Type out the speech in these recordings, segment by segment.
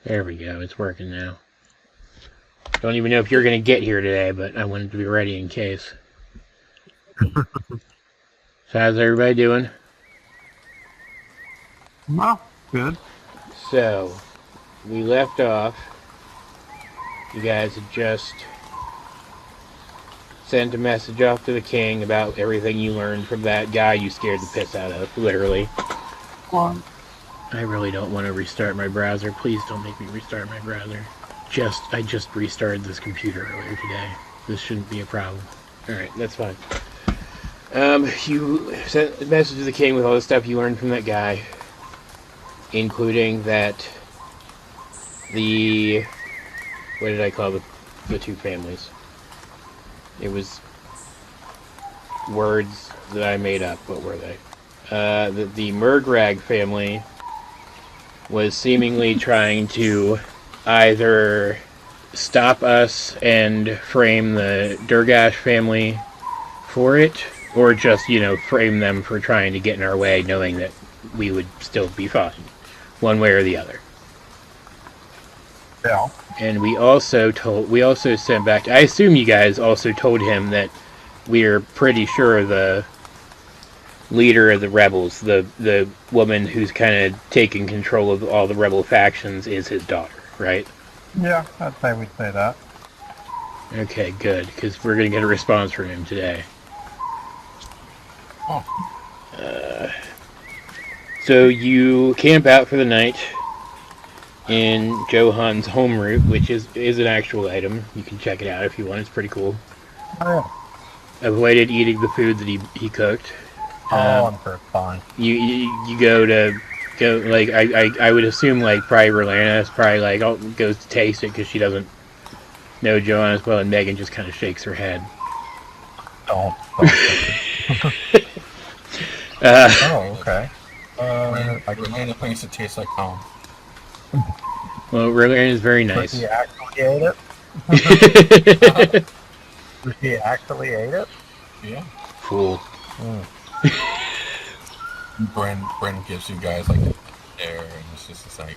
There we go. It's working now. Don't even know if you're going to get here today, but I wanted to be ready in case. So how's everybody doing? Well, good. So, we left off. You guys had just sent a message off to the king about everything you learned from that guy you scared the piss out of, literally. What? I really don't want to restart my browser. Please don't make me restart my browser. I just restarted this computer earlier today. This shouldn't be a problem. Alright, that's fine. You sent a message to the king with all the stuff you learned from that guy, including that what did I call the two families? It was words that I made up. What were they? The Murgrag family was seemingly trying to either stop us and frame the Durgash family for it, or just, frame them for trying to get in our way, knowing that we would still be fine, one way or the other. Yeah. And we also sent back, I assume you guys also told him that we're pretty sure the leader of the rebels, the woman who's kind of taking control of all the rebel factions, is his daughter, right? Yeah, I'd say we'd say that. Okay, good, because we're going to get a response from him today. Oh. So you camp out for the night in Johan's home route, which is an actual item. You can check it out if you want. It's pretty cool. Oh, yeah. Avoided eating the food that he cooked. I'm sure it's fine. You go like I would assume like probably Rolana's probably like goes to taste it because she doesn't know Johan as well, and Megan just kind of shakes her head. Don't. Oh, okay. Rolana thinks it tastes like home. Well, Rolana is very nice. He actually ate it? He actually ate it? Yeah. Cool. Brynn gives you guys like air, and it's just like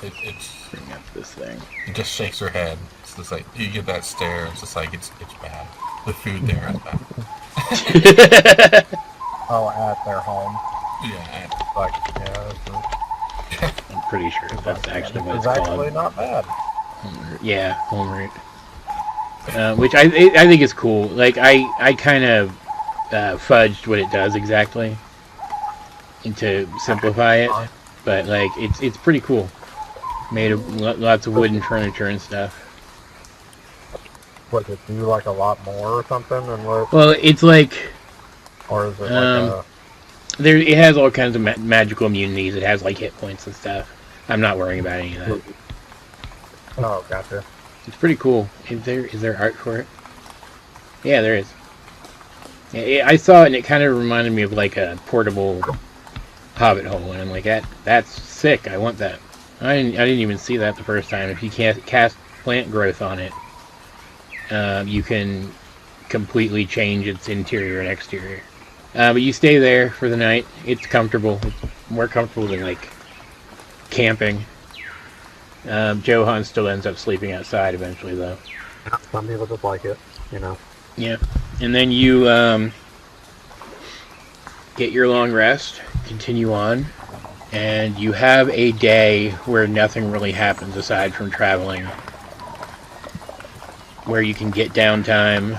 it's Bring up this thing. it just shakes her head. It's just like you get that stare. It's just like it's bad. The food there is bad. Oh, at their home. Yeah. Like, yeah, I'm pretty sure that's actually what it's it's actually called. not bad. Yeah, home route. Which I think is cool. Like I kind of fudged what it does exactly to simplify it, but like it's pretty cool. Made of lots of wooden furniture and stuff. What, does it do like a lot more or something than what? Well, it's like Or is it like it has all kinds of magical immunities. It has like hit points and stuff. I'm not worrying about any of that. Oh, gotcha. It's pretty cool. Is there art for it? Yeah, there is. Yeah, I saw it and it kind of reminded me of like a portable hobbit hole, and I'm like, that's sick. I want that. I didn't even see that the first time. If you can't cast plant growth on it, you can completely change its interior and exterior. But you stay there for the night. It's comfortable. It's more comfortable than like camping. Johan still ends up sleeping outside eventually, though. Some people just like it, Yeah. And then you get your long rest, continue on, and you have a day where nothing really happens aside from traveling, where you can get downtime.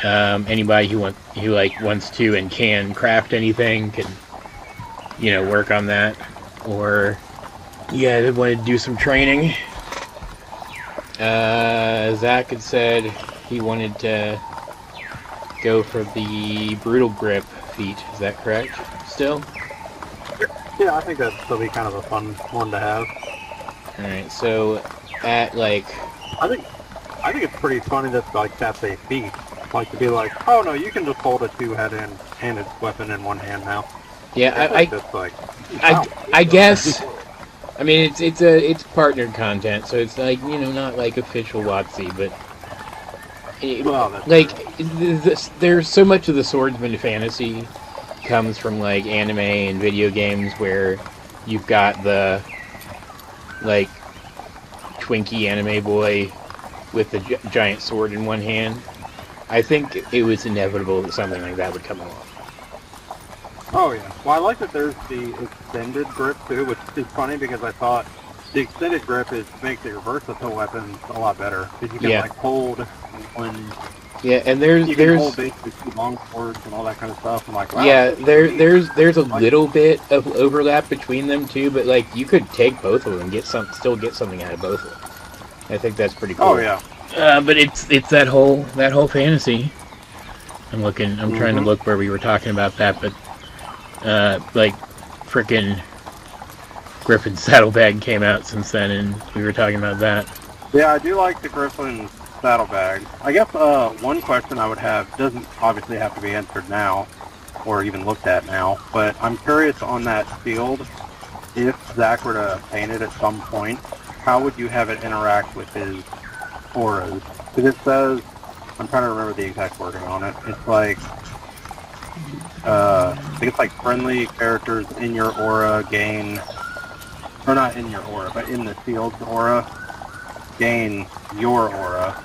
Anybody who wants to and can craft anything can, work on that. Or they want to do some training. Zack had said he wanted to go for the brutal grip feat. Is that correct? Still? Yeah, I think that'd still be kind of a fun one to have. Alright, so at like... I think it's pretty funny that like that's a feat. Like to be like, oh no, you can just hold a two-handed weapon in one hand now. Yeah, I guess. I mean, it's partnered content, so it's like not like official WotC, but there's so much of the swordsman fantasy comes from like anime and video games where you've got the like twinky anime boy with the giant sword in one hand, I think it was inevitable that something like that would come along. Oh yeah. Well, I like that there's the extended grip too, which is funny because I thought the extended grip makes your versatile weapons a lot better because you can like hold when. Yeah, and you can hold basically 2 long swords and all that kind of stuff. I'm like, wow. Yeah, there's a little bit of overlap between them too, but like you could take both of them, still get something out of both of them. I think that's pretty cool. Oh yeah. But it's that whole fantasy. I'm trying to look where we were talking about that, but like frickin' Griffin's saddlebag came out since then, and we were talking about that. Yeah, I do like the Griffin saddlebag. I guess one question I would have doesn't obviously have to be answered now, or even looked at now, but I'm curious on that shield, if Zack were to paint it at some point, how would you have it interact with his auras? Because it says, I'm trying to remember the exact wording on it, it's like, I think it's like friendly characters in your aura gain, or not in your aura, but in the shield's aura, gain your aura.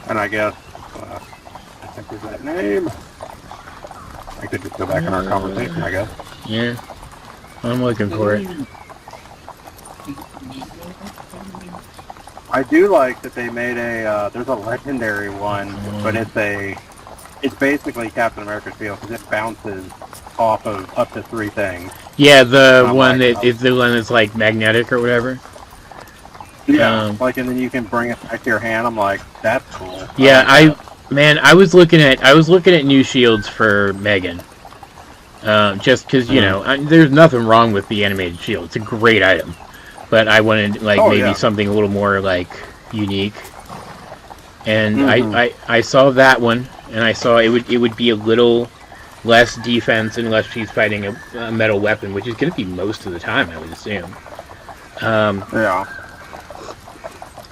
And I guess, I think there's that name. I could just go back in our conversation, I guess. Yeah, I'm looking for it. I do like that they made there's a legendary one, but it's basically Captain America's shield because it bounces off of up to 3 things. Yeah, the one is the one that's like magnetic or whatever. Yeah, and then you can bring it back to your hand. I'm like, that's cool. Yeah, I was looking at new shields for Megan. Just because there's nothing wrong with the animated shield. It's a great item, but I wanted maybe something a little more like unique. And I saw that one, and I saw it would be a little less defense unless she's fighting a metal weapon, which is going to be most of the time, I would assume. Yeah.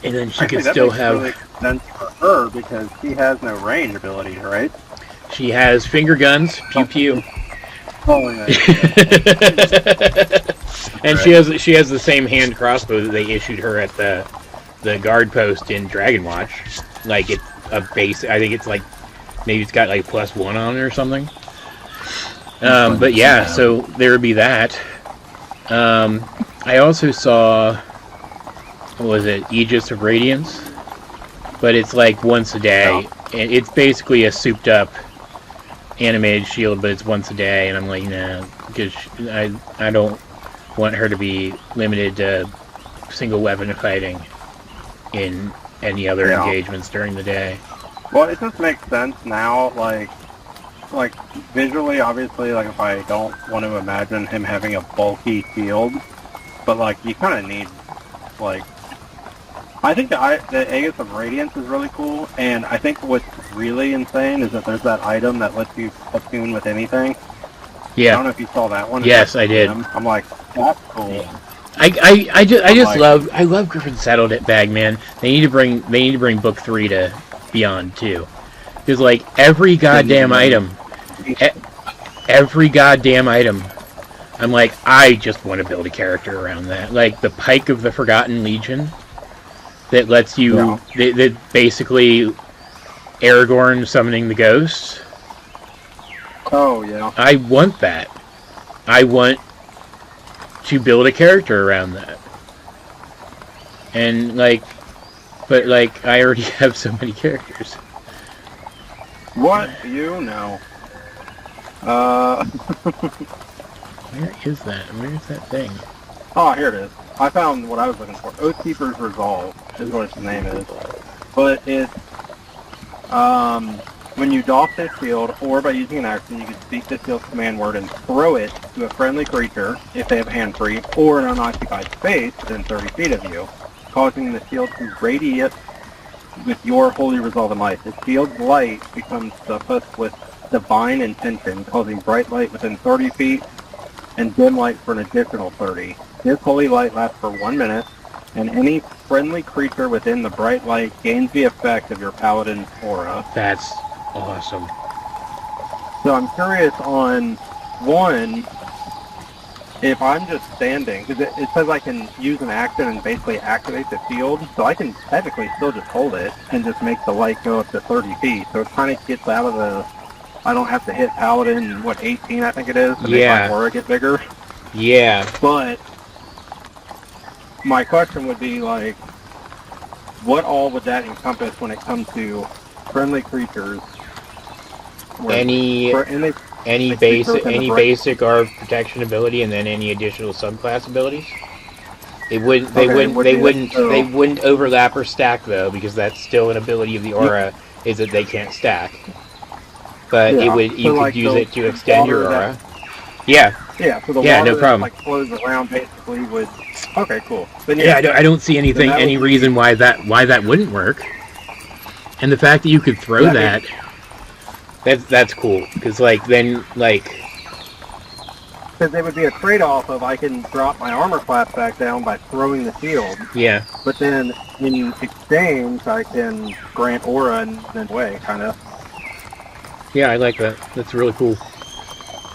And then she could still have. Really sense for her because she has no range ability, right? She has finger guns, pew pew. Oh yeah. And she has the same hand crossbow that they issued her at the guard post in Dragon Watch. Like it's a base. I think it's like maybe it's got like +1 on it or something. But yeah, so there would be that. I also saw. What was it? Aegis of Radiance? But it's like once a day. And it's basically a souped up animated shield, but it's once a day, and I'm like, nah, because I don't want her to be limited to single weapon fighting in any other engagements during the day. Well, it just makes sense now, like visually, obviously, like if I don't want to imagine him having a bulky shield, but like you kind of need, like, I think the Aegis of Radiance is really cool, and I think what's really insane is that there's that item that lets you platoon with anything. Yeah. I don't know if you saw that one. Yes, I did. I'm like, that's cool. Yeah. I love Griffin's Saddlebag, man. They need to bring book 3 to Beyond too, because like every goddamn item, I'm like, I just want to build a character around that. Like the Pike of the Forgotten Legion, that lets you, that basically Aragorn summoning the ghosts. Oh yeah. I want that. I want to build a character around that. And like, but like, I already have so many characters. What do you know? Where is that? Where's that thing? Oh, here it is. I found what I was looking for. Oathkeeper's Resolve is what its name is. But it's, when you doff this shield, or by using an action, you can speak the shield's command word and throw it to a friendly creature, if they have hand-free, or an unoccupied space within 30 feet of you, causing the shield to radiate with your holy resolve and light. The shield's light becomes suffused with divine intention, causing bright light within 30 feet, and dim light for an additional 30. This holy light lasts for 1 minute, and any friendly creature within the bright light gains the effect of your paladin's aura. That's awesome. So I'm curious on, one, if I'm just standing, because it says I can use an action and basically activate the shield, so I can technically still just hold it and just make the light go up to 30 feet. So it kind of gets out of the, I don't have to hit Paladin, 18 I think it is, to make my aura get bigger. Yeah. But my question would be, like, what all would that encompass when it comes to friendly creatures? Any basic or protection ability, and then any additional subclass abilities. They wouldn't overlap or stack though, because that's still an ability of the aura, is that they can't stack. But you could use it to extend your aura. Yeah, so the water no problem. That flows around basically would. Okay, cool. Then, I don't see any reason why that wouldn't work. And the fact that you could throw that's cool, because because there would be a trade-off of I can drop my armor class back down by throwing the shield. Yeah. But then in exchange, I can grant aura in a way, kind of. Yeah, I like that. That's really cool.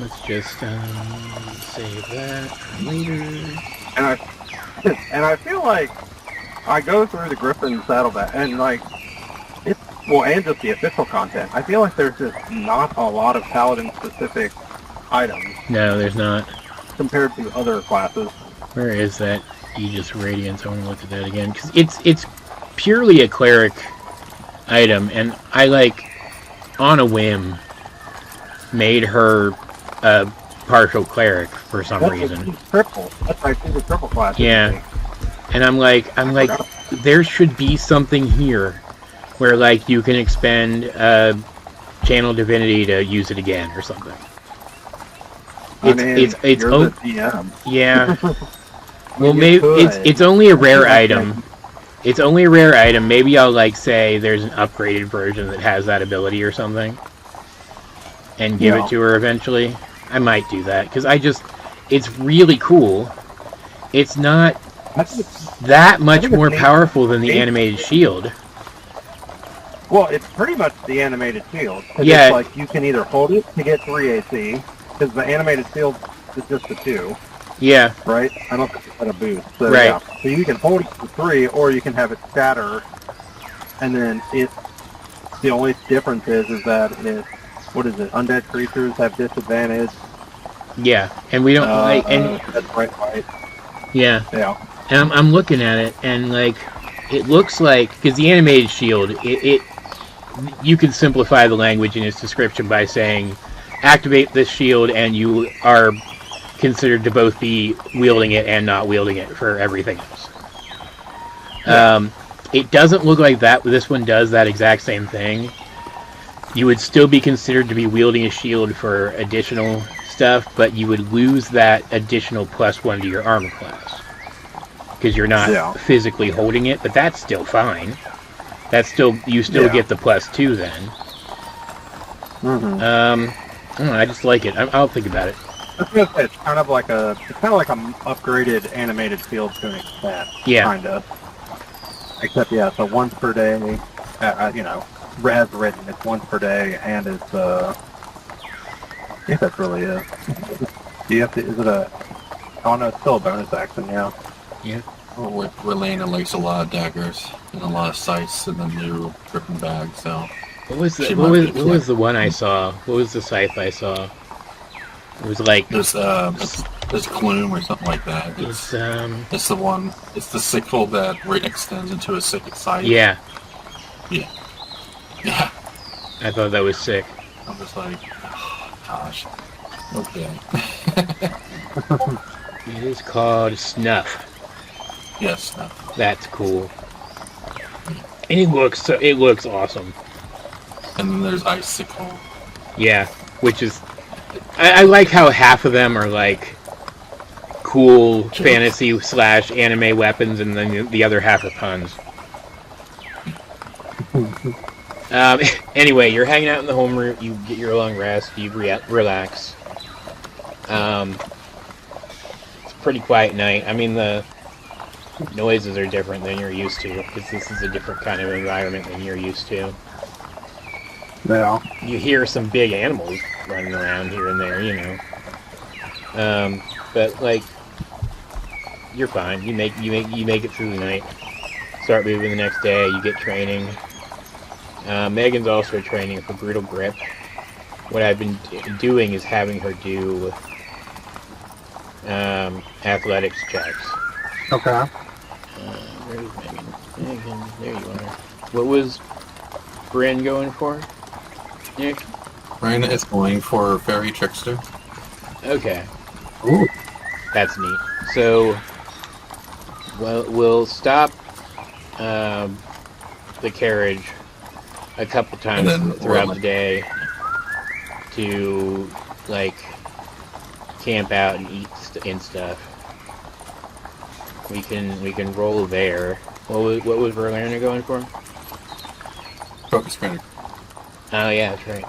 Let's just save that for later. And I feel like I go through the Griffin Saddleback and and just the official content. I feel like there's just not a lot of Paladin-specific items. No, there's not. Compared to other classes. Where is that Aegis Radiance? I want to look at that again. Because it's purely a cleric item, and I, on a whim, made her a partial cleric for some reason. She's triple. That's right, she's a triple class. Yeah. And I'm like, there should be something here where you can expend channel divinity to use it again or something. It's you're the DM. Yeah. Well, maybe it's only a rare item. It's only a rare item. Maybe I'll say there's an upgraded version that has that ability or something, and give it to her eventually. I might do that because it's really cool. It's not that much more powerful than the animated shield. Well, it's pretty much the animated shield. Yeah. It's you can either hold it to get 3 AC, because the animated shield is just the 2. Yeah. Right? I don't think it's got a boost. So, right. Yeah. So you can hold it for 3, or you can have it scatter, and then the only difference is that undead creatures have disadvantage. Yeah, and we don't that's right. Yeah. Yeah. And I'm looking at it, and it looks because the animated shield, you can simplify the language in its description by saying, activate this shield, and you are considered to both be wielding it and not wielding it for everything else. Yeah. It doesn't look like that. This one does that exact same thing. You would still be considered to be wielding a shield for additional stuff, but you would lose that additional +1 to your armor class. Because you're not physically holding it, but that's still fine. You still get the +2 then. Mm-hmm. I don't know, I just like it. I'll think about it. It's kind of like an upgraded animated shield to an extent. Yeah. Kind of. Except so once per day, as written, it's once per day, and it's I think that's really it. Do you have to? Is it a? Oh no, it's still a bonus action. Yeah. Yeah. Well, Relena likes a lot of daggers and a lot of scythes in the new Griffin bag. So. What was the one I saw? What was the scythe I saw? It was there's Gloom or something like that. It's the one. It's the sickle that extends into a sick scythe. Yeah. Yeah. Yeah. I thought that was sick. I'm just oh, gosh. Okay. It is called Snuff. Yes, Snuff. That's cool. And it looks awesome. And then there's Icicle. Yeah, which is... I like how half of them are cool fantasy / anime weapons, and then the other half are puns. Anyway, you're hanging out in the homeroom, you get your long rest, you relax. It's a pretty quiet night. I mean, the noises are different than you're used to, because this is a different kind of environment than you're used to. Yeah. You hear some big animals running around here and there, but like you're fine. You make it through the night. Start moving the next day. You get training. Megan's also training for brutal grip. What I've been doing is having her do athletics checks. Okay. Where's Megan? Megan, there you are. What was Brynn going for, Nick? Brynn is going for Fairy Trickster. Okay. Ooh. That's neat. So, we'll stop the carriage a couple times throughout the day to, like, camp out and eat and stuff. We can roll there. What was Verlander going for? Focus grenade. Oh yeah, that's right.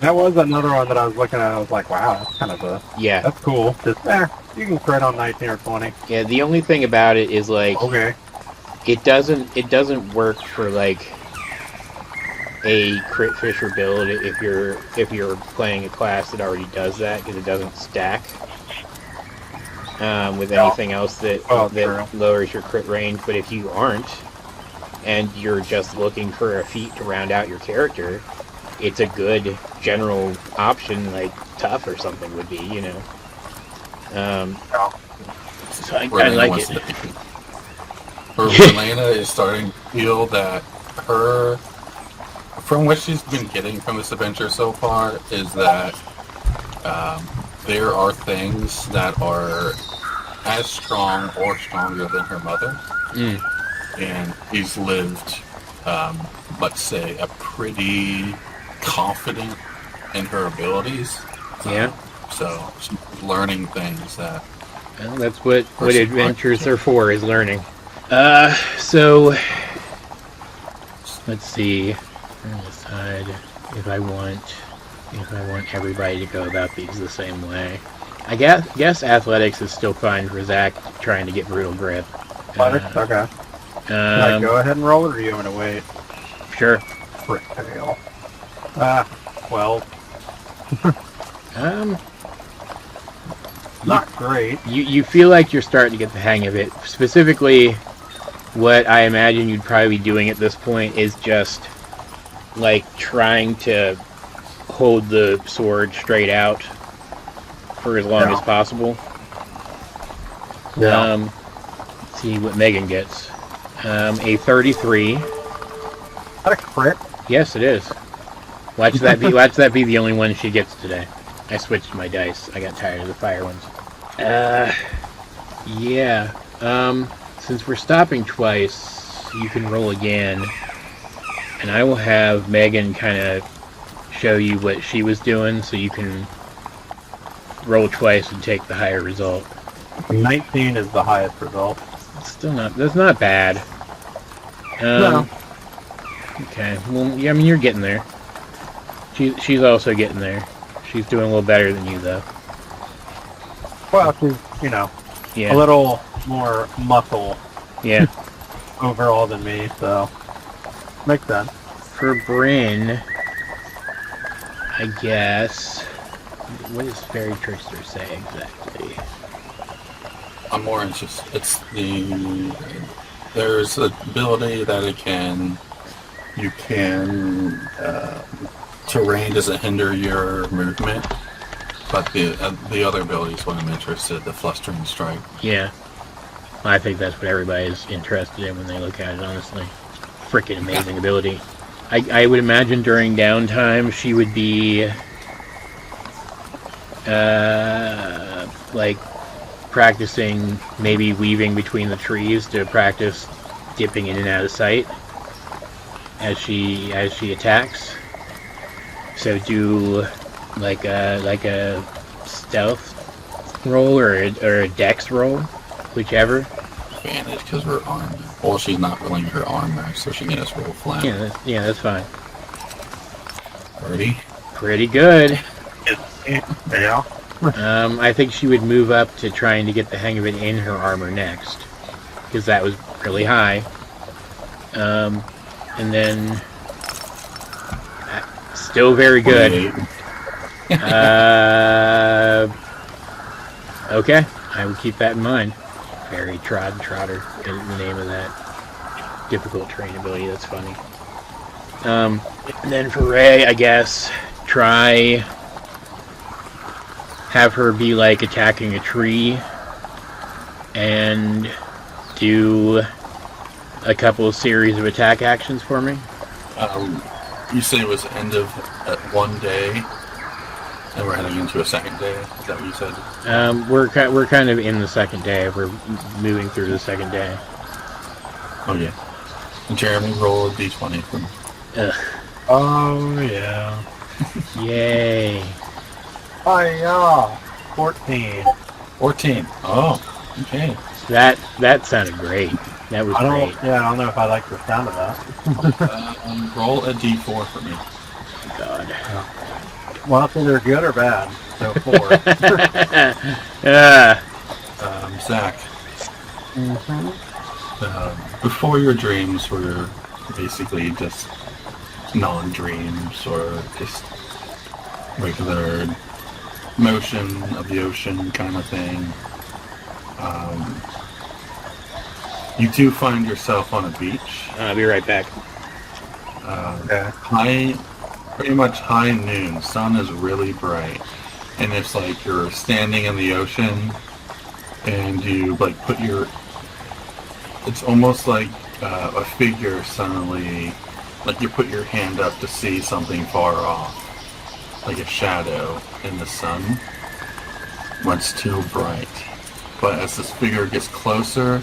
That was another one that I was looking at. I was like, wow, that's kind of that's cool. Just you can crit on 19 or 20. Yeah, the only thing about it is like Okay. it doesn't work for like a crit fisher build if you're playing a class that already does that, because it doesn't stack with anything else that lowers your crit range. But if you aren't, and you're just looking for a feat to round out your character, it's a good general option, like tough or something would be, you know. So I like it. Elena is starting to feel that from what she's been getting from this adventure so far, is that there are things that are as strong or stronger than her mother. And he's lived, let's say, a pretty confident in her abilities. Yeah. So she's learning things that... Well, that's what adventures are for, is learning. So... Let's see. I'm going to decide if I want everybody to go about these the same way. I guess athletics is still fine for Zack trying to get brutal grip. Athletics? Okay. Can I go ahead and roll it, or are you going to wait? Sure. Frick, fail. 12. Not great. You feel like you're starting to get the hang of it. Specifically, what I imagine you'd probably be doing at this point is just like trying to hold the sword straight out for as long as possible. Yeah. Let's see what Megan gets. A 33. Is that a crit? Yes, it is. Watch that be the only one she gets today. I switched my dice. I got tired of the fire ones. Yeah. Since we're stopping twice, you can roll again. And I will have Megan kind of show you what she was doing, so you can roll twice and take the higher result. 19 is the highest result. That's not bad. No. Okay. Well, yeah, I mean, you're getting there. She's also getting there. She's doing a little better than you, though. Well, she's, a little more muscle overall than me, so makes sense. For Brynn, I guess, what does Fairy Trickster say exactly? I'm more interested. There's an ability that you can, terrain doesn't hinder your movement, but the other ability is what I'm interested in, the Flustering Strike. Yeah. I think that's what everybody's interested in when they look at it, honestly. Freaking amazing ability. I would imagine during downtime she would be like practicing maybe weaving between the trees to practice dipping in and out of sight as she attacks. So do like a stealth roll or a dex roll, whichever. Advantage because we're armed. Well, she's not rolling her armor, so she can just roll flat. Yeah, that's fine. 30. Pretty good. Yeah. I think she would move up to trying to get the hang of it in her armor next, because that was really high. And then still very good. Okay. I would keep that in mind. Fairy Trotter is the name of that difficult terrain ability. That's funny. And then for Ray, I guess, try have her be like attacking a tree and do a couple of series of attack actions for me. You said it was end of one day, and we're heading into a second day. Is that what you said? We're kind of in the second day. We're moving through the second day. Okay. Jeremy, roll a d20 for me. Ugh. Oh, yeah. Yay. Oh, yeah. 14. 14. Oh, okay. That sounded great. That was great. I don't know if I like the sound of that. Roll a d4 for me. God. Well, if they're good or bad. So 4. Zack. Mm-hmm. Before your dreams were basically just non-dreams or just regular motion of the ocean kind of thing. You do find yourself on a beach. I'll be right back. Pretty much high noon. Sun is really bright, and it's like you're standing in the ocean, and you like put your. It's almost like a figure suddenly, like you put your hand up to see something far off, like a shadow in the sun when it's too bright. But as this figure gets closer,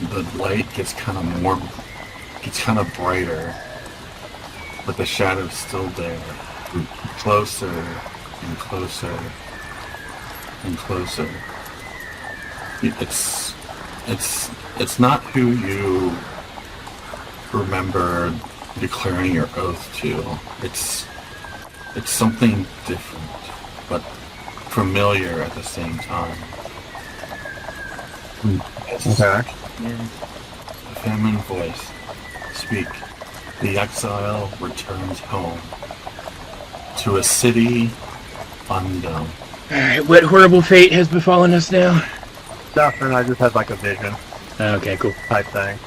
the light gets kind of brighter, but the shadow's still there. Closer and closer and closer. It's not who you remember declaring your oath to. It's something different, but familiar at the same time. Okay. A feminine voice. Speak. The exile returns home to a city undone. Alright, what horrible fate has befallen us now? Nothing, I just had like a vision Okay, cool. type thing.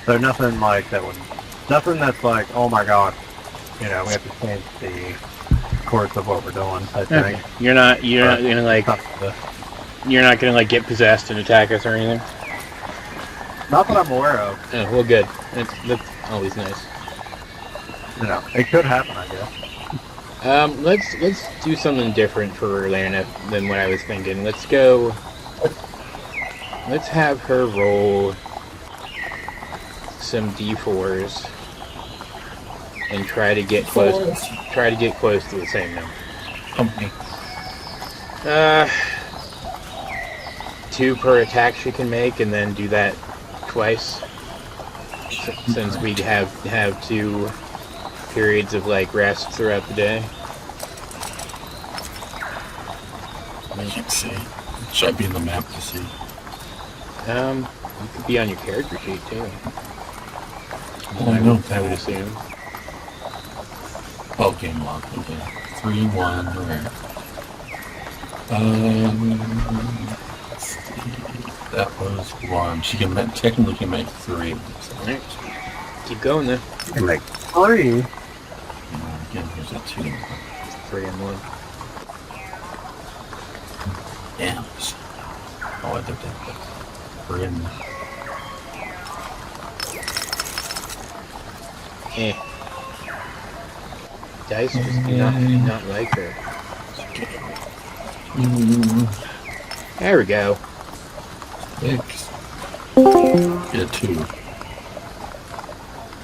So nothing like that would, nothing that's like, oh my god, we have to change the course of what we're doing type Okay. thing. You're not gonna like get possessed and attack us or anything? Not that I'm aware of. Oh, well, good. That's always nice. It could happen, I guess. Let's do something different for Lana than what I was thinking. Let's have her roll some d4s and try to get close. Try to get close to the same number. Company. 2 per attack she can make, and then do that twice. Since we have 2 periods of like rest throughout the day. I can't see. Should I be in the map to see? You could be on your character sheet too. I would assume. Oh, game log. Okay. 3 and 1. Alright. Let's see. That was 1. She can technically make 3. Alright. Keep going then. You can make 3. Again, here's a 2. 3 and 1. Yeah. Oh, I did that. Brynn. Dice just do not like her. There we go. 6. Get a 2.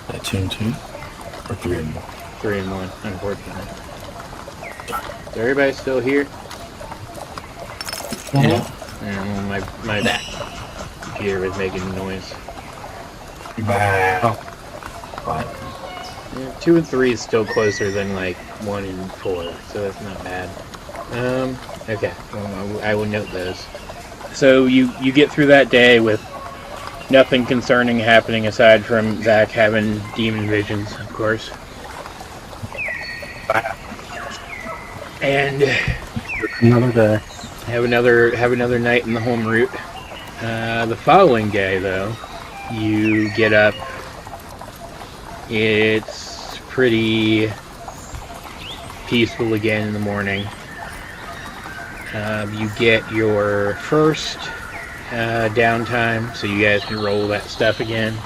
That 2 and 2? Or 3 and 1? 3 and 1, unfortunately. Is everybody still here? Yeah. My computer was making noise. Oh. 5. Yeah, 2 and 3 is still closer than like 1 and 4, so that's not bad. Okay, well, I will note those. So you get through that day with nothing concerning happening aside from Zack having demon visions, of course. And Another day. Have another night in the home route. The following day, though, you get up. It's pretty peaceful again in the morning. You get your first downtime, so you guys can roll that stuff again.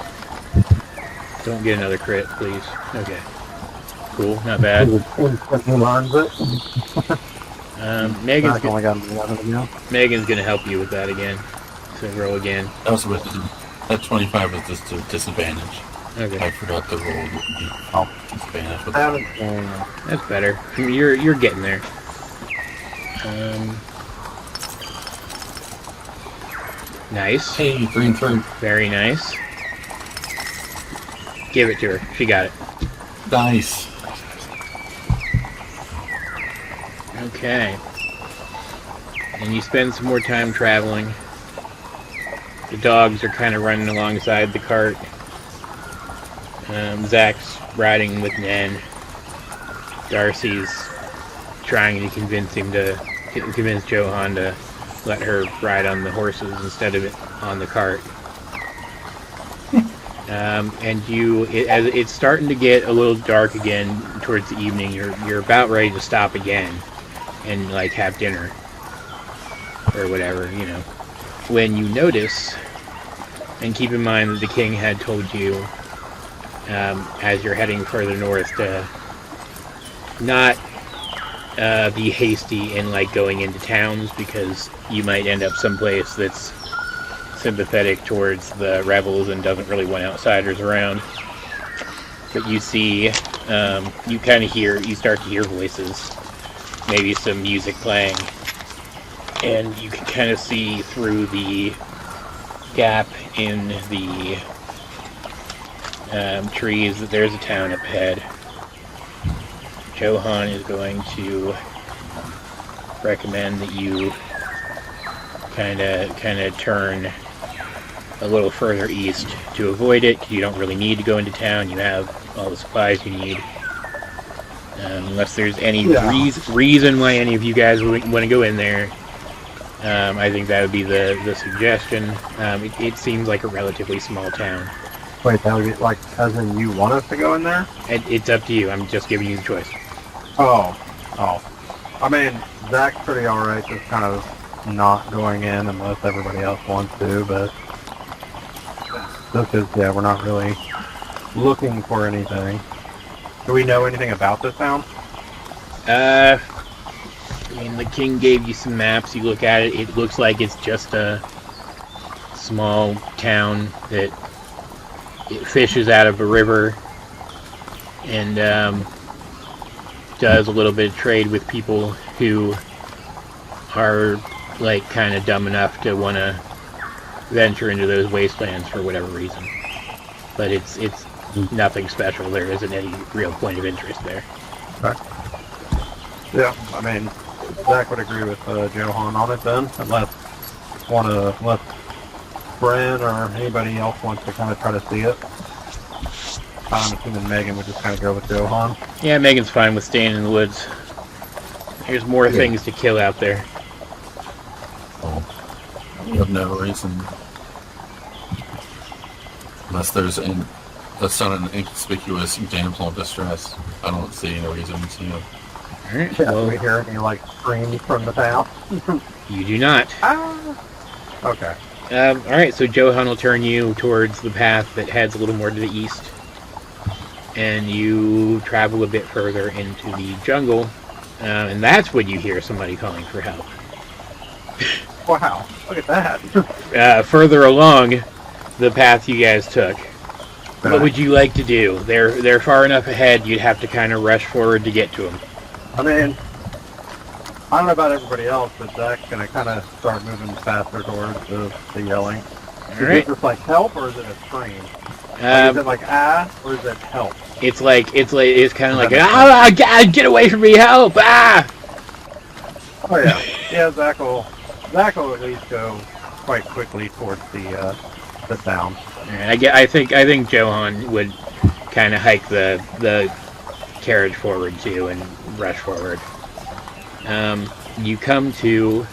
Don't get another crit, please. Okay. Cool, not bad. Instantly learns it. Megan's Zack only got 11 again. Megan's gonna help you with that again. So roll again. That 25 was just a disadvantage. Okay. I forgot to roll disadvantage. With That's better. You're getting there. Nice. Hey, 3 and 3. Very nice. Give it to her. She got it. Nice. Okay. And you spend some more time traveling. The dogs are kind of running alongside the cart. Zack's riding with Nen. Darcy's trying to convince Johan to let her ride on the horses instead of it on the cart. And as it's starting to get a little dark again towards the evening, you're about ready to stop again and like have dinner or whatever, when you notice, and keep in mind that the king had told you as you're heading further north to not be hasty in like going into towns, because you might end up someplace that's sympathetic towards the rebels and doesn't really want outsiders around. But you see, you start to hear voices, maybe some music playing, and you can kind of see through the gap in the trees that there's a town up ahead. Johan is going to recommend that you kind of turn a little further east to avoid it. You don't really need to go into town. You have all the supplies you need. Unless there's any reason why any of you guys would want to go in there, I think that would be the suggestion. It seems like a relatively small town. Wait, that would be like, as in you want us to go in there? It's up to you. I'm just giving you the choice. Oh. I mean, Zack's pretty alright just kind of not going in unless everybody else wants to, but this is, we're not really looking for anything. Do we know anything about this town? I mean, the king gave you some maps. You look at it, it looks like it's just a small town that it fishes out of a river and does a little bit of trade with people who are like kind of dumb enough to want to venture into those wastelands for whatever reason. But it's nothing special. There isn't any real point of interest there. Okay. Yeah, I mean, Zack would agree with Johan on it then, unless Brynn or anybody else wants to kind of try to see it. I'm assuming Megan would just kind of go with Johan. Yeah, Megan's fine with staying in the woods. There's more things to kill out there. You have no reason. Unless there's that's not an inconspicuous damsel in distress. I don't see any reason to. Alright, Yeah, well, we hear any like screams from the town. you do not. Okay. Alright, so Johan will turn you towards the path that heads a little more to the east. And you travel a bit further into the jungle. And that's when you hear somebody calling for help. Wow, look at that. Further along the path you guys took. What would you like to do? They're far enough ahead, you'd have to kind of rush forward to get to them. I mean, I don't know about everybody else, but Zack's going to kind of start moving faster towards the yelling. Is it just like help, or is it a scream? Is it like or is it help? It's kind of like get away from me, help! Ah! Oh yeah, yeah. Zack will at least go quite quickly towards the town. I think Johan would kind of hike the carriage forward too and rush forward. You come to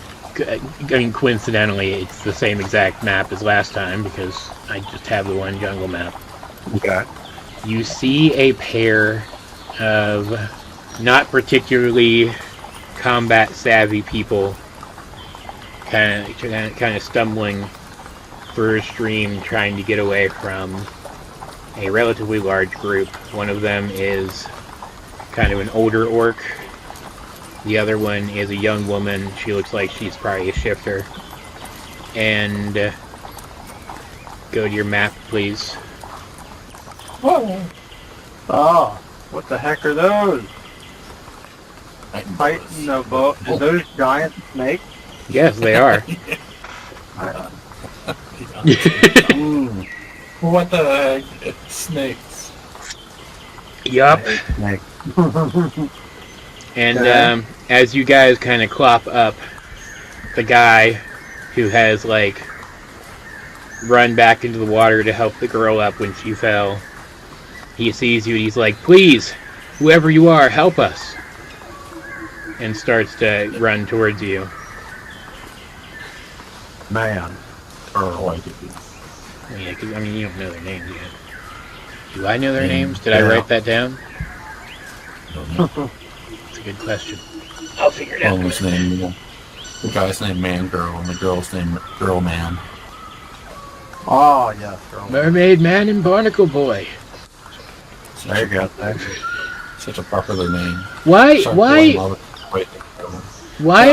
I mean, coincidentally, it's the same exact map as last time because I just have the one jungle map. Okay. You see a pair of not particularly combat savvy people kind of stumbling through a stream trying to get away from a relatively large group. One of them is kind of an older orc. The other one is a young woman. She looks like she's probably a shifter. And go to your map, please. Whoa. Oh, what the heck are those? Titan of are those giant snakes? Yes, they are. What the heck? Snakes. Yup. Snake. And Okay. as you guys kind of clop up, the guy who has like run back into the water to help the girl up when she fell, he sees you and he's like, "Please, whoever you are, help us," and starts to run towards you. Man. Or Yeah, 'cause, I mean, you don't know their names yet. Do I know their names? Did Yeah. I write that down? That's a good question. I'll figure it out. His name, the guy's name Man Girl, and the girl's name Girl Man. Oh, yes. Girl. Mermaid Man and Barnacle Boy. There you go. Thanks. Such a popular name. Why? Sorry, Why? Wait. Why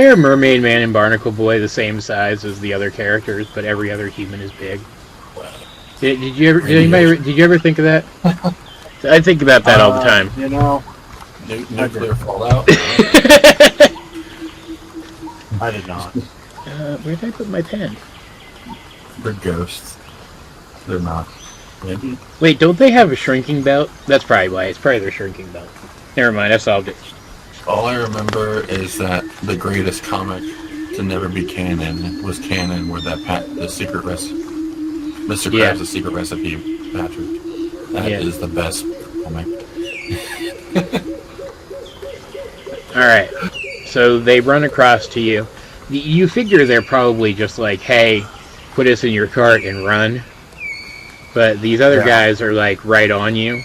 are Mermaid Man and Barnacle Boy the same size as the other characters, but every other human is big? Did you ever think of that? I think about that all the time. You know, Nuclear fallout. I did not. Where did I put my pen? They're ghosts. They're not. Maybe. Wait, don't they have a shrinking belt? That's probably why. It's probably their shrinking belt. Never mind, I solved it. All I remember is that the greatest comic to never be canon was canon, where the secret recipe, Mr. Krabs' Yeah. The secret recipe, Patrick. That is the best comic. Alright, so they run across to you. You figure they're probably just like, "Hey, put us in your cart and run." But these other guys are like right on you.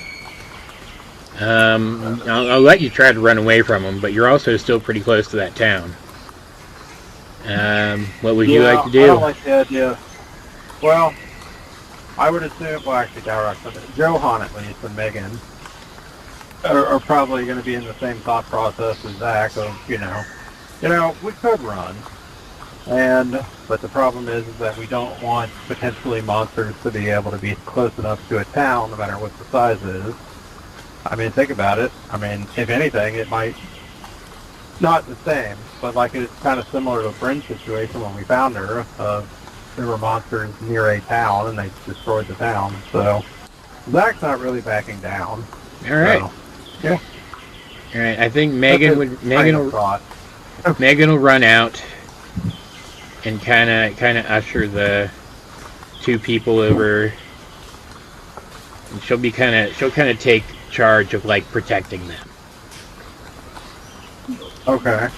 I'll let you try to run away from them, but you're also still pretty close to that town. What would you like to do? I don't like the idea. Well, I would assume, well, actually, Johan at least and Megan are probably going to be in the same thought process as Zack of, you know, we could run. But the problem is that we don't want potentially monsters to be able to be close enough to a town, no matter what the size is. I mean, think about it. I mean, if anything, it might not the same, but like it's kind of similar to Brynn's situation when we found her. There were monsters near a town, and they destroyed the town. So Zack's not really backing down. All right, So, yeah. all right. I think Megan will run out and kind of usher the two people over. And she'll kind of take charge of like protecting them. Okay.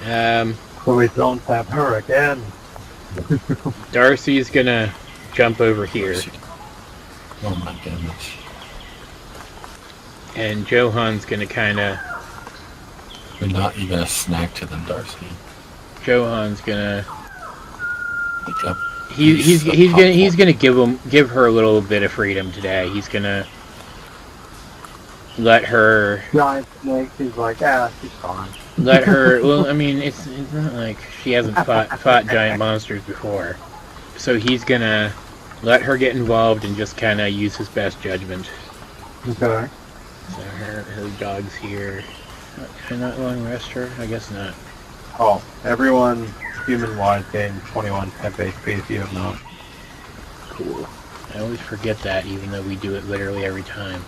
So we don't have her again. Darcy's gonna jump over here, Oh my goodness. and Johan's gonna kind of. You're not even a snack to them, Darcy. Johan's gonna. Wake up. He's gonna give her a little bit of freedom today. He's gonna let her. Giant snake. She's like, she's fine. Let her. Well, I mean, it's not like she hasn't fought giant monsters before, so he's gonna let her get involved and just kind of use his best judgment. Okay. So her dog's here. Can I not long rest her? I guess not. Oh, everyone human-wise gained 21 temp HP if you have not. Cool. I always forget that, even though we do it literally every time.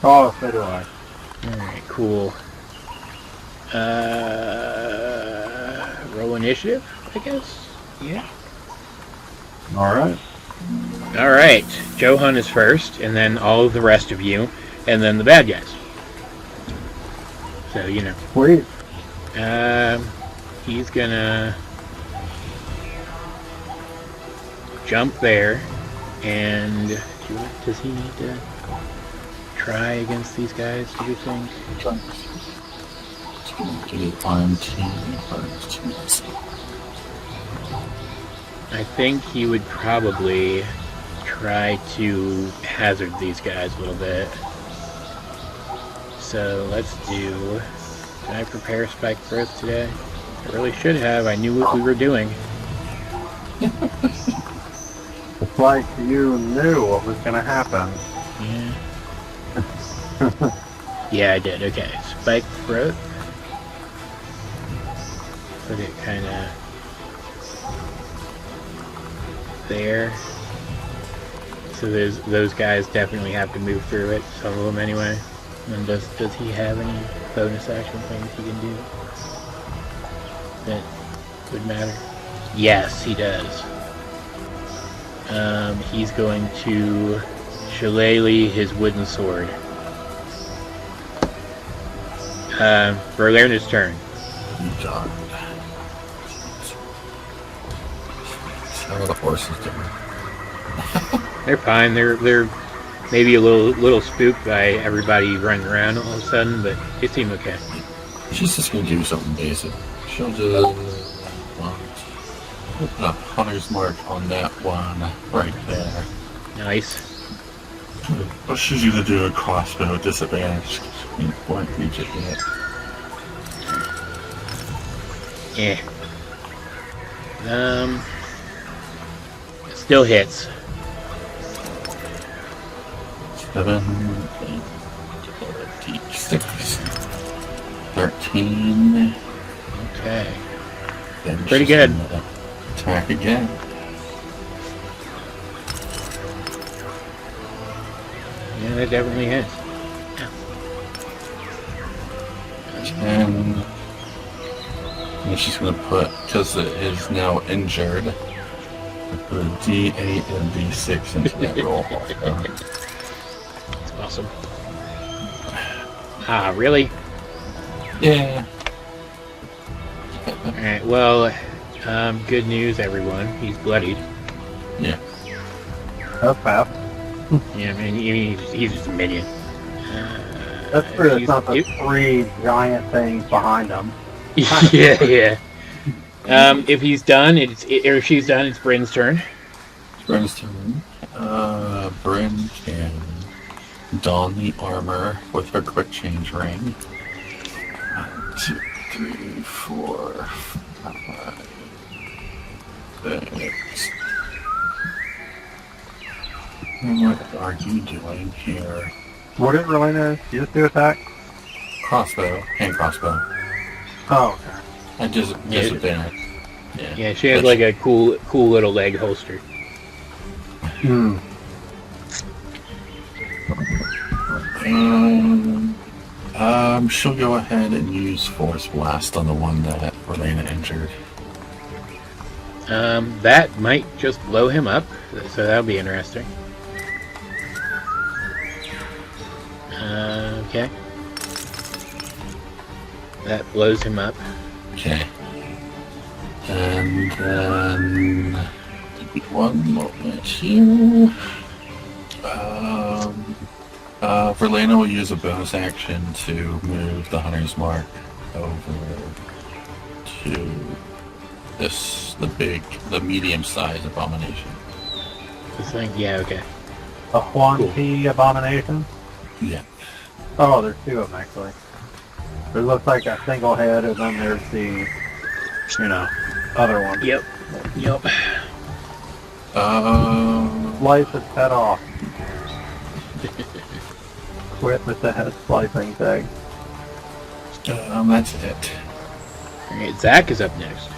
Oh, so do I. Alright, cool. Roll initiative, I guess? Yeah. Alright. Alright, Johan is first, and then all of the rest of you, and then the bad guys. So, you know. Sweet. He's gonna jump there, and does he need to try against these guys, do you think? I think he would probably try to hazard these guys a little bit. So let's do... Did I prepare spike growth today? I really should have. I knew what we were doing. It's like you knew what was going to happen. Yeah. Yeah, I did. Okay. Spike growth. Put it kind of there. So those guys definitely have to move through it. Some of them anyway. And does he have any bonus action things he can do that would matter? Yes, he does. He's going to shillelagh his wooden sword. Berlerner's turn. God. How are the horses doing? They're fine. They're maybe a little spooked by everybody running around all of a sudden, but they seem okay. She's just gonna do something basic. She'll just put a hunter's mark on that one right there. Nice. But she's gonna do a crossbow disadvantage. You can't reach it yet. Yeah. Still hits. 7, 8, 6, 13. Okay. Then Pretty she's good. gonna attack again. Yeah, that definitely hits. 10. And she's going to put, because it is now injured, put a D8 and D6 into that roll. That's awesome. Ah, really? Yeah. Alright, well, good news, everyone. He's bloodied. Yeah. That's fast. Yeah, I mean, he's just a minion. That's true. It's not the 3 giant things behind him. Yeah. If he's done, or she's done, it's Brynn's turn. Brynn's turn. Brynn can don the armor with her quick change ring. 1, 2, 3, 4, 5, 6. What are you doing here? What is Relena? You just do attack? Crossbow, hand crossbow. Oh, okay. I just disadvantage. Yeah, she has like a cool little leg holster. Hmm. She'll go ahead and use Force Blast on the one that Relena injured. That might just blow him up, so that'll be interesting. Okay. That blows him up. Okay. And then... one moment here. Relena will use a bonus action to move the Hunter's Mark over to the medium-sized abomination. This thing, yeah, okay. A Huan P abomination? Yeah. Oh, there's 2 of them actually. There looks like a single head, and then there's the, other one. Yep. Slice its head off. Quit with the head slicing thing. That's it. Alright, Zack is up next.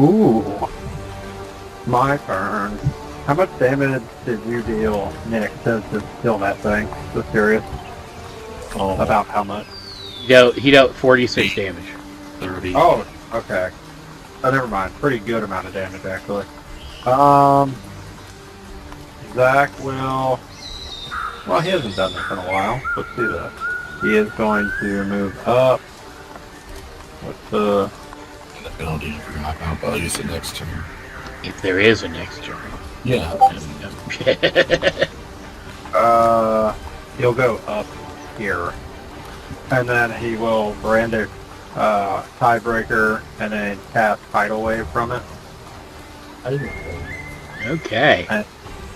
Ooh. My turn. How much damage did you deal, Nick, to kill that thing? Just curious. Oh, About how much? He dealt 46 damage. 30. Oh, okay. Oh, never mind. Pretty good amount of damage, actually. Zack will... Well, he hasn't done this in a while. Let's do that. He is going to move up What's the... And the penalty if you're knocked out, but I'll use it next turn. If there is a next turn. Yeah. He'll go up here. And then he will brandish Tiebreaker and then cast Tidal Wave from it. Okay.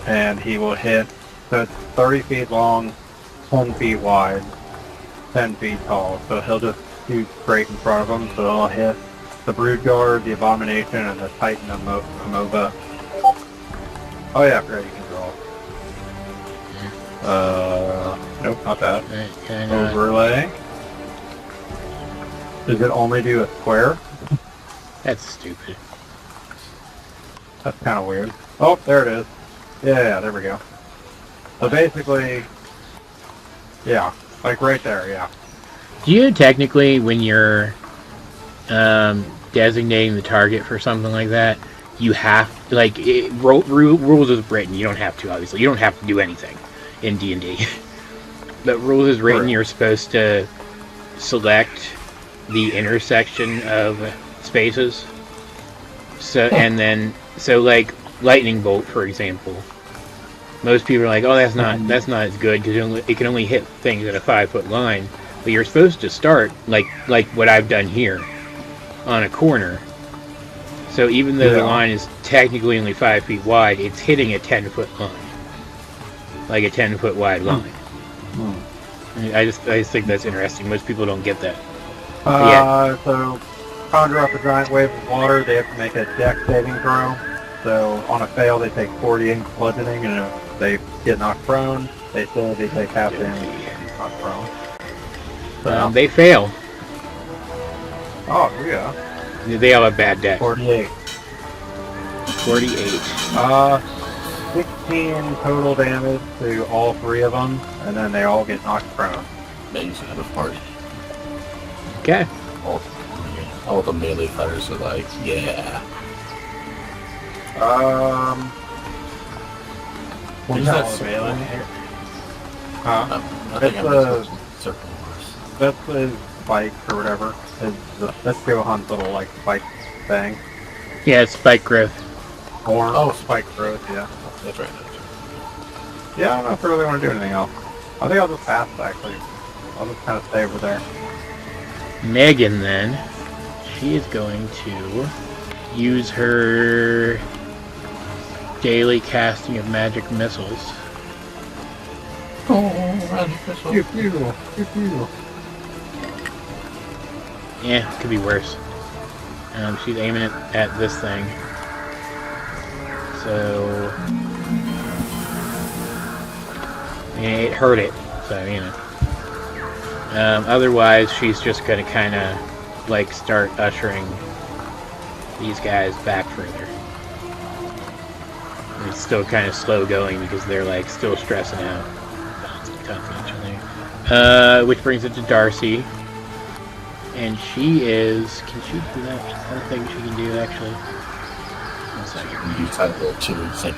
And he will hit, so it's 30 feet long, 10 feet wide, 10 feet tall. So he'll just shoot straight in front of him, so he'll hit the Brood Guard, the Abomination, and the Titan Amova. Oh yeah, I forgot you can draw. Nope, not that. Overlay. Does it only do a square? That's stupid. That's kind of weird. Oh, there it is. Yeah, there we go. So basically, yeah, like right there, yeah. Do you technically, when you're designating the target for something like that, you have, like, rules is written, you don't have to, obviously. You don't have to do anything in D&D. But rules is written, you're supposed to select the intersection of spaces. So, and then, so like, lightning bolt, for example. Most people are like, oh, that's not as good because it can only hit things at a 5-foot line. But you're supposed to start like what I've done here, on a corner. So even though the line is technically only 5 feet wide, it's hitting a 10-foot line, like a 10-foot wide line. I just think that's interesting. Most people don't get that. So conjure up a giant wave of water. They have to make a dex saving throw. So on a fail, they take 40 bludgeoning, and if they get knocked prone, they take half damage and get knocked prone. So, They fail. oh, yeah. They all have bad dex. 48. 48. 16 total damage to all three of them, and then they all get knocked prone. Amazing at a party. Okay. All the melee fighters are like, yeah. What's Is that that melee? I think It's I'm supposed to circle Mars. That's his spike or whatever. That's Johan's little like spike thing. Yeah, it's spike growth. Horn. Oh, spike growth. Yeah. That's right. Yeah, I don't know if I really want to do anything else. I think I'll just pass actually. I'll just kind of stay over there. Megan, then, she is going to use her daily casting of magic missiles. Oh, magic missile. Pew pew, pew pew. Yeah, could be worse. She's aiming it at this thing. So, yeah, it hurt it. So, you know. Otherwise, she's just going to kind of, like, start ushering these guys back further. It's still kind of slow going because they're, like, still stressing out. Which brings it to Darcy. And she is... Can she do that? I don't think she can do, actually. One second. You type little too. It's like...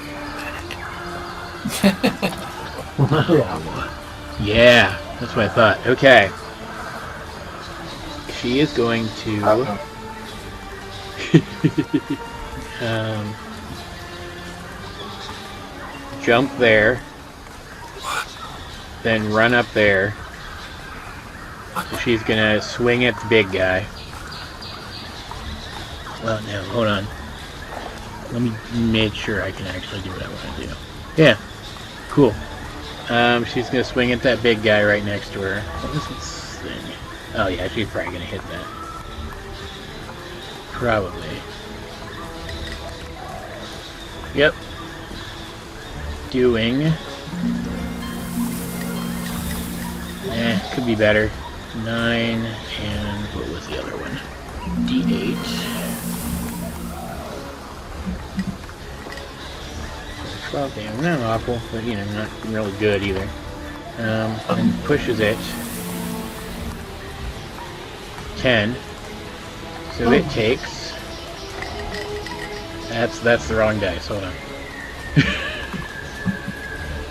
Yeah, that's what I thought. Okay. She is going to... jump there. Then run up there. So she's gonna swing at the big guy. Well, no, hold on. Let me make sure I can actually do what I want to do. Yeah, cool. She's gonna swing at that big guy right next to her. What is this thing? Oh yeah, she's probably gonna hit that. Probably. Yep. Doing. Could be better. 9 and what was the other one? D8. So 12 damage. Not awful, but you know, not really good either. And pushes it. 10. So it takes. That's the wrong dice. Hold on.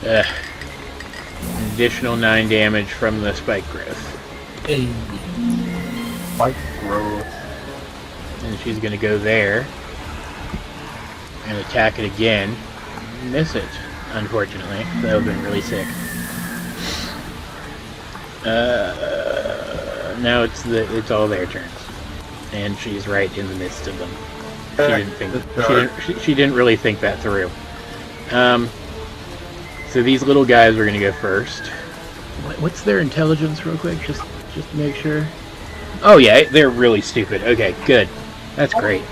An additional 9 damage from the spike growth. Hey. Spike growth. and she's going to go there and attack it again. Miss it, unfortunately. That would have been really sick. Now it's all their turns, and she's right in the midst of them. She didn't really think that through. So these little guys are going to go first. What's their intelligence, real quick? Just to make sure. Oh yeah, they're really stupid. Okay, good. That's great.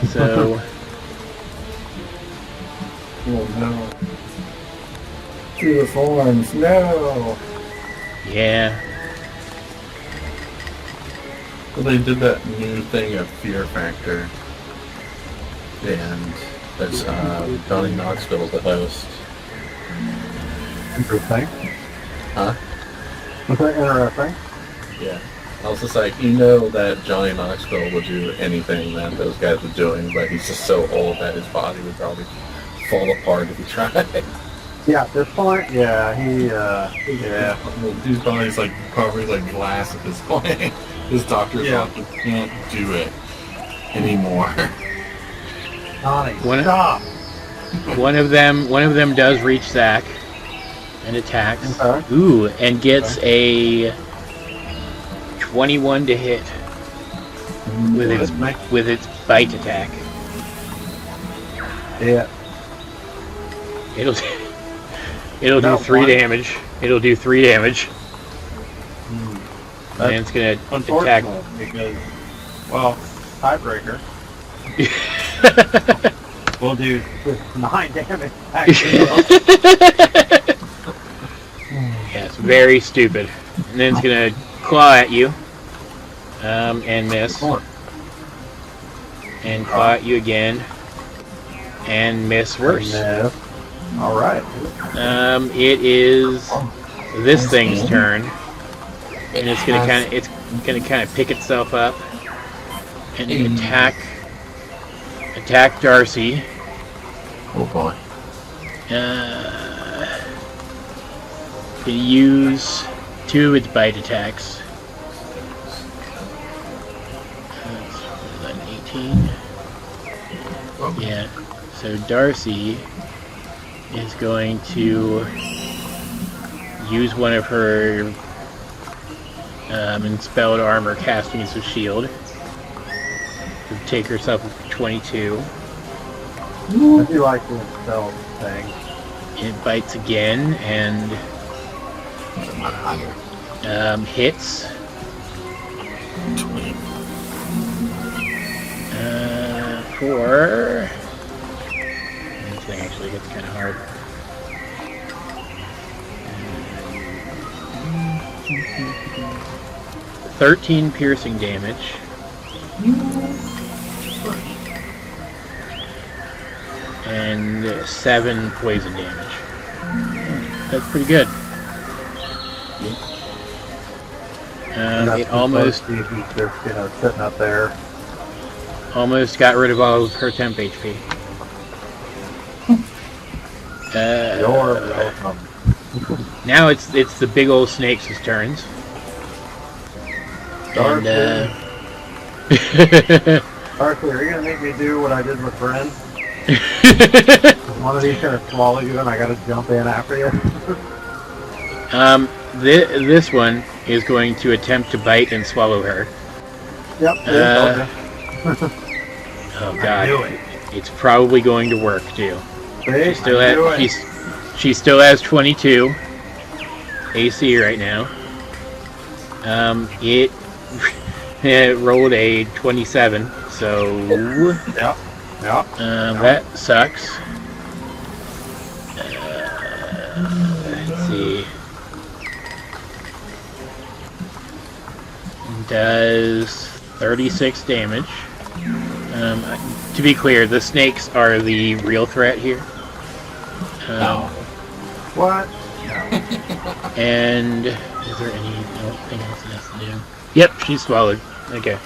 So. Oh no. To the forms, no! Yeah. Well, they did that new thing of Fear Factor. And there's Johnny Knoxville, the host. Interesting. Huh? Was that interesting? Yeah. I was just like, you know that Johnny Knoxville would do anything that those guys were doing, but he's just so old that his body would probably fall apart if he tried. Yeah, at this point, yeah, yeah. His body's like probably like glass at this point. His doctor's like, you can't do it anymore. Johnny, Stop! One of them does reach Zack and attacks. Okay. Ooh, and gets a 21 to hit with its bite attack. Yeah. It'll do 3 damage. It'll do 3 damage. And it's gonna attack. Because, well, tiebreaker. We'll do 9 damage. Yeah, it's very stupid. And then it's gonna claw at you. And miss. And claw at you again. And miss worse. Alright. It is this thing's turn. And it's gonna kind of pick itself up and attack Darcy. Oh boy. Can use 2 of its bite attacks. That's 18. Yeah. So Darcy is going to use one of her Enspelled Armor casting as a shield to take herself up to 22. I do like the spell thing. It bites again and hits. For this thing actually gets kind of hard. 13 piercing damage. And 7 poison damage. That's pretty good. It almost sitting up there. Almost got rid of all of her temp HP. Now it's the big old snakes' turns. And Darcy, are you gonna make me do what I did with Brynn? One of these gonna swallow you and I gotta jump in after you? This one is going to attempt to bite and swallow her. Yep. Oh god. It's probably going to work too. She still has 22 AC right now. It rolled a 27, so that sucks. Let's see. Does 36 damage. To be clear, the snakes are the real threat here. What? And is there anything else it has to do? Yep, she's swallowed. Okay.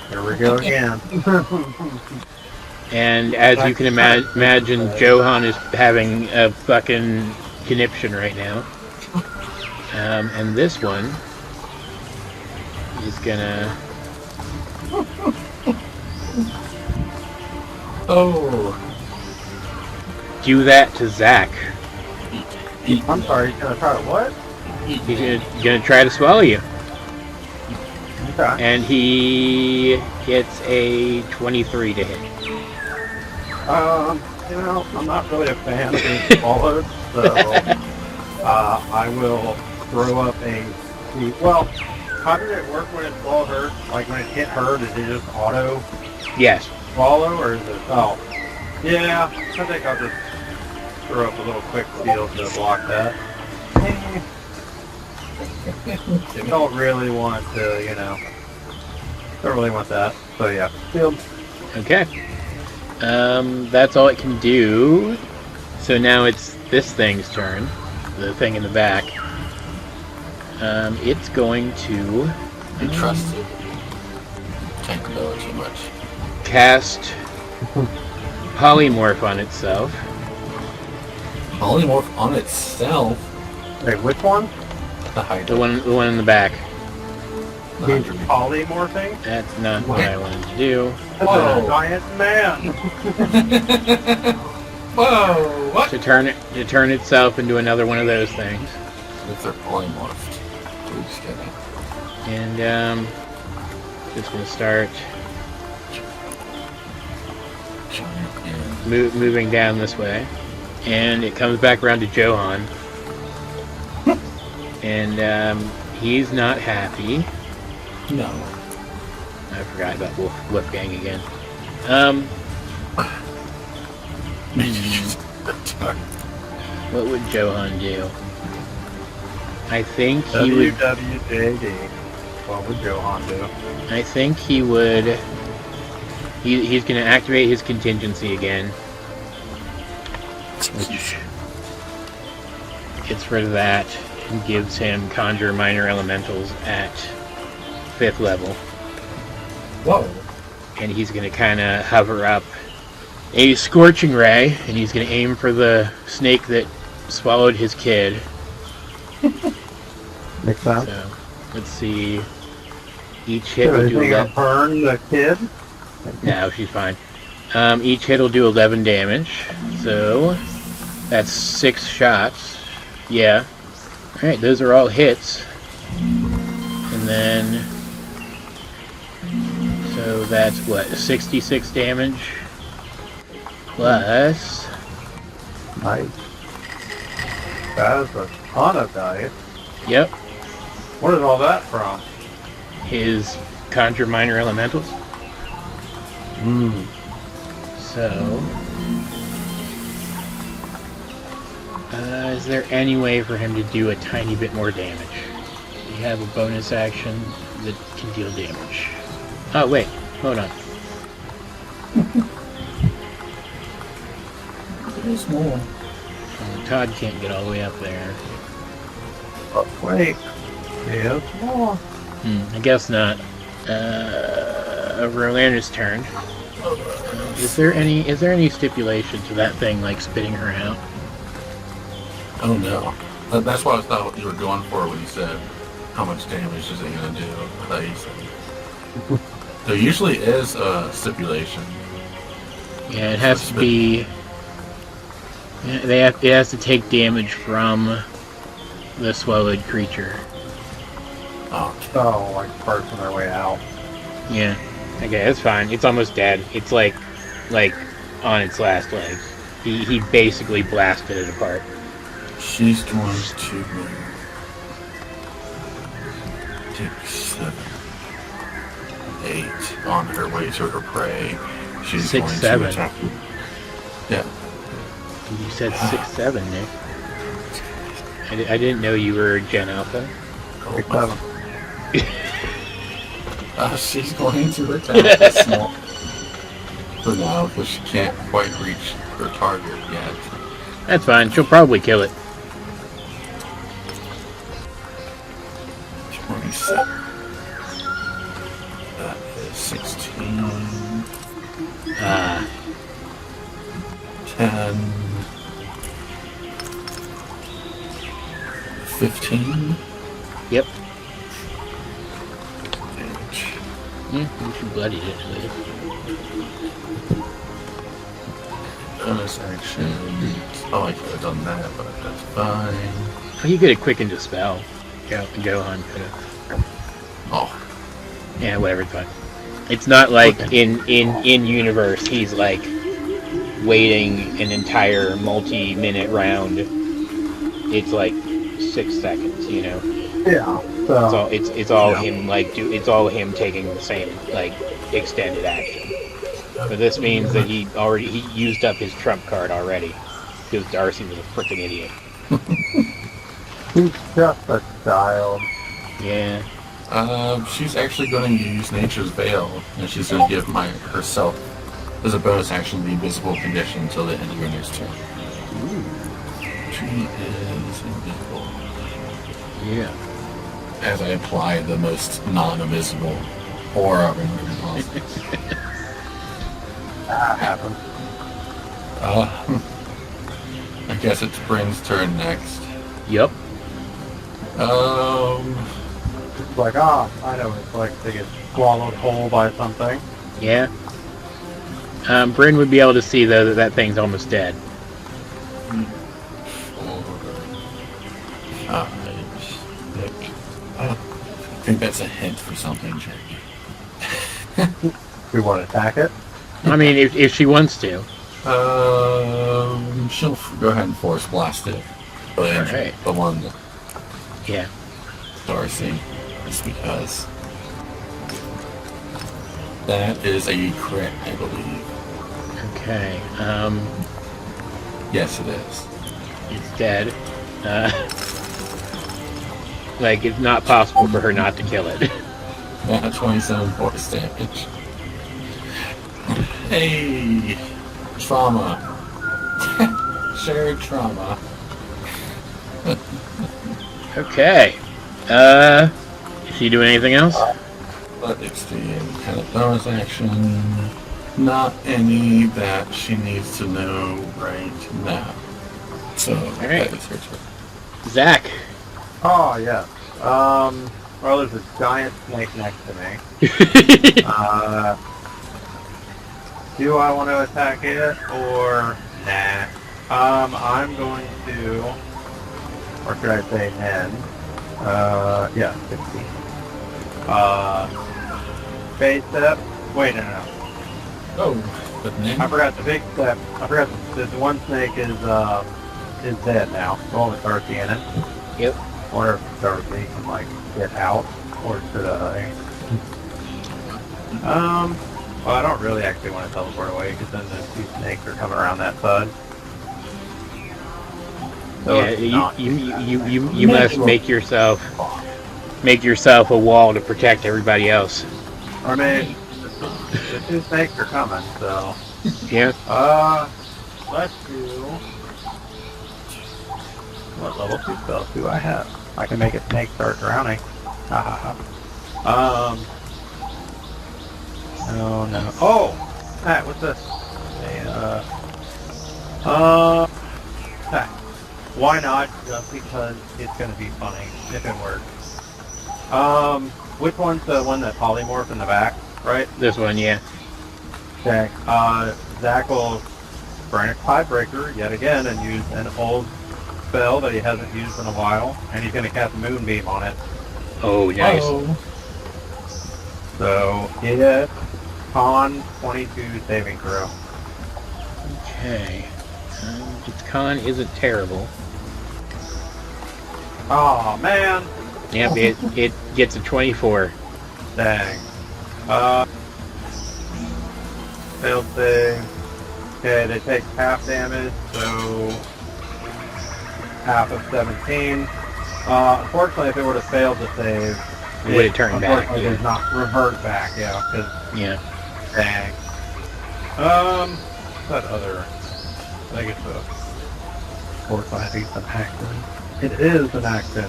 Here we go again. And as you can imagine, Johan is having a fucking conniption right now. And this one is gonna... Oh. do that to Zack. I'm sorry, he's gonna try what? He's gonna try to swallow you. Okay. And he gets a 23 to hit. I'm not really a fan of being swallowed, so I will throw up a... Well, how did it work when it swallowed her? Like when it hit her, did it just auto Yes. swallow, or is it... Oh. Yeah, I think I'll just throw up a little quick shield to block that. Don't really want to, don't really want that. So yeah, shield. Okay. That's all it can do. So now it's this thing's turn. The thing in the back. It's going to... You trust it. Can't know it too much. cast polymorph on itself. Polymorph on itself? Wait, which one? The Hydra. The one in the back. The He's Hydra. polymorphing? That's not what I wanted to do. That's a giant man! Whoa! What? To turn itself into another one of those things. If they're polymorphed. We're just kidding. And just gonna start moving down this way. And it comes back around to Johan. And he's not happy. No. I forgot about Wolfgang again. What would Johan do? I think he would. WWJD. What would Johan do? I think he would. He's going to activate his contingency again. Which gets rid of that and gives him conjure minor elementals at 5th level. Whoa. And he's going to kind of hover up a scorching ray, and he's going to aim for the snake that swallowed his kid. Makes sense. So let's see. Each hit So will is do he gonna 11. burn the kid? No, she's fine. Each hit will do 11 damage. So that's 6 shots. Yeah. Alright, those are all hits. And then... so that's what? 66 damage? Plus... Nice. That is a ton of dice. Yep. What is all that from? His conjure minor elementals. Mmm. So... is there any way for him to do a tiny bit more damage? You have a bonus action that can deal damage. Oh, wait. Hold on. There's more. Todd can't get all the way up there. Oh, wait. Yes, more. I guess not. Rolanda's turn. Is there any stipulation to that thing, like, spitting her out? Oh no. That's what I thought you were going for when you said how much damage is it going to do. I thought you said. There usually is a stipulation. Yeah, it has to be... yeah, it has to take damage from the swallowed creature. Oh, So, like, bursting their way out. Yeah. Okay, that's fine. It's almost dead. It's like on its last legs. He basically blasted it apart. she's going to take 7, 8 on her way to her prey. She's 6, going 7. to attack. Yeah. You said 6, 7, Nick. I didn't know you were Gen Alpha. Six, 7. She's going to attack the small for now because she can't quite reach her target yet. That's fine. She'll probably kill it. 27. That is 16. 10. 15. Yep. She bloodied it. Bonus action. Oh, I could have done that, but that's fine. Oh, you could have quickened a spell. Johan could have. Oh, Yeah, whatever. It's fine. It's not like Okay. in universe he's like waiting an entire multi-minute round. It's like 6 seconds, you know. Yeah. So It's all Yeah. him it's all him taking the same like extended action. But this means that he used up his trump card already because Darcy was a freaking idiot. he's just a child. Yeah. she's actually going to use Nature's Veil, and she's going to give herself as a bonus action the invisible condition until the end of your next turn. She is invisible. Yeah. As I apply the most non-invisible aura rendering possible. That happens. I guess it's Brynn's turn next. Yep. It's like, I know. It's like they get swallowed whole by something. Yeah. Brynn would be able to see though that thing's almost dead. 4, 5, 6. I think that's a hint for something, Jackie. We want to attack it. I mean, if she wants to. She'll go ahead and force blast it. But Alright. the one that Yeah. Darcy, just because that is a crit, I believe. Okay. Yes, it is. It's dead. Like it's not possible for her not to kill it. Yeah, 27 force damage. Hey, trauma. Shared trauma. Okay. Is she doing anything else? But it's the kind of bonus action. Not any that she needs to know right now. So, Alright. that is her turn. Zach. Oh yes. Well, there's a giant snake next to me. Do I want to attack it or nah? I'm going to, or should I say hen? Yeah, 16. Base step. Wait, no. Oh, but then I forgot the big step. I forgot the one snake is dead now. Well, with Darcy in it. Yep. I wonder if Darcy can like get out, or should I? Well, I don't really actually want to teleport away because then the two snakes are coming around that side. So Yeah, it's not- you must make yourself a wall to protect everybody else. I mean, the two snakes are coming, so. Yeah. Let's do. What level 2 spells do I have? I can make a snake start drowning. Ha ha ha. Oh no. Oh! Pat, what's this? Pat. Why not? Just because it's gonna be funny if it works. Which one's the one that polymorph in the back, right? This one, yeah. Okay. Zack will burn a tiebreaker yet again and use an old spell that he hasn't used in a while, and he's gonna cast Moonbeam on it. Oh, nice. So it con 22 saving throw. Okay. Its con isn't terrible. Oh man, Yep, it gets a 24. dang. Failed save. Okay, they take half damage, so half of 17. Unfortunately, if it would have failed to save, It would have turned back. unfortunately Yeah. does not revert back. Yeah, because Yeah. dang. That other. I think it's a. Force I think it's an action. It is an action.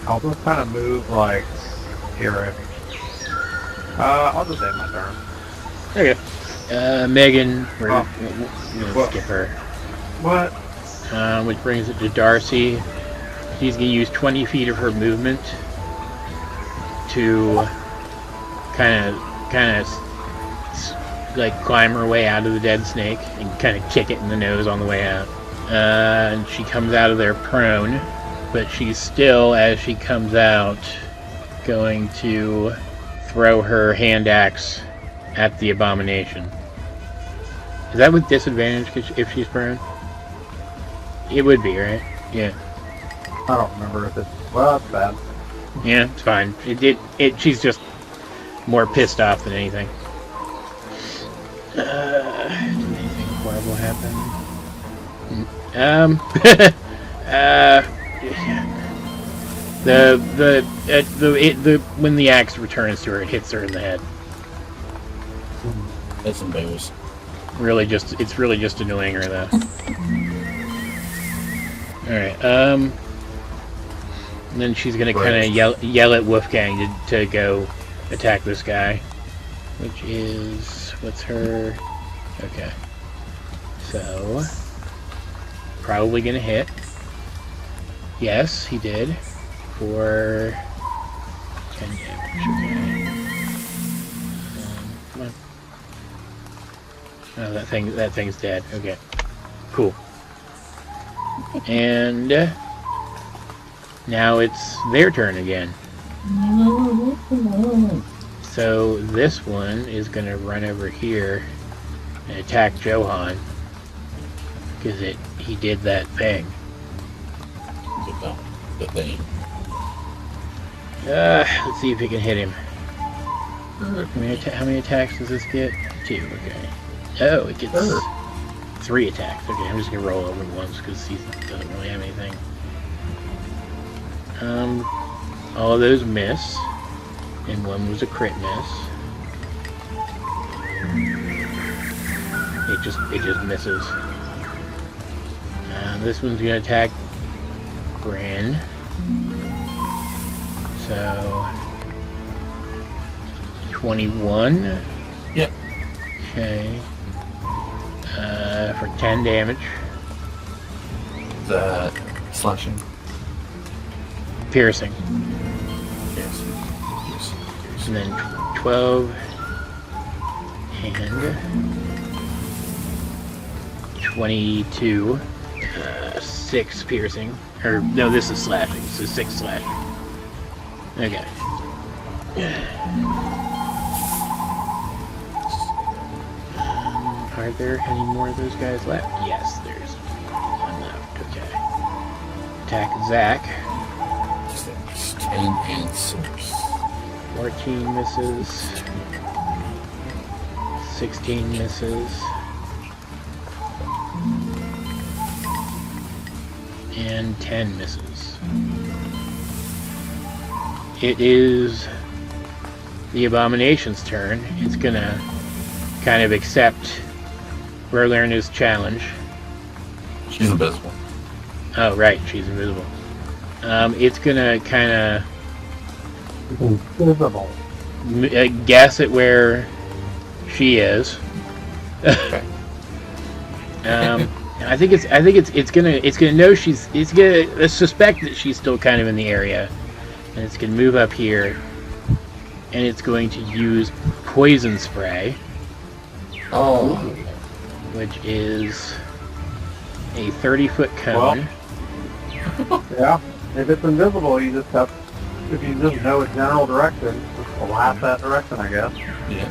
I'll just kind of move like here. I'll just end my turn. Okay. Megan, we'll Well- skip her. What? Which brings it to Darcy. She's going to use 20 feet of her movement to kind of like climb her way out of the dead snake and kind of kick it in the nose on the way out. And she comes out of there prone, but she's still, as she comes out, going to throw her hand axe at the abomination. Is that with disadvantage if she's prone? It would be, right? Yeah. I don't remember if it's... Well, that's bad. Yeah, it's fine. She's just more pissed off than anything. Did anything horrible happen? When the axe returns to her, it hits her in the head. That's some booze. It's really just annoying her though. Alright, and then she's gonna kind of yell at Wolfgang to go attack this guy. Which is... what's her... Okay. So... probably gonna hit. Yes, he did. For... 10 damage, okay. Come on. Oh, that thing's dead. Okay. Cool. And... now it's their turn again. So this one is going to run over here and attack Johan because he did that thing. The thing. Let's see if he can hit him. How many attacks does this get? 2. Okay. Oh, it gets 3 attacks. Okay, I'm just gonna roll over once because he doesn't really have anything. All of those miss, and one was a crit miss. It just misses. This one's gonna attack Brynn. So 21. Yep. Okay. For 10 damage. That slashing. Piercing. Yes. And then 12 and 22. 6 piercing. Or, no, this is slashing, so 6 slashing. Okay. Are there any more of those guys left? Yes, there's one left. Okay. Attack Zack. 10 and 6. 14 misses. 16 misses. And 10 misses. It is the Abomination's turn. It's gonna kind of accept Rolerna's challenge. She's invisible. Oh, right, she's invisible. It's gonna kind of Invisible. guess at where she is. Okay. I think it's gonna know it's gonna suspect that she's still kind of in the area, and it's gonna move up here, and it's going to use poison spray. Oh. Which is a 30-foot cone. Yeah. If it's invisible, you just have, if you just know a general direction, just blast that direction, I guess. Yeah.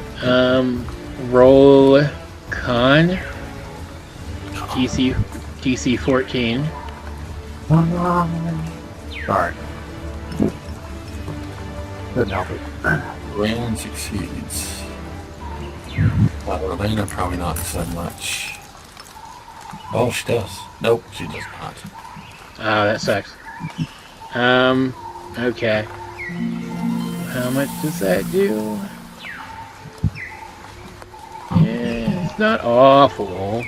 Roll con. DC 14. Sorry. Couldn't help it. Brynn succeeds. Elena probably not so much. Oh, she does. Nope, she does not. Oh, that sucks. Okay. How much does that do? Yeah, it's not awful.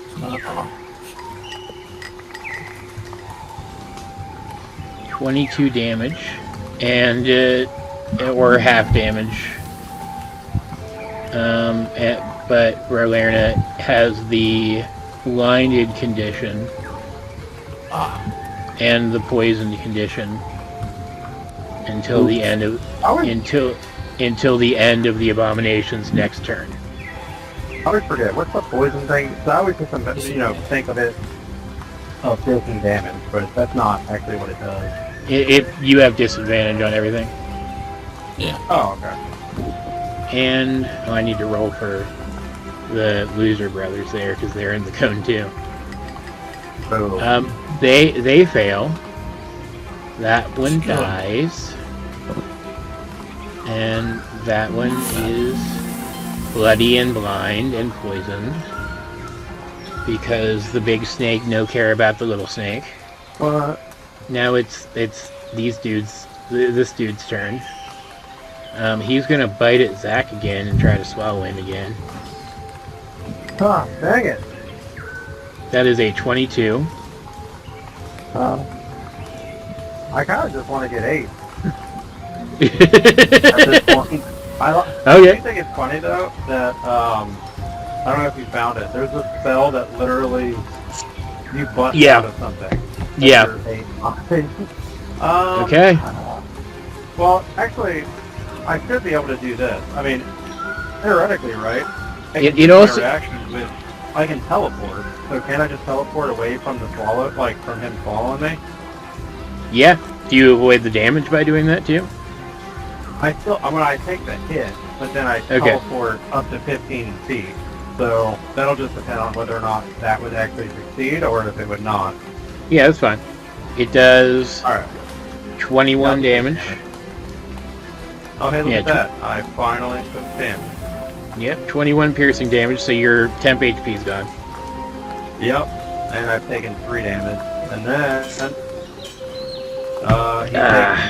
It's not awful. 22 damage, and or half damage. But Rolerna has the blinded condition and the poisoned condition. until the end of I would, until the end of the abomination's next turn. I always forget, what's the poison thing? So I always just, think of it of taking damage, but that's not actually what it does. If you have disadvantage on everything, Yeah. Oh, okay. and I need to roll for the loser brothers there because they're in the cone too. So, They fail. That one dies, and that one is bloody and blind and poisoned because the big snake no care about the little snake. what? Now it's these dudes, this dude's turn. He's gonna bite at Zack again and try to swallow him again. Huh, dang it. That is a 22. I kind of just want to get 8 at this point. I Okay. do think it's funny, though, that, I don't know if you found it. There's a spell that literally you bust Yeah. out of something. Yeah. After 8. Okay. Well, actually, I should be able to do this. I mean, theoretically, right? I It can use also- my reaction with, I can teleport. So can I just teleport away from the swallow, like from him swallowing me? Yeah. Do you avoid the damage by doing that too? I take the hit, but then I Okay. teleport up to 15 feet. So that'll just depend on whether or not that would actually succeed or if it would not. Yeah, that's fine. It does Alright. 21 damage. Oh, hey, look Yeah, at that. I finally took 10. Yep, 21 piercing damage, so your temp HP's gone. Yep. And I've taken 3 damage. And then, he takes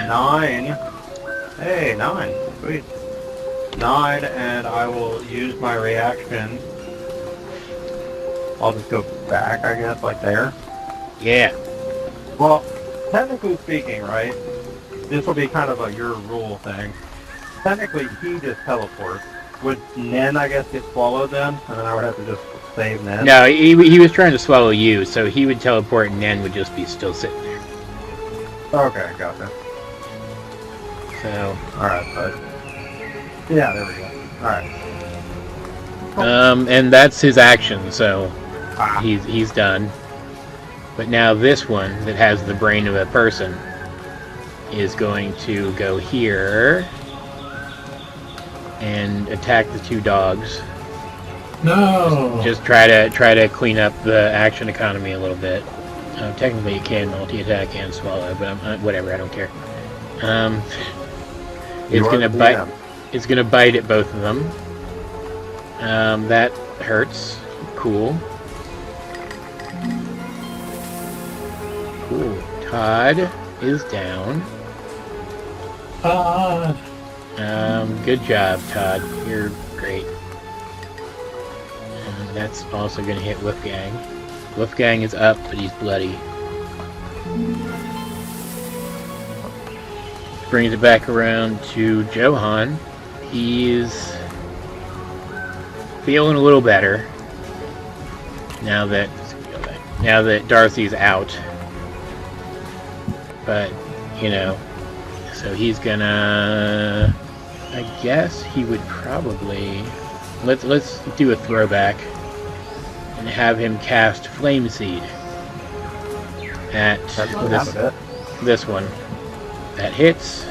9. Hey, 9. Sweet. 9, and I will use my reaction. I'll just go back, I guess, like there. Yeah. Well, technically speaking, right, this will be kind of a your rule thing. Technically, he just teleports. Would Nen, I guess, get swallowed then? And then I would have to just save Nen? No, he was trying to swallow you, so he would teleport and Nen would just be still sitting there. Okay, gotcha. So, Alright, but... Yeah, there we go. Alright. and that's his action, so Ah. he's done. But now this one that has the brain of a person is going to go here and attack the 2 dogs. No. Just try to clean up the action economy a little bit. Technically, it can multi-attack and swallow, but whatever. I don't care. It's gonna bite. It's gonna bite at both of them. That hurts. Cool. Cool. Todd is down. Good job, Todd. You're great. And that's also going to hit Wolfgang. Wolfgang is up, but he's bloody. Brings it back around to Johan. He's feeling a little better now that Darcy's out. But, so he's gonna, I guess he would probably, let's do a throwback and have him cast Flame Seed at this one. That hits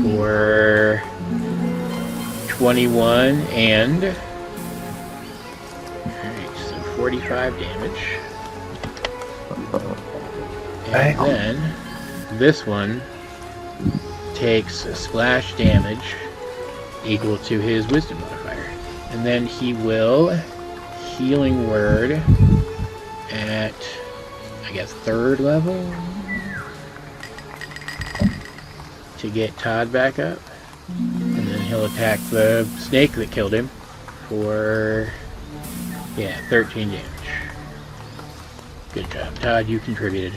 for 21 and, alright, so 45 damage. And then this one takes splash damage equal to his wisdom modifier. And then he will healing word at, I guess, 3rd level to get Todd back up. And then he'll attack the snake that killed him for, 13 damage. Good job, Todd. You contributed.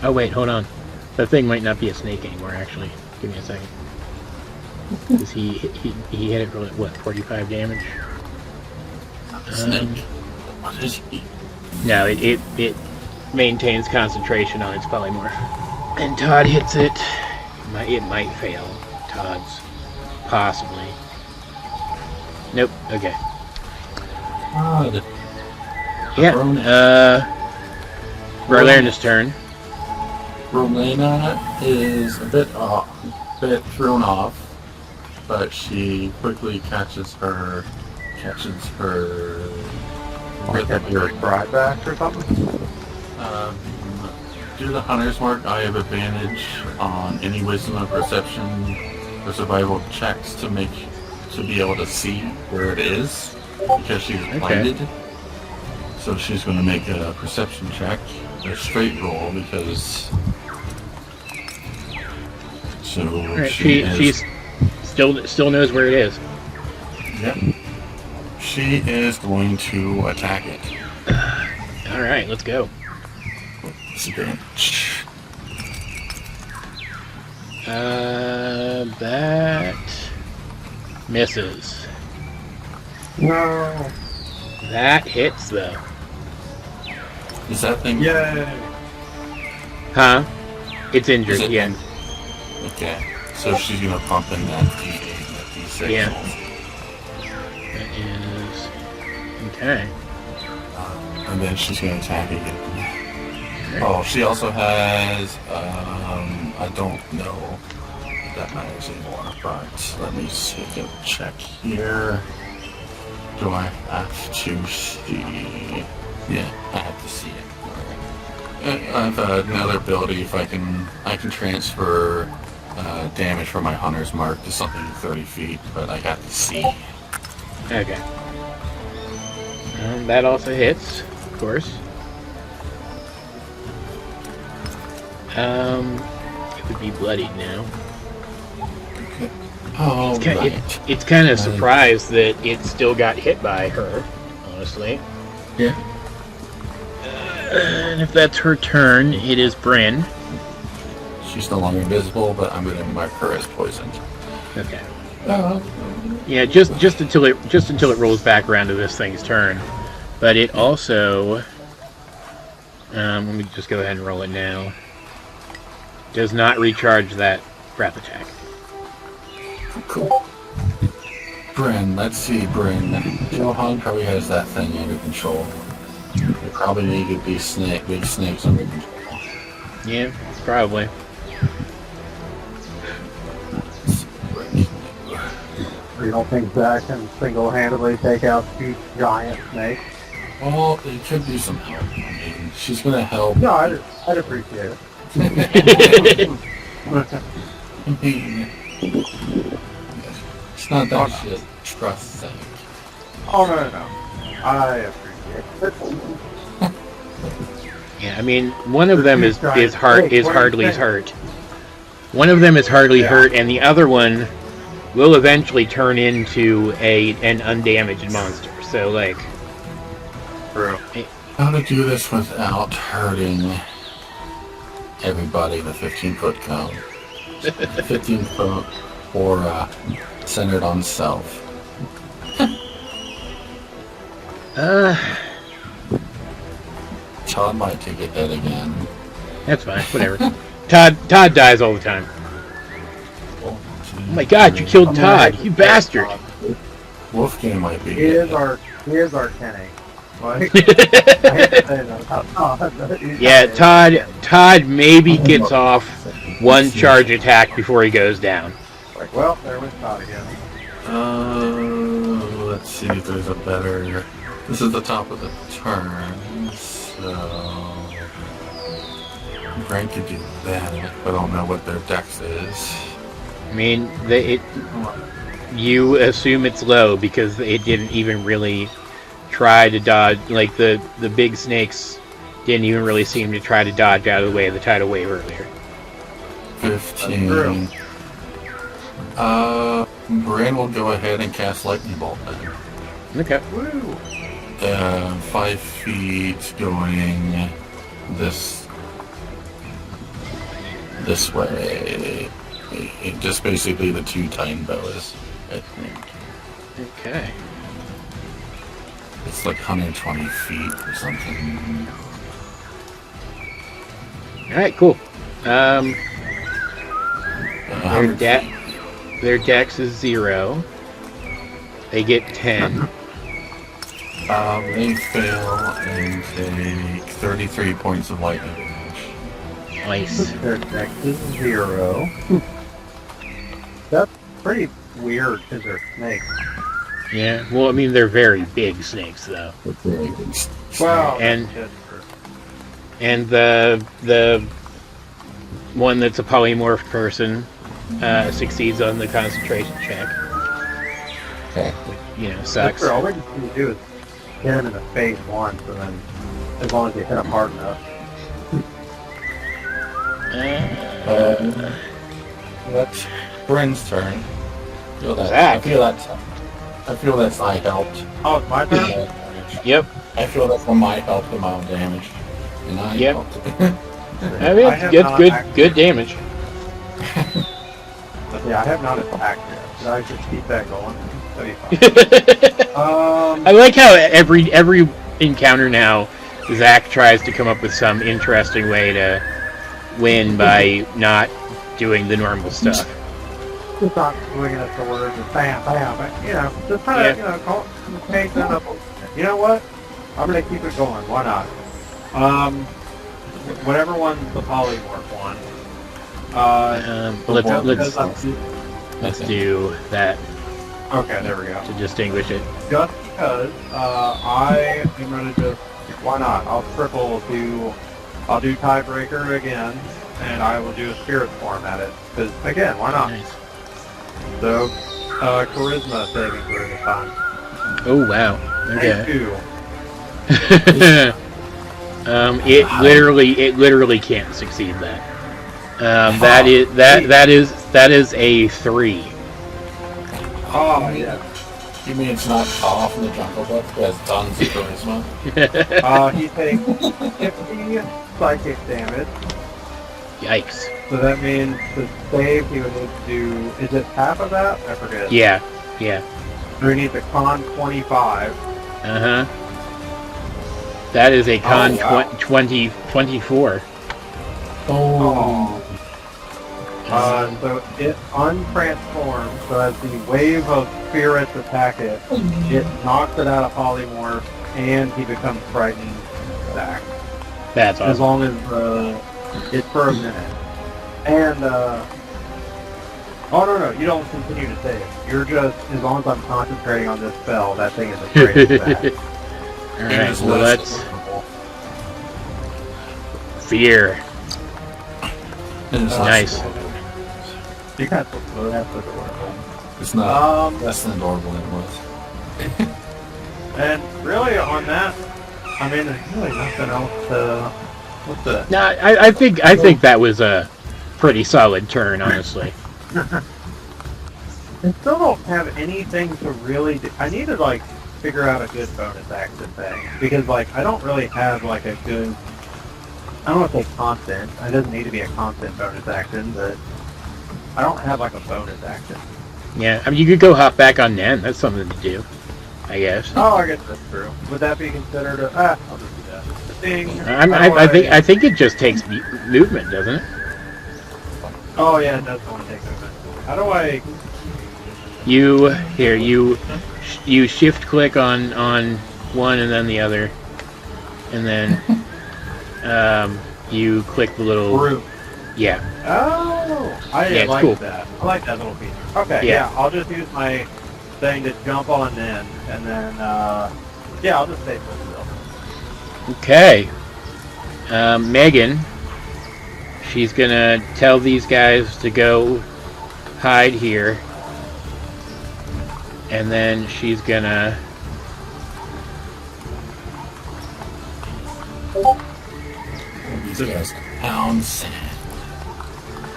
Oh, wait, hold on. The thing might not be a snake anymore, actually. Give me a second. Because he hit it for, what, 45 damage? Snake. What is he? No, it maintains concentration on its polymorph. And Todd hits it. It might fail. Todd's. Possibly. Nope. Okay. Odd. Yeah. Berlerna's turn. Rowena is a bit thrown off, but she quickly catches her Get your bride back or something? Due to the hunter's mark, I have advantage on any wisdom and perception or survival checks to be able to see where it is because she's blinded. So she's going to make a perception check, a straight roll because. So Right, she's still knows where it is. Yep. She is going to attack it. All right, let's go. Disadvantage. That misses. No. That hits though. Is that thing? Yay. Huh? It's injured. Is it- Yeah. Okay. So she's gonna pump in that D8, that D6. Yeah. That is okay. And then she's gonna attack again. Oh, she also has. I don't know if that matters anymore, but let me take a check here. Do I have to see? Yeah, I have to see it. I have another ability if I can transfer damage from my hunter's mark to something 30 feet, but I got to see. Okay. That also hits, of course. It would be bloodied now. Oh, It's kind of surprised that it still got hit by her, honestly. Yeah. And if that's her turn, it is Brynn. She's no longer invisible, but I'm going to mark her as poisoned. Okay. Yeah, just until it rolls back around to this thing's turn. But it also, let me just go ahead and roll it now. Does not recharge that breath attack. Cool. Brynn, let's see, Brynn. Johan probably has that thing under control. You probably need to be big snakes under control. Yeah, probably. You don't think Zack can single-handedly take out two giant snakes? Well, it could do some help. I mean, she's going to help. No, I'd appreciate it. I mean, it's not that shit. Trust Zack. Oh, no. I appreciate it. Yeah, I mean, one of them is hardly hurt. One of them is hardly Yeah. hurt, and the other one will eventually turn into an undamaged monster. So, like, True. How to do this without hurting everybody in the 15-foot cone. 15-foot or centered on self. Todd might take a hit again. That's fine. Whatever. Todd dies all the time. Oh my God! You killed Todd, you bastard! Wolfgang might be. He is our Kenny. Like, Yeah, Todd maybe gets off one charge attack before he goes down. Like, well, there was Todd again. Let's see if there's a better. This is the top of the turn, so Brynn could do that. I don't know what their dex is. I mean, you assume it's low because it didn't even really try to dodge. Like the big snakes didn't even really seem to try to dodge out of the way of the tidal wave earlier. 15. Brynn will go ahead and cast lightning bolt then. Okay. Woo! 5 feet going this way. Just basically the two titan boas, I think. Okay. It's like 120 feet or something. Alright, cool. Their, 100 their dex is 0. They get 10. They fail and take 33 points of lightning damage. Nice. Their dex is 0. That's pretty weird because they're snakes. Yeah, well, I mean, they're very big snakes, though. Well, And- that's true. And the one that's a polymorph person succeeds on the concentration check. Okay. You know, That's sucks. true. All we just need to do is hit him in the face once, and then as long as you hit him hard enough. That's Brynn's turn. Zack. I feel that's I helped. Oh, it's my turn? Yep. I feel that's when my help amount of damage. And I Yep. helped. I mean, I it's have good, not good, actually- good damage. Yeah, I have not attacked yet. Should I just keep that going? That'd be fine. I like how every encounter now, Zack tries to come up with some interesting way to win by not doing the normal stuff. Just not swinging at the word, just bam, bam, bam. You know, just kind of, change that up. You know what? I'm gonna keep it going. Why not? Whatever one's the polymorph one. Let's do that Okay, there we go. to distinguish it. Just because I am gonna just, why not? I'll do tiebreaker again, and I will do a spirit form at it. Because again, why not? Nice. So, charisma saving throw this time. Oh wow. Okay. Okay. It literally can't succeed that. That is a 3. Oh yeah. You mean it's not off in the Jungle Book, but it's tons of charisma? He takes 50 psychic damage. Yikes. So that means to save, he would need to do. Is it half of that? I forget. Yeah. So he needs a con 25. Uh-huh. That is a con wow. 24. Oh. So it untransforms, so as the wave of spirits attack it, it knocks it out of polymorph, and he becomes frightened back. That's As awesome. long as it's for a minute. And, oh no, you don't continue to save. You're just, as long as I'm concentrating on this spell, that thing is afraid of that. Alright, so let's... Fear. Nice. You got that's adorable. It's not less than adorable than it was. And really on that, I mean, there's really nothing else to, what's the... No, I think that was a pretty solid turn, honestly. I still don't have anything to really do. I need to, like, figure out a good bonus action thing. Because, like, I don't really have, like, a good... I don't want to say constant. It doesn't need to be a constant bonus action, but I don't have, like, a bonus action. Yeah, I mean, you could go hop back on Nen. That's something to do, I guess. Oh, I guess that's true. Would that be considered a... I'll just do that. Ding. I think it just takes movement, doesn't it? Oh, yeah, it does want to take movement. How do I... You shift click on one and then the other, and then you click the little Group. Yeah. Oh, I Yeah, it's like cool. that. I like that little feature. Okay, Yeah. yeah, I'll just use my thing to jump on in, and then, yeah, I'll just save this. Okay. Megan, she's gonna tell these guys to go hide here, and then she's gonna These guys pound sand.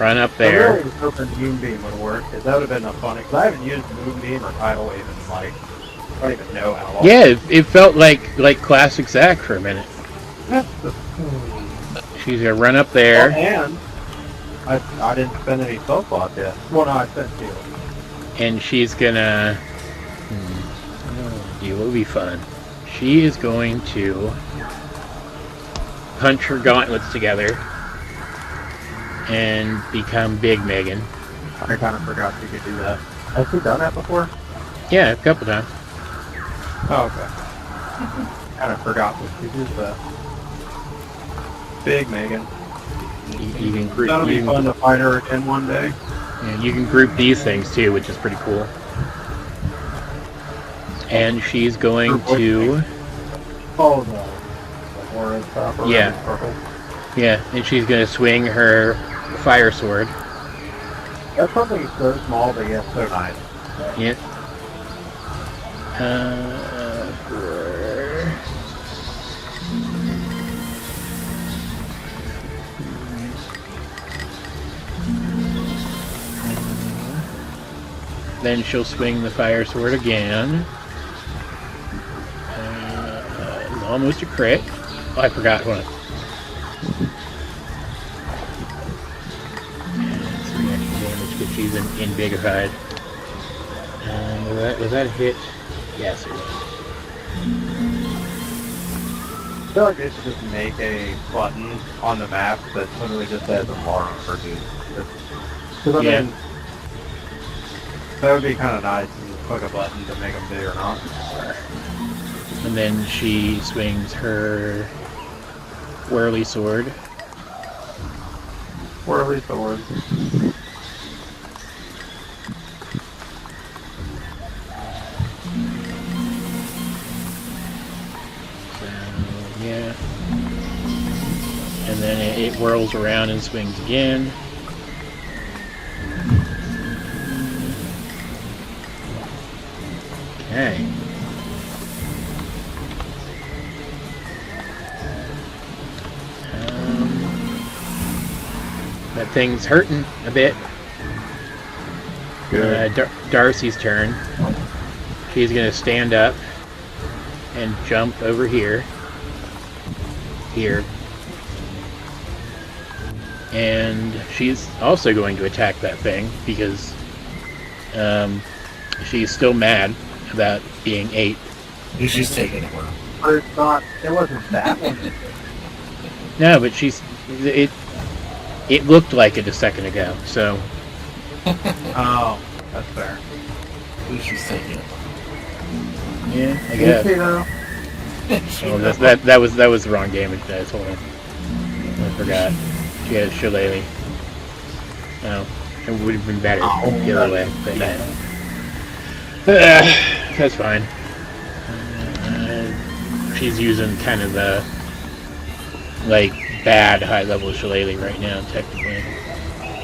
run up I there. really was hoping Moonbeam would work, because that would have been a fun, because I haven't used Moonbeam or Tidal Wave in, like, I don't even know how long. Yeah, it felt like classic Zack for a minute. That's the... She's gonna run up there. and I didn't spend any spell slots yet. Well, no, I spent 2. And she's gonna it will be fun. She is going to punch her gauntlets together and become Big Megan. I kind of forgot you could do that. Has she done that before? Yeah, a couple times. Oh, okay. Kind of forgot that she did that. Big Megan. You can group. That'll be fun to fight her again one day. Yeah, you can group these things too, which is pretty cool. And she's going to. Oh no. The orange top or Yeah. purple. Yeah, and she's going to swing her fire sword. That's something so small, but yet so nice. Yeah. Then she'll swing the fire sword again. It's almost a crit. Oh, I forgot one. It's reaction damage because she's invigorated. Was that a hit? Yes, it was. I feel like they should just make a button on the map that literally just says alarm for dude. Because I mean, that would be kind of nice to just click a button to make them do or not. And then she swings her whirly sword. Whirly sword. So, yeah. And then it whirls around and swings again. Okay. That thing's hurting a bit. Darcy's turn. She's going to stand up and jump over here. Here. And she's also going to attack that thing because she's still mad about being 8. She's taking it well. But it's not, it wasn't that one. No, but it looked like it a second ago, so. Oh, that's fair. She's taking it. Yeah, I You guess. see though? Oh, that was the wrong damage dice. Hold on, I forgot. She had a shillelagh. Oh, it would have been better the other way, but yeah. That's fine. She's using kind of the bad high level shillelagh right now, technically.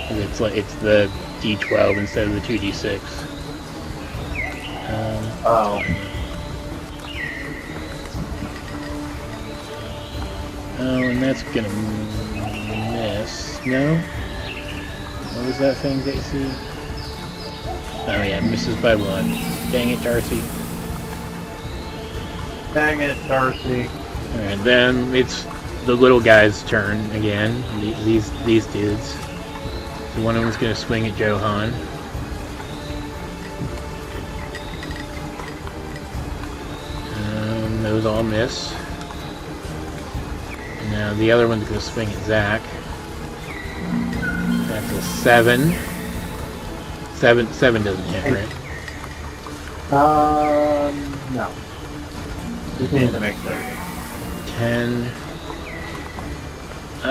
It's the D12 instead of the 2D6. Oh. Oh, and that's gonna miss. No? What was that thing, Daisy? Oh yeah, misses by 1. Dang it, Darcy. Dang it, Darcy. Alright, then it's the little guy's turn again. These dudes. So one of them's gonna swing at Johan. Those all miss. Now the other one's gonna swing at Zack. That's a 7. 7 doesn't hit, right? No. Just need to make 30. 10.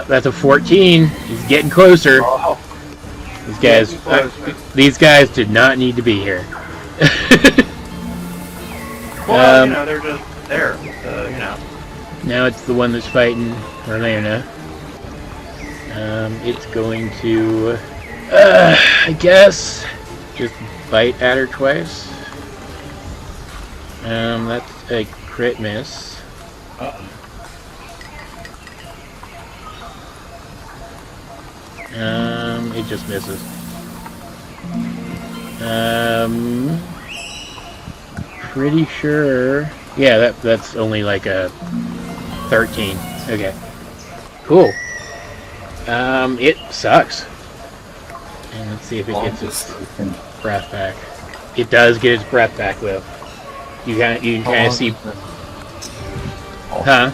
That's a 14. He's getting closer. Oh. These guys did not need to be here. Well, they're just there, Now it's the one that's fighting Orkania. It's going to, I guess, just bite at her twice. That's a crit miss. It just misses. Pretty sure. Yeah, that's only like a 13. Okay. Cool. It sucks. And let's see if it gets its breath back. It does get its breath back, though. You can kind of see. Huh?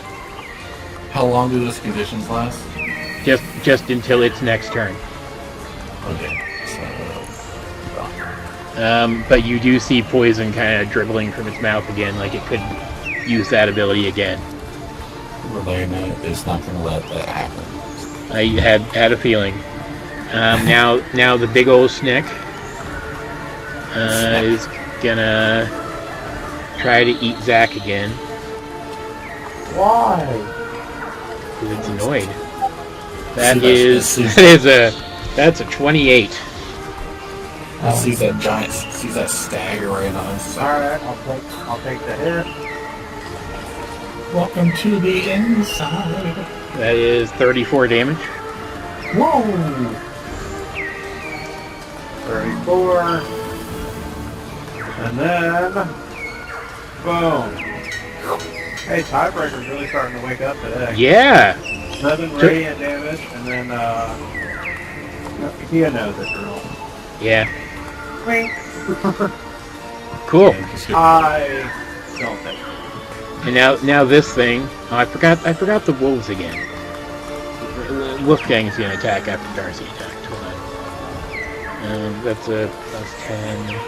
How long do those conditions last? Just until its next turn. Okay. But you do see poison kind of dribbling from its mouth again, like it could use that ability again. Relena is not going to let that happen. I had a feeling. Now the big old snick is gonna try to eat Zack again. Why? Because it's annoyed. That's a 28. Sees that giant, sees that stagger right on us. Alright, I'll take the hit. Welcome to the inside. That is 34 damage. Whoa! 34. And then, boom. Hey, Tiebreaker's really starting to wake up today. Yeah. 7 radiant damage, and then, Kia knows it, girl. Yeah. Wink. Cool. I don't think. And now this thing. Oh, I forgot the wolves again. Wolfgang's gonna attack after Darcy attacked. Hold on. That's a plus 10.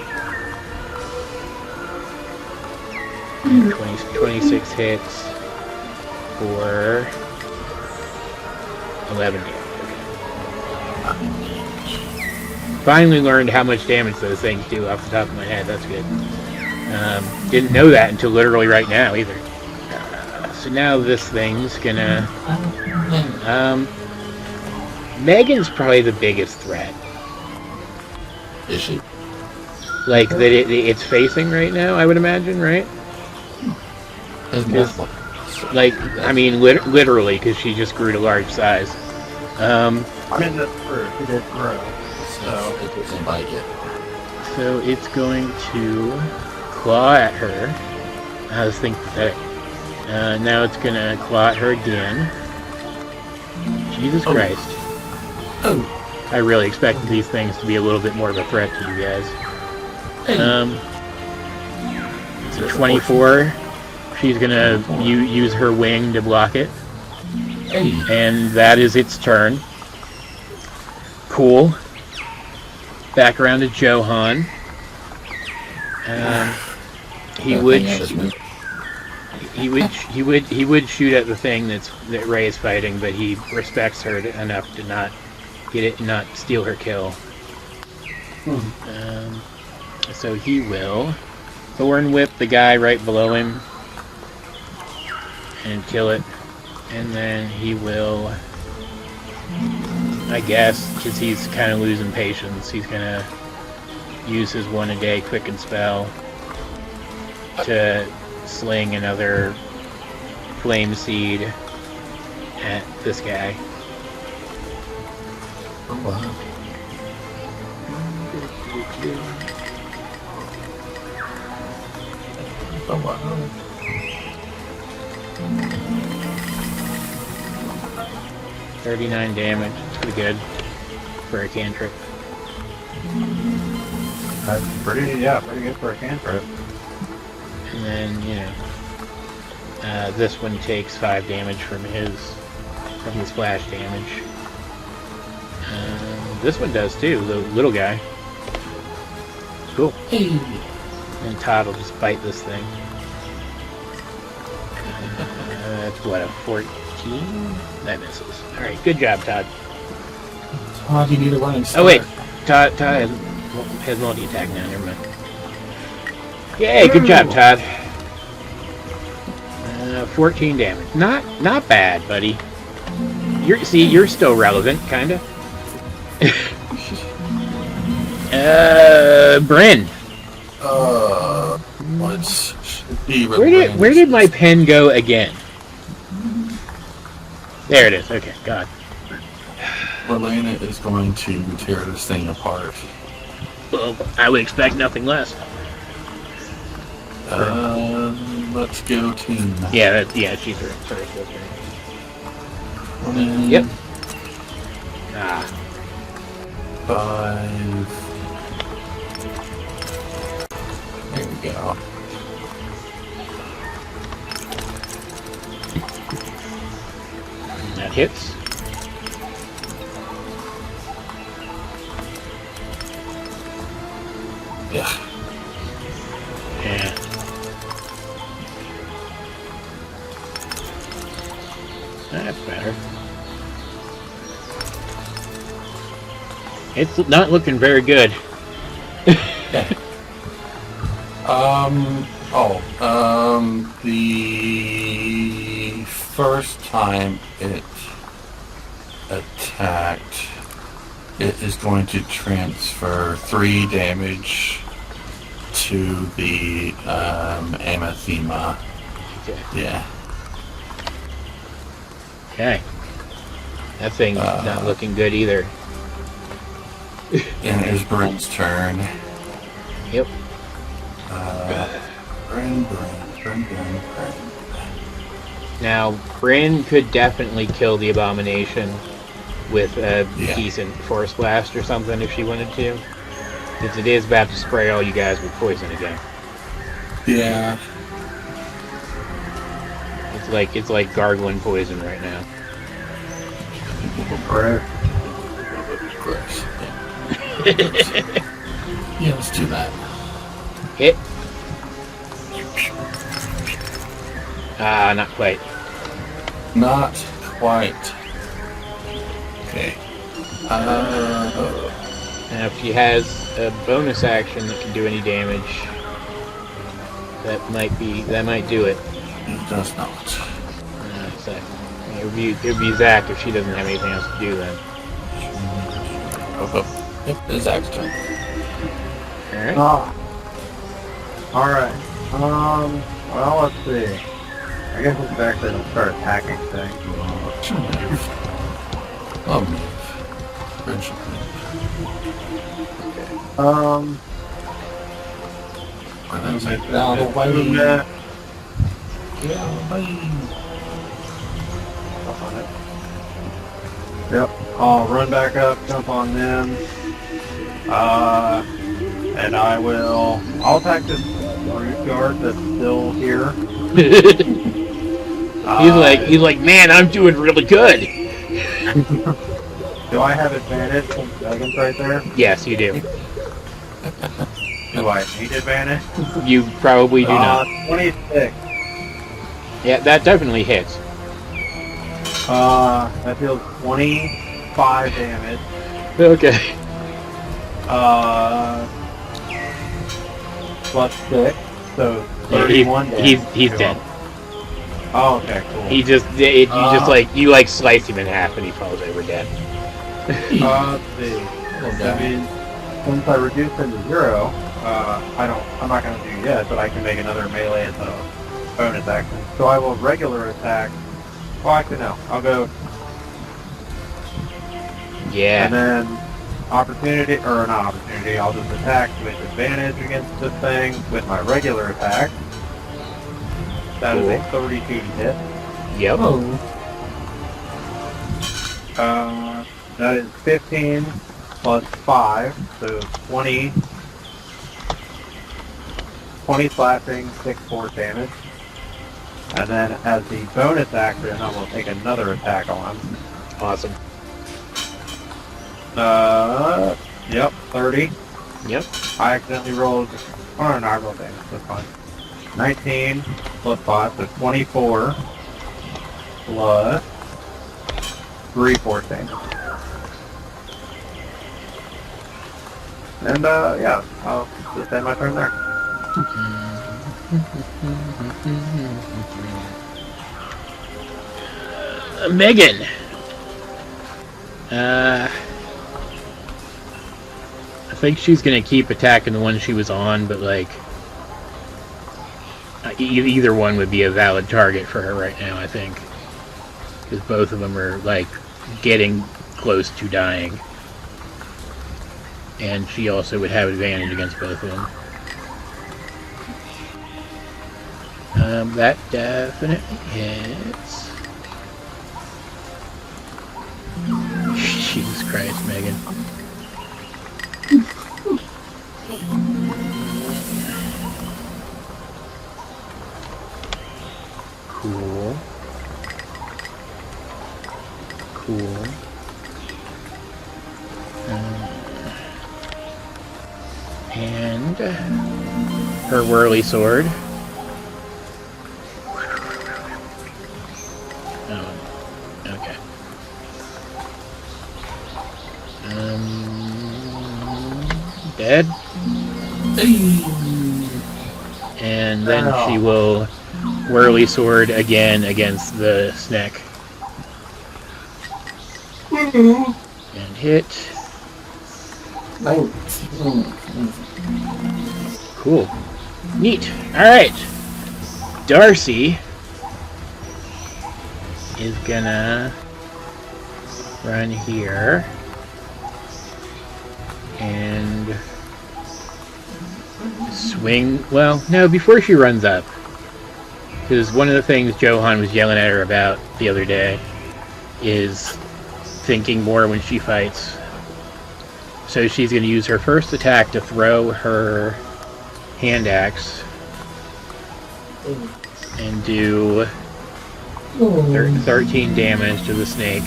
26 hits for 11 damage. Okay. Finally learned how much damage those things do off the top of my head. That's good. Didn't know that until literally right now either. So now this thing's gonna... Megan's probably the biggest threat. Is she? Like, that it's facing right now, I would imagine, right? Like, I mean, literally, because she just grew to large size. I mean, that's true. She did grow. So it doesn't bite yet. So it's going to claw at her. I was thinking pathetic. Now it's going to claw at her again. Jesus Christ. Oh. I really expected these things to be a little bit more of a threat to you guys. It's a 24. She's going to use her wing to block it. Hey. And that is its turn. Cool. Back around to Johan. He would shoot at the thing that Ray is fighting, but he respects her enough to not get it, not steal her kill. So he will Thorn Whip the guy right below him and kill it, and then he will, I guess, because he's kind of losing patience, he's gonna use his 1-a-day quicken spell to sling another flame seed at this guy. Oh, wow. Oh, wow. 39 damage. It's pretty good for a cantrip. That's pretty good for a cantrip. And then, this one takes 5 damage from his splash damage. This one does too, the little guy. Cool. Hey. And Todd will just bite this thing. That's what, a 14? That misses. Alright, good job, Todd. Todd, you need a running start. Oh wait, Todd has multi-attack now, never mind. Yay, good job, Todd. 14 damage. Not bad, buddy. You're still relevant, kinda. Brynn. Let's see. Where did my pen go again? There it is. Okay, God. Relena is going to tear this thing apart. Well, I would expect nothing less. Let's go team. Yeah, she's right. Sorry, that's right. Yep. 5. There we go. That hits. It's not looking very good. The first time it attacked, it is going to transfer 3 damage to the anathema. Okay. Yeah. Okay. That thing's not looking good either. And it is Brynn's turn. Yep. Brynn. Now, Brynn could definitely kill the abomination with a decent force blast or something if she wanted to. Since it is about to spray all you guys with poison again. Yeah. It's like gargling poison right now. Gross. Gross. Yeah, let's do that. Hit. Ah, not quite. Not quite. Okay. Now, if she has a bonus action that can do any damage, that might do it. It does not. So, it would be Zack if she doesn't have anything else to do then. Oh. Yep, it's Zack's turn. Alright. Alright. Well, let's see. I guess it's actually going to start attacking things. Oh, friendship. And then say, down away. Get away. Yep. I'll run back up, jump on them. And I'll attack this root guard that's still here. He's like, man, I'm doing really good. Do I have advantage since Megan's right there? Yes, you do. Do I need advantage? You probably do not. 26. Yeah, that definitely hits. That deals 25 damage. Okay. Plus 6, so 31 damage. He's dead. Oh, okay, cool. You slice him in half and he falls over dead. Let's see. I mean, since I reduced him to 0, I'm not going to do yet, but I can make another melee as a bonus action. So I will regular attack. Well, actually, no. I'll go. Yeah. And then I'll just attack with advantage against this thing with my regular attack. That is a 32 to hit. Yep. That is 15 plus 5, so 20 slashing, 6 force damage. And then as the bonus action, I will take another attack on. Awesome. Yep, 30. Yep. I accidentally rolled, oh no, I rolled damage, that's fine. 19 plus 5, so 24 plus 3 force damage. And yeah, I'll just end my turn there. Megan. I think she's gonna keep attacking the one she was on, but like either one would be a valid target for her right now. I think because both of them are like getting close to dying, and she also would have advantage against both of them. That definitely hits. Jesus Christ, Megan. Cool. And her whirly sword. Oh, okay. And then she will whirly sword again against the snake. And hit. Cool. Neat. Alright. Darcy is gonna run here. And swing. Well, no, before she runs up. Because one of the things Johan was yelling at her about the other day is thinking more when she fights. So she's going to use her first attack to throw her hand axe and do 13 damage to the snake.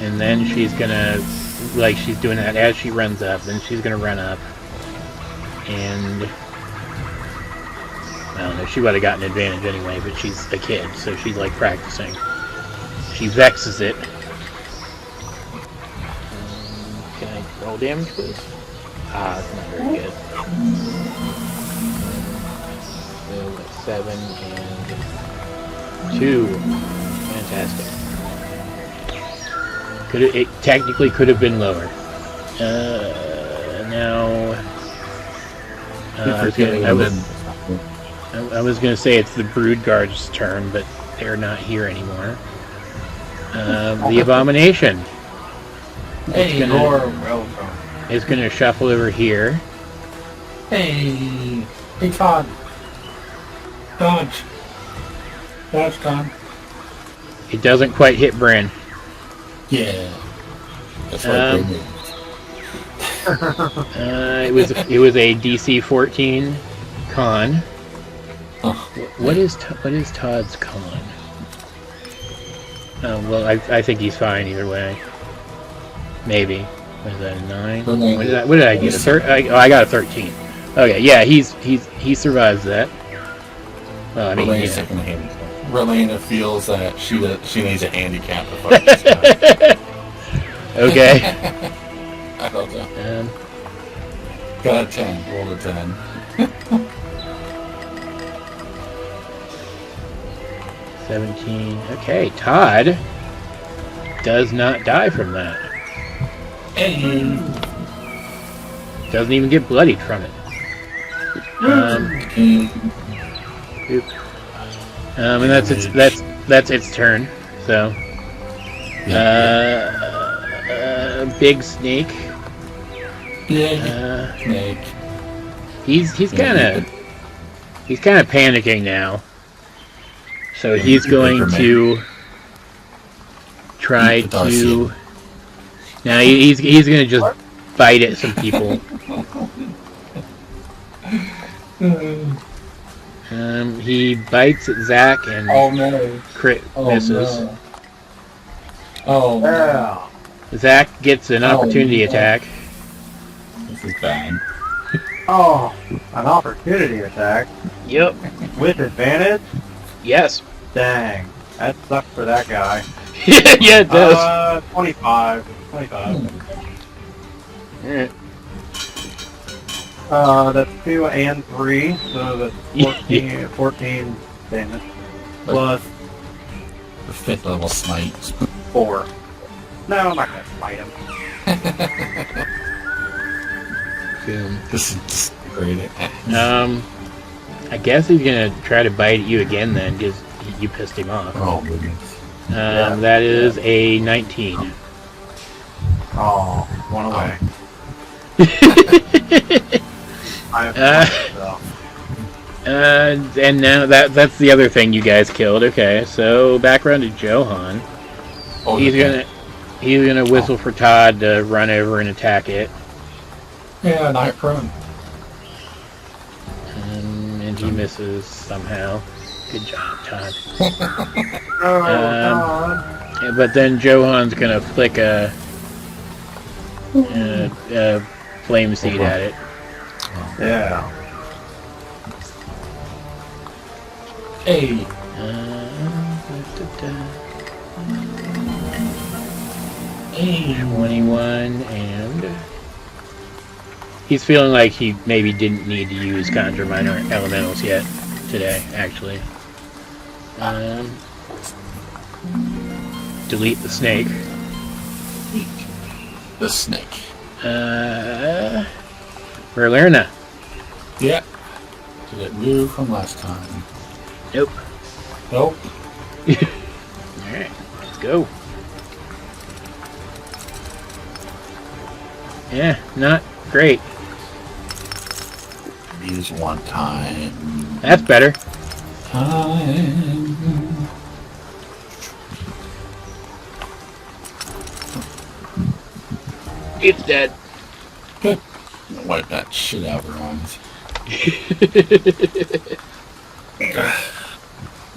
And then she's going to, like she's doing that as she runs up, then she's going to run up and I don't know, she would have gotten advantage anyway, but she's a kid, so she's like practicing. She vexes it. Can I roll damage, please? Ah, that's not very good. So that's 7 and 2. Fantastic. It technically could have been lower. Now I was going to say it's the Brood Guard's turn, but they're not here anymore. The Abomination. Hey, you're welcome. It's going to shuffle over here. Hey, Todd. Dodge. Dodge time. It doesn't quite hit Brynn. Yeah. That's right. It was a DC 14 con. Oh. What is Todd's con? Oh well, I think he's fine either way. Maybe. Was that a 9? What did I get? I got a 13. Okay, yeah, he survives that. Well, I mean, Relena feels that she needs a handicap to fight this guy. Okay. I thought so. Got a 10. Rolled a 10. Okay, Todd does not die from that. Hey. Doesn't even get bloodied from it. And that's its turn. So, big snake. Snake. He's kind of panicking now. So he's going to try to. Now he's going to just bite at some people. He bites at Zack and crit misses. No. Oh, Yeah. Zack gets an opportunity attack. This is bad. Oh, an opportunity attack Yep. with advantage? Yes. Dang. That sucks for that guy. Yeah, it does. 25. Alright. That's 2 and 3, so that's 14 damage. Plus The 5th level smite. 4. No, I'm not gonna smite him. This is great. I guess he's gonna try to bite at you again then, because you pissed him off. Oh, goodness. That is a 19. Oh, one away. And now that's the other thing you guys killed. Okay, so back around to Johan. Oh, He's gonna whistle for Todd to run over and attack it. yeah, night prone. And he misses somehow. Good job, Todd. God. But then Johan's gonna flick a flame seed at it. Yeah. Hey. 21 and He's feeling like he maybe didn't need to use conjure minor elementals yet today, actually. Delete the snake. The snake. Verlerna. Yeah. Did it move from last time? Nope. Nope. Alright, let's go. Yeah, not great. Use one time. That's better. Time. It's dead. Good. Wipe that shit out of our eyes.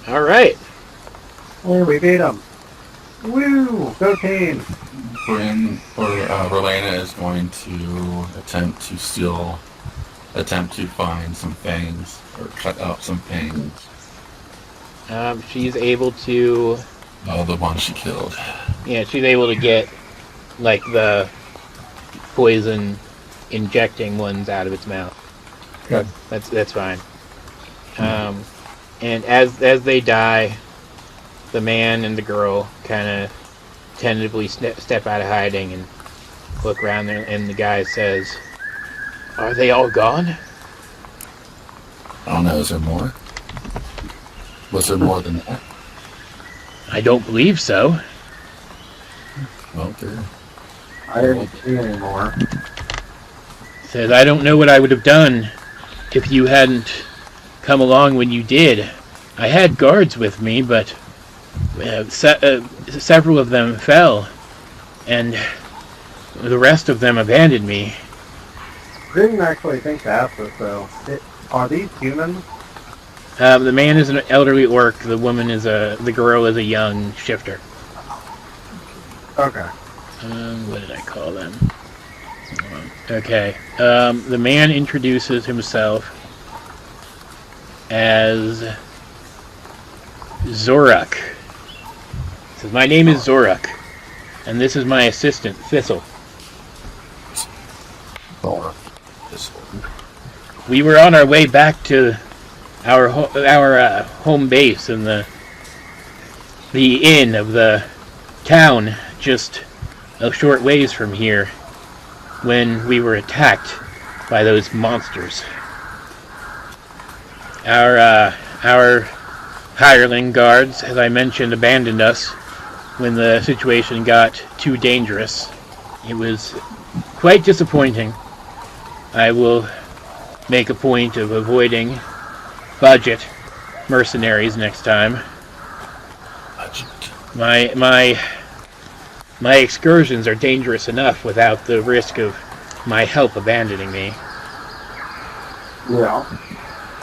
Alright. Oh, we beat him. Woo! Go team! Brynn or Verlena is going to attempt to find some fangs or cut out some fangs. She's able to... Oh, the one she killed. Yeah, she's able to get, like, the poison injecting ones out of its mouth. Good. That's fine. And as they die, the man and the girl kind of tentatively step out of hiding and look around there, and the guy says, "Are they all gone?" I don't know, is there more? Was there more than that? I don't believe so. Well, there. I didn't see any more. Says, "I don't know what I would have done if you hadn't come along when you did. I had guards with me, but several of them fell, and the rest of them abandoned me." I didn't actually think to ask this, though. Are these humans? The man is an elderly orc. The girl is a young shifter. Okay. What did I call them? Okay. The man introduces himself as Zorak. Says, "My name is Zorak, and this is my assistant, Thistle. Or this one. We were on our way back to our home base in the inn of the town, just a short ways from here, when we were attacked by those monsters. Our hireling guards, as I mentioned, abandoned us when the situation got too dangerous. It was quite disappointing. I will make a point of avoiding budget mercenaries next time. Budget. My excursions are dangerous enough without the risk of my help abandoning me." Yeah.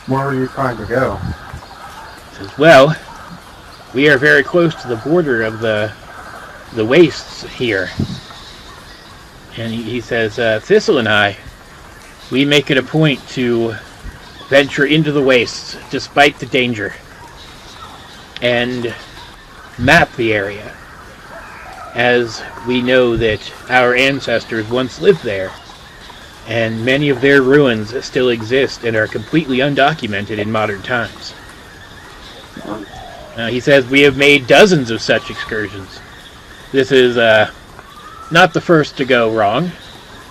Where are you trying to go? Says, "Well, we are very close to the border of the wastes here." And he says, "Thistle and I, we make it a point to venture into the wastes despite the danger and map the area, as we know that our ancestors once lived there, and many of their ruins still exist and are completely undocumented in modern times." He says, "We have made dozens of such excursions. This is not the first to go wrong,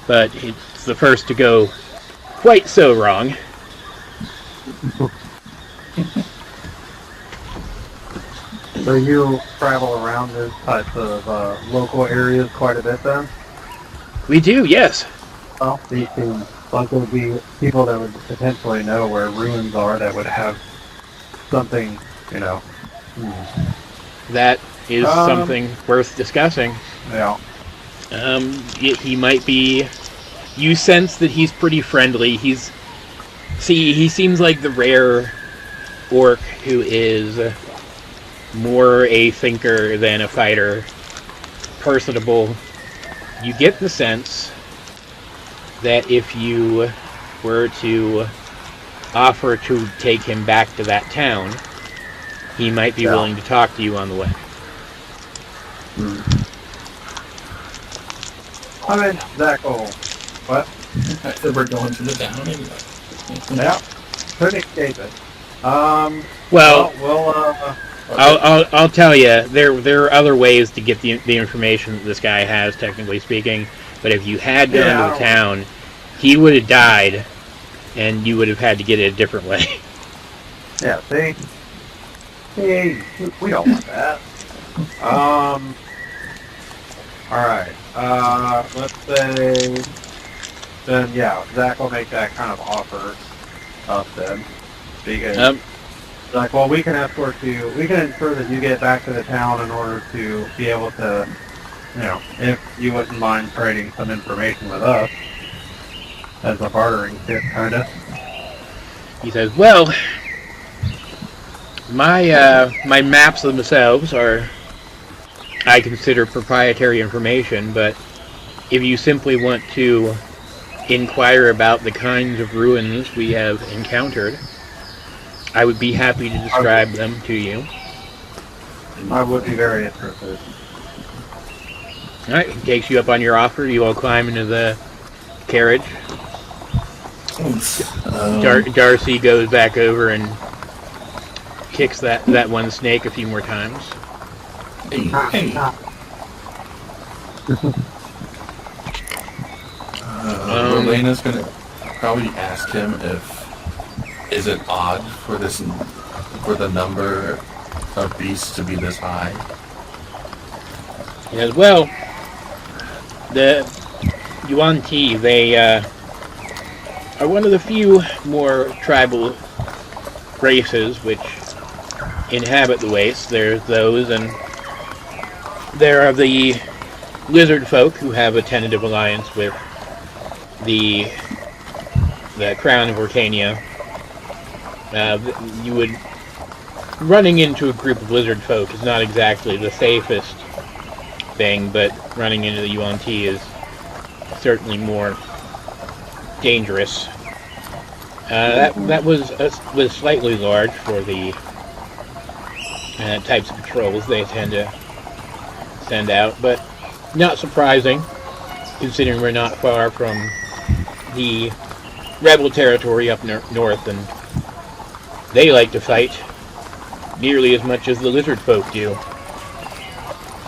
but it's the first to go quite so wrong." So you travel around those types of local areas quite a bit then? We do, yes. Well, these seem like there would be people that would potentially know where ruins are that would have something, you know. That is something worth discussing. Yeah. He might be... You sense that he's pretty friendly. He seems like the rare orc who is more a thinker than a fighter. Personable. You get the sense that if you were to offer to take him back to that town, he might be willing to talk to you on the way. I mean, Zack, what? We're going to the town anyway. Yeah, couldn't escape it. Well, we'll I'll tell you, there are other ways to get the information that this guy has, technically speaking. But if you had gone to the town, he would have died, and you would have had to get it a different way. yeah, see, we don't want that. All right. Let's say then Zack will make that kind of offer up then. Because like, well, we can escort you. We can ensure that you get back to the town in order to be able to, if you wouldn't mind trading some information with us as a bartering tip, kind of. He says, well, my maps themselves are, I consider, proprietary information, but if you simply want to inquire about the kinds of ruins we have encountered, I would be happy to describe them to you. I would be very interested. Alright, he takes you up on your offer. You all climb into the carriage. Darcy goes back over and kicks that one snake a few more times. Hey. Elena's gonna probably ask him is it odd for the number of beasts to be this high? He says, well, the Yuan-Ti, they are one of the few more tribal races which inhabit the wastes. There's those, and there are the lizard folk who have a tentative alliance with the crown of Orkania. Running into a group of lizard folk is not exactly the safest thing, but running into the Yuan-Ti is certainly more dangerous. That was slightly large for the types of patrols they tend to send out, but not surprising, considering we're not far from the rebel territory up north, and they like to fight nearly as much as the lizard folk do.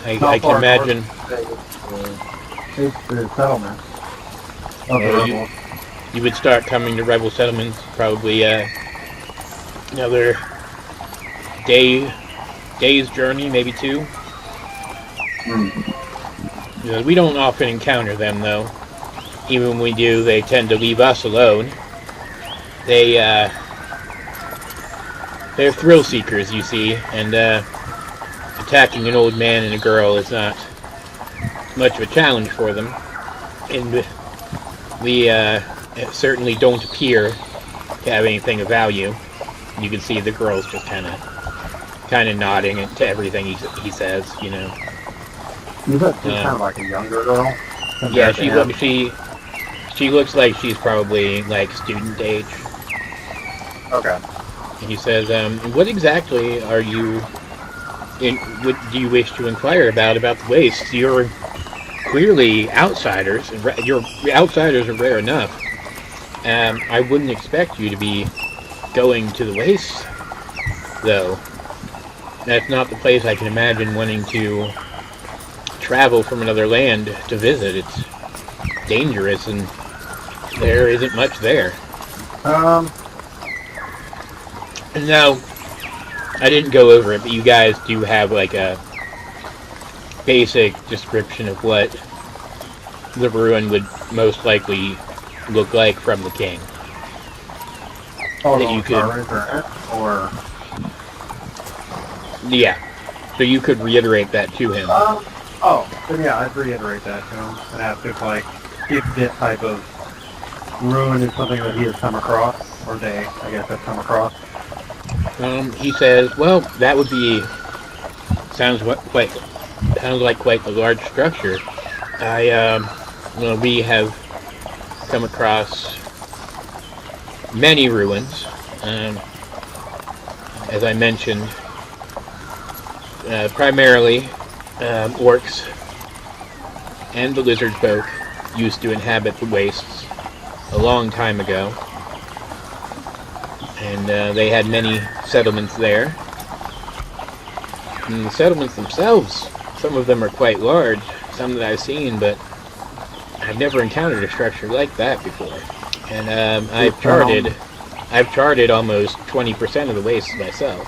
I can imagine. It's the settlement of the rebels. You would start coming to rebel settlements probably another day's journey, maybe two. We don't often encounter them, though. Even when we do, they tend to leave us alone. They're thrill seekers, you see, and attacking an old man and a girl is not much of a challenge for them. And we certainly don't appear to have anything of value. You can see the girl's just kind of nodding to everything he says, You said she's kind of like a younger girl? Yeah, she looks like she's probably like student age. Okay. And he says, what exactly are you, what do you wish to inquire about the wastes? You're clearly outsiders, and your outsiders are rare enough. I wouldn't expect you to be going to the wastes, though. That's not the place I can imagine wanting to travel from another land to visit. It's dangerous, and there isn't much there. Now, I didn't go over it, but you guys do have like a basic description of what the ruin would most likely look like from the king. That you could, or yeah, so you could reiterate that to him. Then yeah, I'd reiterate that to him and ask if this type of ruin is something that he has come across, or they, I guess, have come across. He says, well, that would be, sounds like quite a large structure. We have come across many ruins. As I mentioned, primarily orcs and the lizard folk used to inhabit the wastes. a long time ago. And they had many settlements there. And the settlements themselves, some of them are quite large, some that I've seen, but I've never encountered a structure like that before. And I've charted almost 20% of the wastes myself.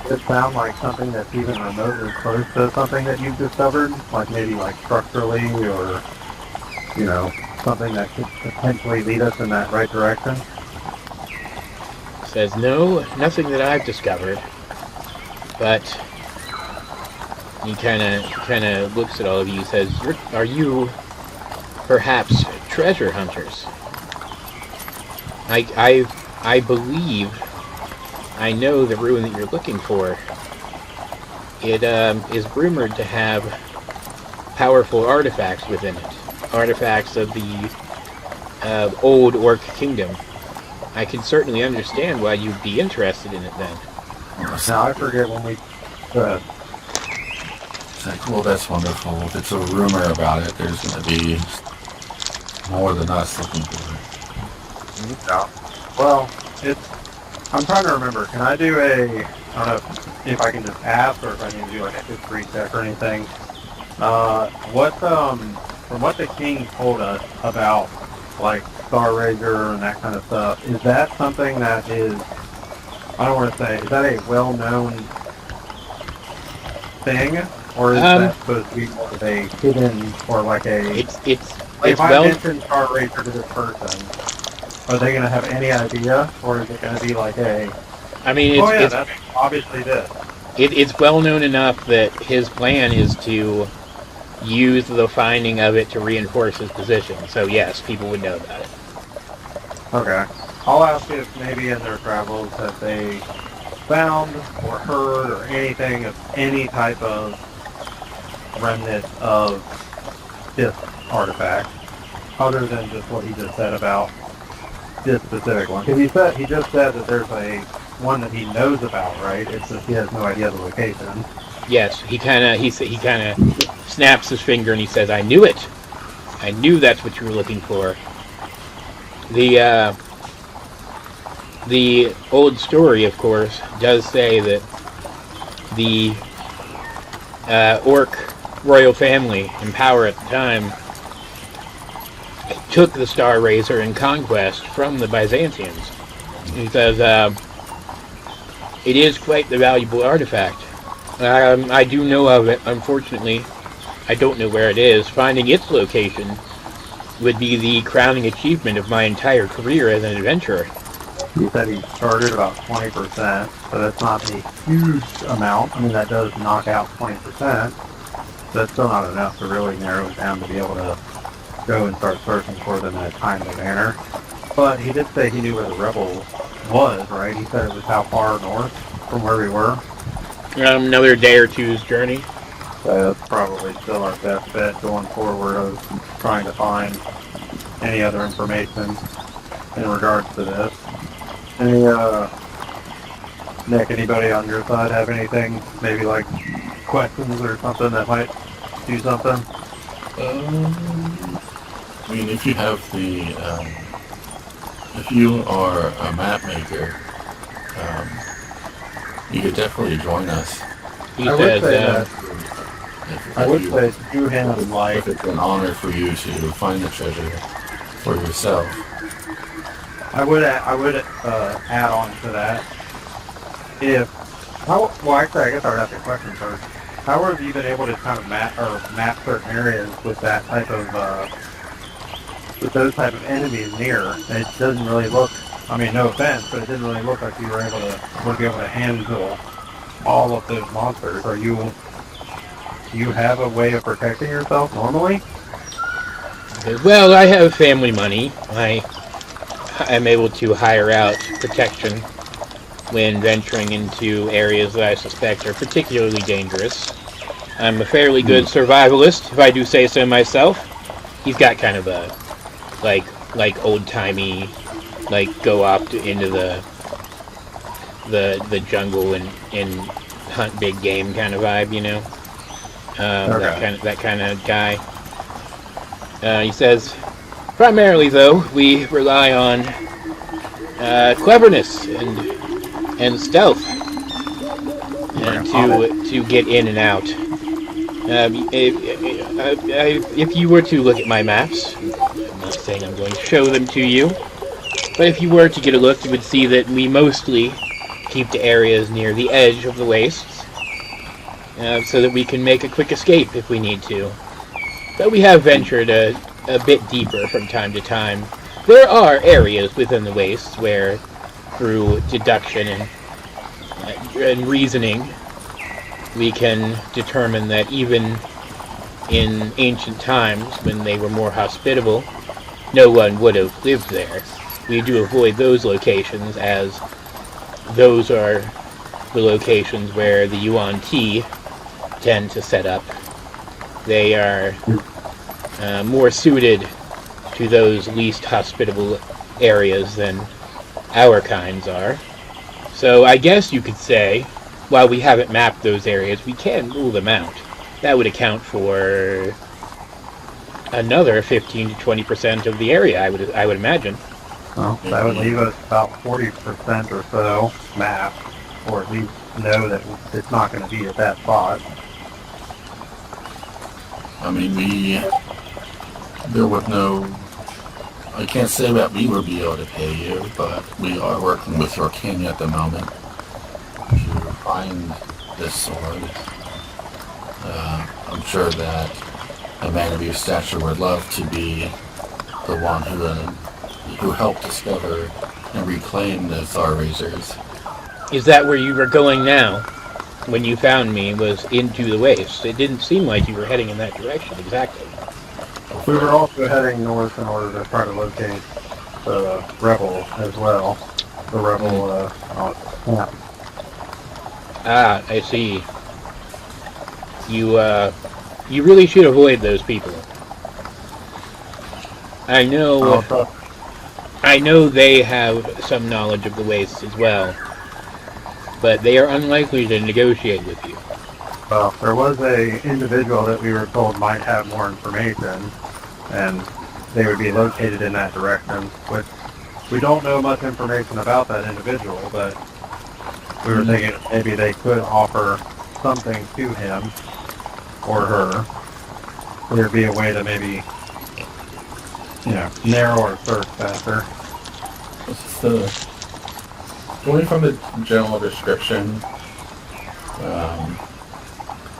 Does it sound like something that's even remotely close to something that you've discovered? Like maybe like structurally or, you know, something that could potentially lead us in that right direction? Says, no, nothing that I've discovered. But he kind of looks at all of you and says, are you perhaps treasure hunters? I believe I know the ruin that you're looking for. It is rumored to have powerful artifacts within it. Artifacts of the old Orc kingdom. I can certainly understand why you'd be interested in it then. Now, I forget when we... It's like, well, that's wonderful. If it's a rumor about it, there's going to be more than us looking for it. Yeah. Well, I'm trying to remember. Can I do I don't know if I can just ask or if I need to do like a history check or anything. From what the king told us about like Star Razor and that kind of stuff, is that something that is, I don't want to say, is that a well-known thing? Or is that supposed to be more of a hidden or like a... If I mention Star Razor to this person, are they going to have any idea? Or is it going to be like a... I mean, that's obviously this. It's well known enough that his plan is to use the finding of it to reinforce his position. So yes, people would know about it. Okay. I'll ask if maybe in their travels have they found or heard or anything of any type of remnant of this artifact, other than just what he just said about this specific one. Because he just said that there's a one that he knows about, right? It's just he has no idea the location. Yes, he kind of snaps his finger and he says, "I knew it. I knew that's what you were looking for." The old story, of course, does say that the Orc royal family in power at the time took the Star Razor in conquest from the Byzantians. He says it is quite the valuable artifact. I do know of it. Unfortunately, I don't know where it is. Finding its location would be the crowning achievement of my entire career as an adventurer. He said he started about 20%, so that's not a huge amount. I mean, that does knock out 20%. That's still not enough to really narrow it down to be able to go and start searching for them in a timely manner. But he did say he knew where the rebel was, right? He said it was how far north from where we were? Another day or two's journey. That's probably still our best bet going forward of trying to find any other information in regards to this. Any, Nick, anybody on your side have anything, maybe like questions or something that might do something? I mean, if you have if you are a map maker, you could definitely join us. He says, I would say do him like... If it's an honor for you to find the treasure for yourself. I would add on to that. Actually, I guess I would ask a question first. How have you been able to kind of map certain areas with that type of, with those type of enemies near? It doesn't really look, I mean, no offense, but it didn't really look like you were able to handle all of those monsters. Do you have a way of protecting yourself normally? well, I have family money. I'm able to hire out protection when venturing into areas that I suspect are particularly dangerous. I'm a fairly good survivalist, if I do say so myself. He's got kind of a like old-timey, like go off into the jungle and hunt big game kind of vibe, you know. Okay. That kind of guy. He says, Primarily, though, we rely on cleverness and stealth to get in and out. If you were to look at my maps, I'm not saying I'm going to show them to you, but if you were to get a look, you would see that we mostly keep to areas near the edge of the wastes, so that we can make a quick escape if we need to. But we have ventured a bit deeper from time to time. There are areas within the wastes where, through deduction and reasoning, we can determine that even in ancient times, when they were more hospitable, no one would have lived there. We do avoid those locations, as those are the locations where the Yuan Ti tend to set up. They are more suited to those least hospitable areas than our kinds are. So I guess you could say, while we haven't mapped those areas, we can rule them out. That would account for another 15 to 20% of the area, I would imagine. Well, that would leave us about 40% or so mapped, or at least know that it's not going to be at that spot. I mean, there was no, I can't say that we would be able to pay you, but we are working with Orkania at the moment to find this sword. I'm sure that a man of your stature would love to be the one who helped discover and reclaim the Thar Razors. Is that where you were going now? When you found me, was into the waste. It didn't seem like you were heading in that direction exactly. We were also heading north in order to try to locate the rebel as well. The rebel camp. Ah, I see. You really should avoid those people. I know they have some knowledge of the wastes as well, but they are unlikely to negotiate with you. Well, there was a individual that we were told might have more information, and they would be located in that direction, which we don't know much information about that individual, but we were thinking maybe they could offer something to him or her. There'd be a way to maybe, narrow our search faster. Going from the general description,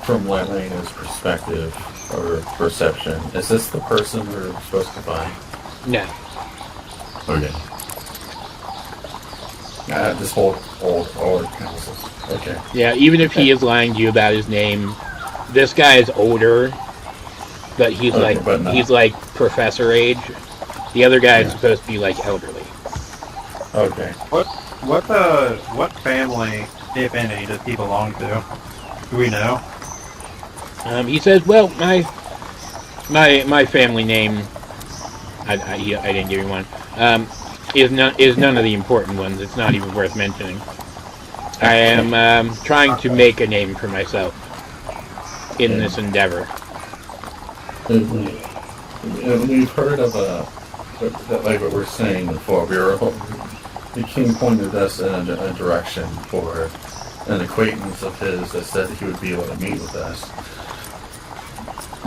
from Lena's perspective or perception, is this the person we're supposed to find? No. Okay. This whole old council. Okay. Yeah, even if he is lying to you about his name, this guy is older, but he's he's like professor age. The other guy is supposed to be like elderly. Okay. What family, if any, does he belong to? Do we know? He says, well, my family name, I didn't give you one, is none of the important ones. It's not even worth mentioning. I am trying to make a name for myself in this endeavor. We've heard of like what we're saying before. The king pointed us in a direction for an acquaintance of his that said he would be able to meet with us.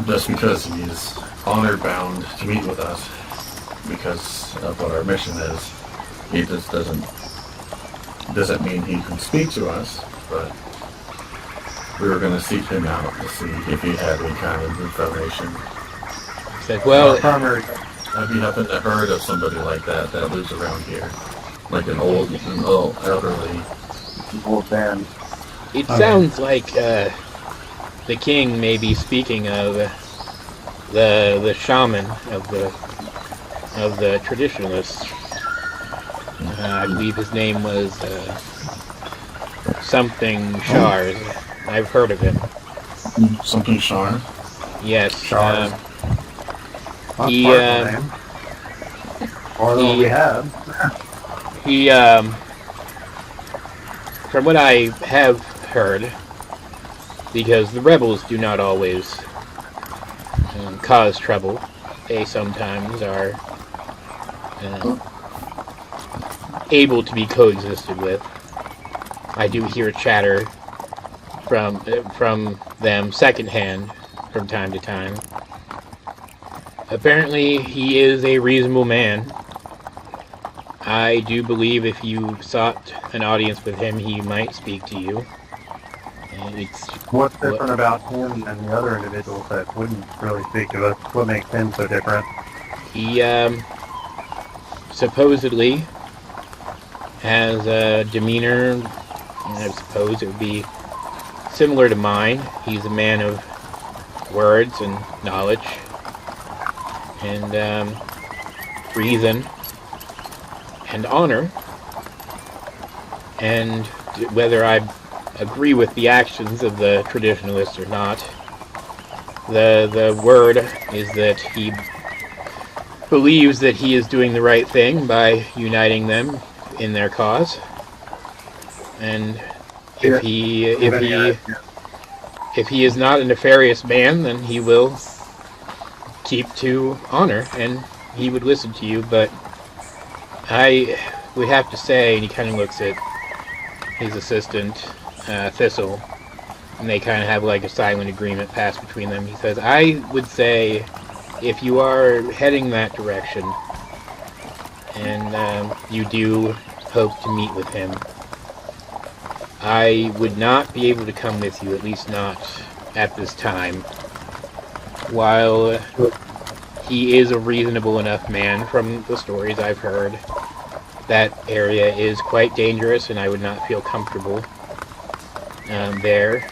Just because he's honor bound to meet with us because of what our mission is, he just doesn't mean he can speak to us, but we were going to seek him out to see if he had any kind of information. Said, well, have you happened to heard of somebody like that lives around here? Like an old elderly Old man. it sounds like the king may be speaking of the shaman of the traditionalists. I believe his name was something Shars. I've heard of him. something Shar. Yes. Shars. He, name. More than what we had. He, from what I have heard, because the rebels do not always cause trouble, they sometimes are able to be coexisted with. I do hear chatter from them secondhand from time to time. Apparently, he is a reasonable man. I do believe if you sought an audience with him, he might speak to you. And What's different about him and the other individuals that wouldn't really speak to us? What makes him so different? He supposedly has a demeanor, I suppose it would be similar to mine. He's a man of words and knowledge and reason and honor. And whether I agree with the actions of the traditionalists or not, the word is that he believes that he is doing the right thing by uniting them in their cause. And if he is not a nefarious man, then he will keep to honor and he would listen to you. But I would have to say, and he kind of looks at his assistant, Thistle, and they kind of have like a silent agreement passed between them. He says, I would say if you are heading that direction and you do hope to meet with him, I would not be able to come with you, at least not at this time. While he is a reasonable enough man from the stories I've heard, that area is quite dangerous and I would not feel comfortable there.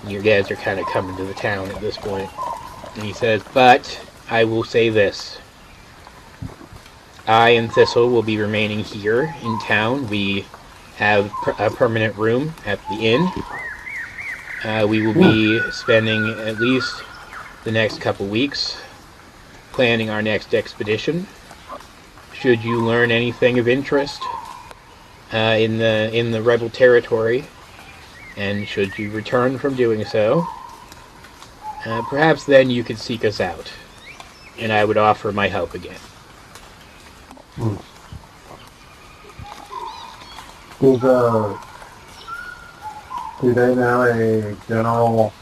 You guys are kind of coming to the town at this point. And he says, but I will say this. I and Thistle will be remaining here in town. We have a permanent room at the inn. We will be spending at least the next couple weeks planning our next expedition. Should you learn anything of interest in the rebel territory, and should you return from doing so, perhaps then you could seek us out, and I would offer my help again. Do they know a general,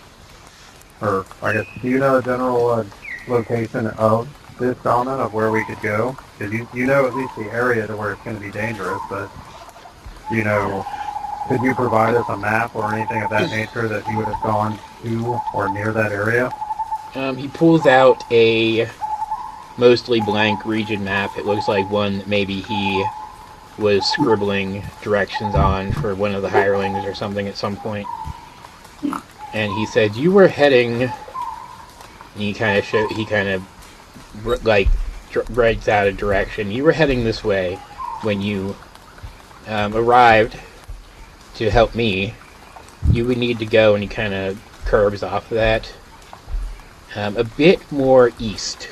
or I guess, do you know a general location of this settlement, of where we could go? Because you know at least the area to where it's going to be dangerous, but, you know, could you provide us a map or anything of that nature that you would have gone to or near that area? He pulls out a mostly blank region map. It looks like one that maybe he was scribbling directions on for one of the hirelings or something at some point. And he said, you were heading, and he kind of writes out a direction. You were heading this way when you arrived to help me. You would need to go, and he kind of curves off of that, a bit more east.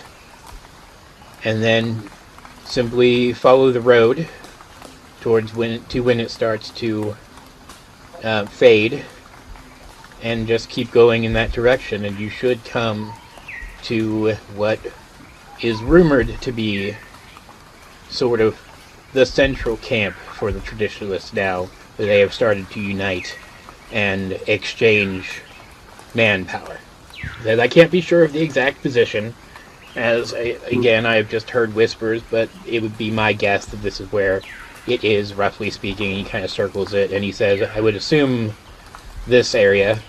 And then simply follow the road towards when it starts to fade, and just keep going in that direction, and you should come to what is rumored to be sort of the central camp for the traditionalists now that they have started to unite and exchange manpower. I can't be sure of the exact position, as again I have just heard whispers, but it would be my guess that this is where it is, roughly speaking. He kind of circles it, and he says, I would assume this area,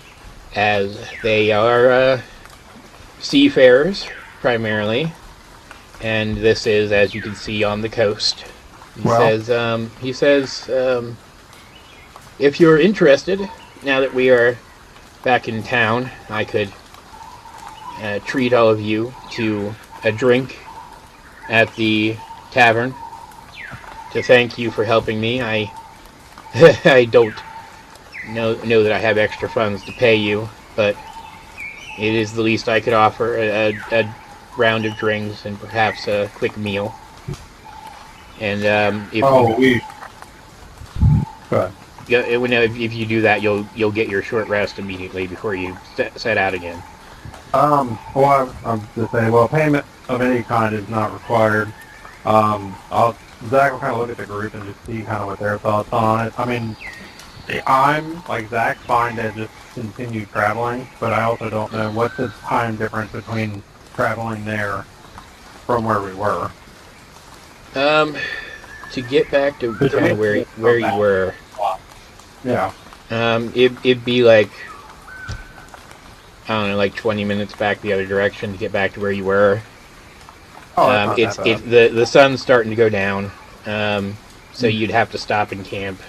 as they are seafarers primarily, and this is, as you can see, on the coast. He says, if you're interested, now that we are back in town, I could treat all of you to a drink at the tavern to thank you for helping me. I don't know that I have extra funds to pay you, but it is the least I could offer, a round of drinks and perhaps a quick meal. And if you do that, you'll get your short rest immediately before you set out again. I'm just saying, payment of any kind is not required. Zach will kind of look at the group and just see kind of what their thoughts on it. I mean, I'm, like Zach, fine to just continue traveling, but I also don't know what's the time difference between traveling there from where we were. To get back to kind of where you were, Yeah. it'd be like, I don't know, like 20 minutes back the other direction to get back to where you were. Oh, it's the sun's starting to go down, so you'd have to stop and camp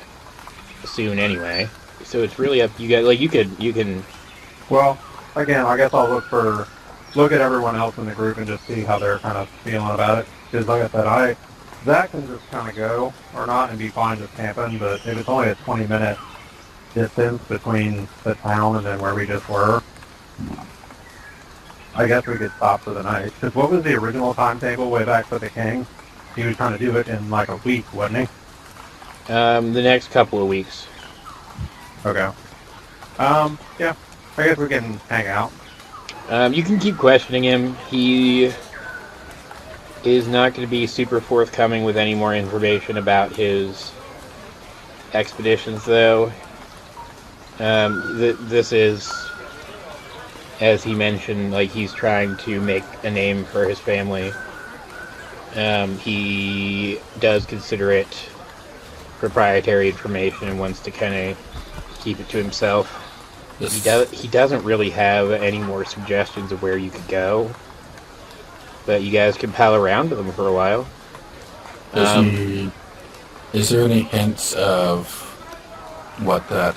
soon anyway. So it's really up. You got like you can. Well, again, I guess I'll look at everyone else in the group and just see how they're kind of feeling about it. Because like I said, Zach can just kind of go or not and be fine just camping. But if it's only a 20-minute distance between the town and then where we just were, I guess we could stop for the night. Because what was the original timetable way back with the king? He was trying to do it in like a week, wasn't he? The next couple of weeks. Okay. Yeah. I guess we can hang out. You can keep questioning him. He is not going to be super forthcoming with any more information about his expeditions, though. This is, as he mentioned, like he's trying to make a name for his family. He does consider it proprietary information and wants to kind of keep it to himself. He doesn't really have any more suggestions of where you could go, but you guys can pal around with him for a while. Is there any hints of what that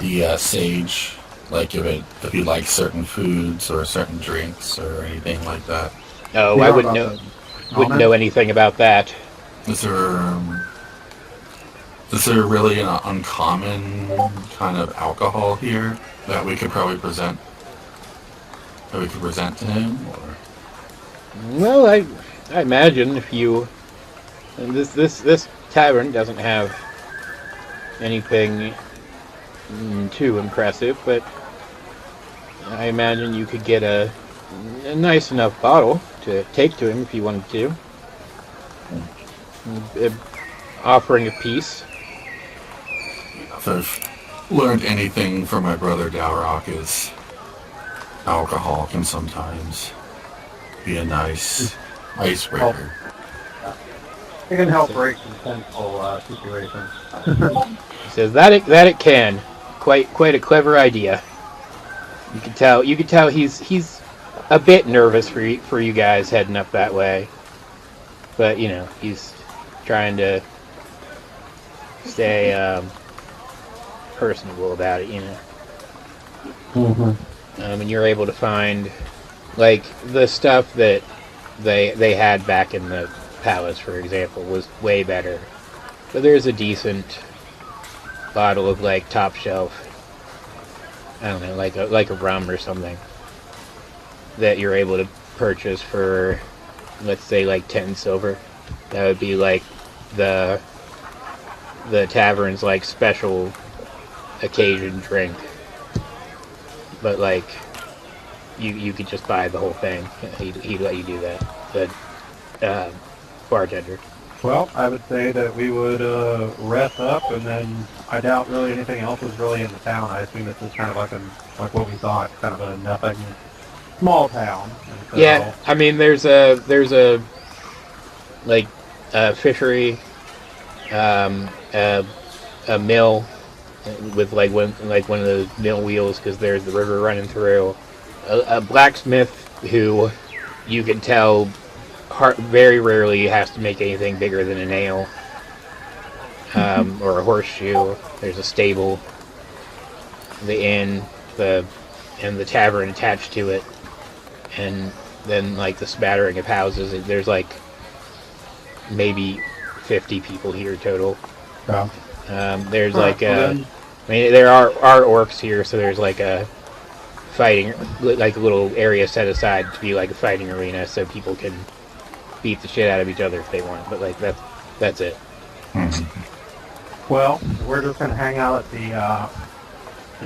the sage, like if he likes certain foods or certain drinks or anything like that? Oh, I wouldn't know anything about that. Is there really an uncommon kind of alcohol here that we could probably present? That we could present to him? Or? Well, I imagine if you this tavern doesn't have anything too impressive, but I imagine you could get a nice enough bottle to take to him if you wanted to. Offering a piece. If I've learned anything from my brother Dalrock is alcohol can sometimes be a nice icebreaker. It can help break some tense situations. He says that it can. Quite a clever idea. You can tell he's a bit nervous for you guys heading up that way. But he's trying to stay personable about it, Mm-hmm. And you're able to find like the stuff that they had back in the palace, for example, was way better. But there's a decent bottle of like top shelf, I don't know, like a rum or something that you're able to purchase for, let's say, like 10 silver. That would be like the tavern's like special occasion drink. But like you could just buy the whole thing. He'd let you do that. The bartender. Well, I would say that we would rest up, and then I doubt really anything else is really in the town. I assume this is kind of like what we thought, kind of a nothing small town. So, yeah, I mean there's a like a fishery, a mill with like one of the mill wheels because there's the river running through. A blacksmith who you can tell very rarely has to make anything bigger than a nail or a horseshoe. There's a stable, the inn, and the tavern attached to it, and then like the smattering of houses. There's like maybe 50 people here total. Yeah. There's like there are orcs here, so there's like a fighting, like a little area set aside to be like a fighting arena, so people can beat the shit out of each other if they want. But like that's it. Mm-hmm. Well, we're just gonna hang out at the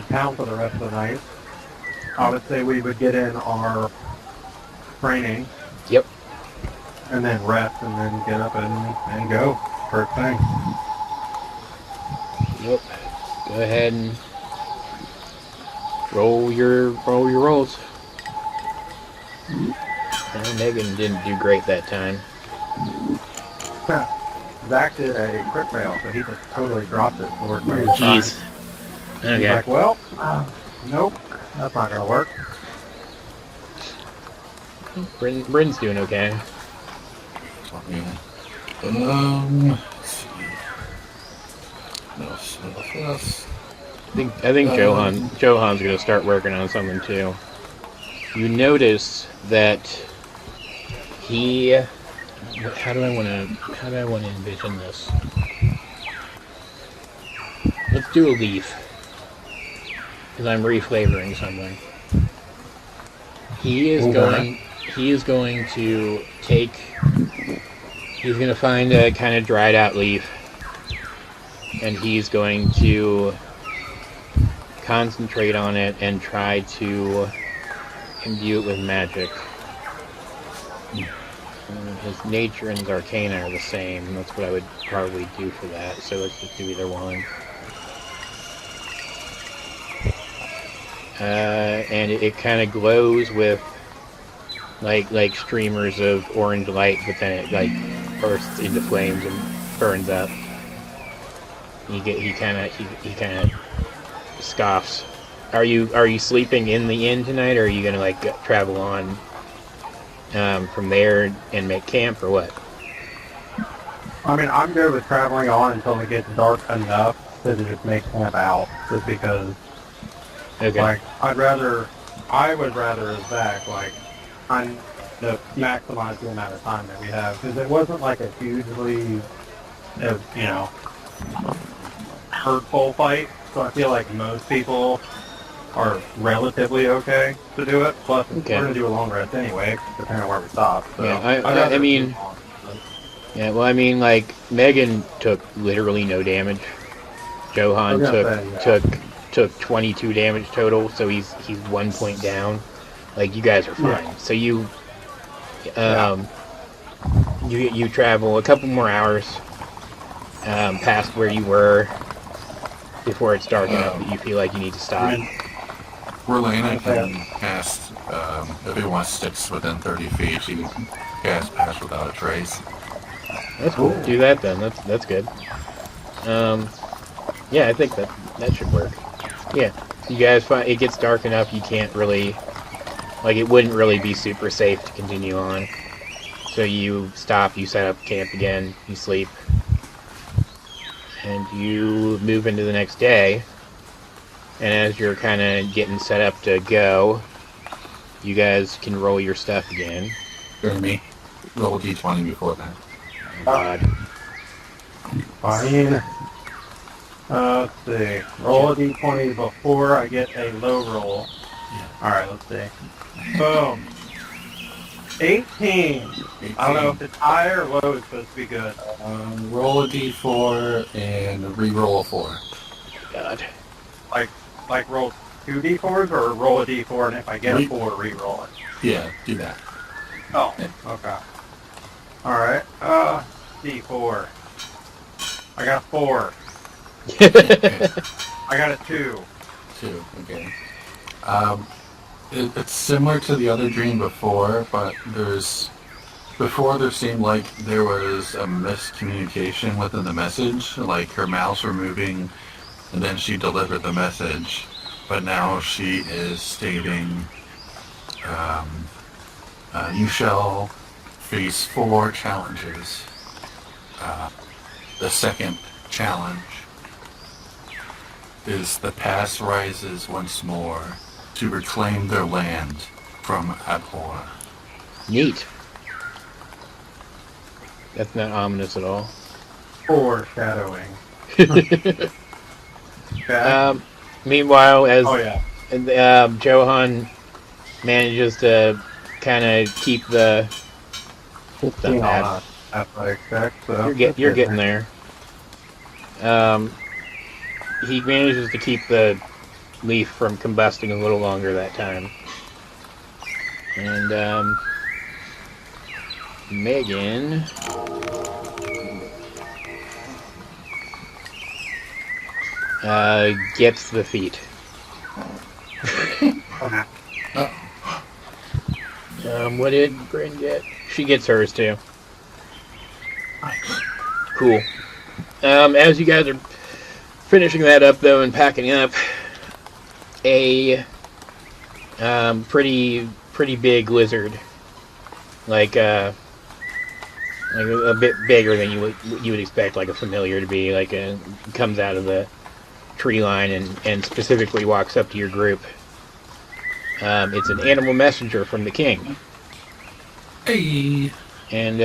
town for the rest of the night. I would say we would get in our training. Yep. and then rest, and then get up and go. First thing. Yep. Go ahead and roll your rolls. Well, Megan didn't do great that time. Zack did a crit fail, so he just totally dropped it. Jeez. He's Okay. like, well, nope, that's not gonna work. Brynn's doing okay. Let's see. No self. I think Johan's gonna start working on something too. You notice that he. How do I want to envision this? Let's do a leaf, because I'm reflavoring something. He is going to take. He's going to find a kind of dried out leaf, and he's going to concentrate on it and try to imbue it with magic. His nature and his arcana are the same. That's what I would probably do for that. So let's just do either one. And it kind of glows with like streamers of orange light, but then it like bursts into flames and burns up. He kind of scoffs. Are you sleeping in the inn tonight, or are you gonna like travel on from there and make camp, or what? I mean, I'm good with traveling on until it gets dark enough to just make camp out, just because. Okay. Like, I would rather Zack, like, kind of maximize the amount of time that we have, because it wasn't like a hugely, hurtful fight, so I feel like most people are relatively okay to do it. Plus, we're going to do a long rest anyway, depending on where we stop. So Yeah, I mean, yeah, well, I mean, like, Megan took literally no damage. Johan took 22 damage total, so he's 1 point down. Like, you guys are fine. Yeah. So you travel a couple more hours past where you were before it's dark enough that you feel like you need to stop. Relena can cast, if he wants sticks within 30 feet, she can cast Pass Without a Trace. That's cool. Do that then. That's good. Yeah, I think that should work. Yeah, you guys find it gets dark enough you can't really, like, it wouldn't really be super safe to continue on. So you stop, you set up camp again, you sleep, and you move into the next day. And as you're kind of getting set up to go, you guys can roll your stuff again. Jeremy, roll a d20 before that. God. Fine. Let's see. Roll a d20 before I get a low roll. Yeah. Alright, let's see. Boom. 18. I don't know if it's high or low, it's supposed to be good. Roll a d4 and re-roll a 4. God. Like roll 2 d4s or roll a d4 and if I get a 4, re-roll it? Yeah, do that. Oh, okay. Alright. D4. I got a 4. Okay. I got a 2. 2, okay. It's similar to the other dream before, but before there seemed like there was a miscommunication within the message, like her mouths were moving and then she delivered the message, but now she is stating, you shall face 4 challenges. The second challenge is the past rises once more to reclaim their land from abhor. Neat. That's not ominous at all. Foreshadowing. Okay. Meanwhile, as yeah. Johan manages to kind of keep the athletic check, so you're getting there. He manages to keep the leaf from combusting a little longer that time, and Megan gets the feat. What did Brynn get? She gets hers too. Cool. As you guys are finishing that up though and packing up, a pretty big lizard, like a bit bigger than you would expect, like a familiar to be, comes out of the tree line and specifically walks up to your group. It's an animal messenger from the king. Hey. And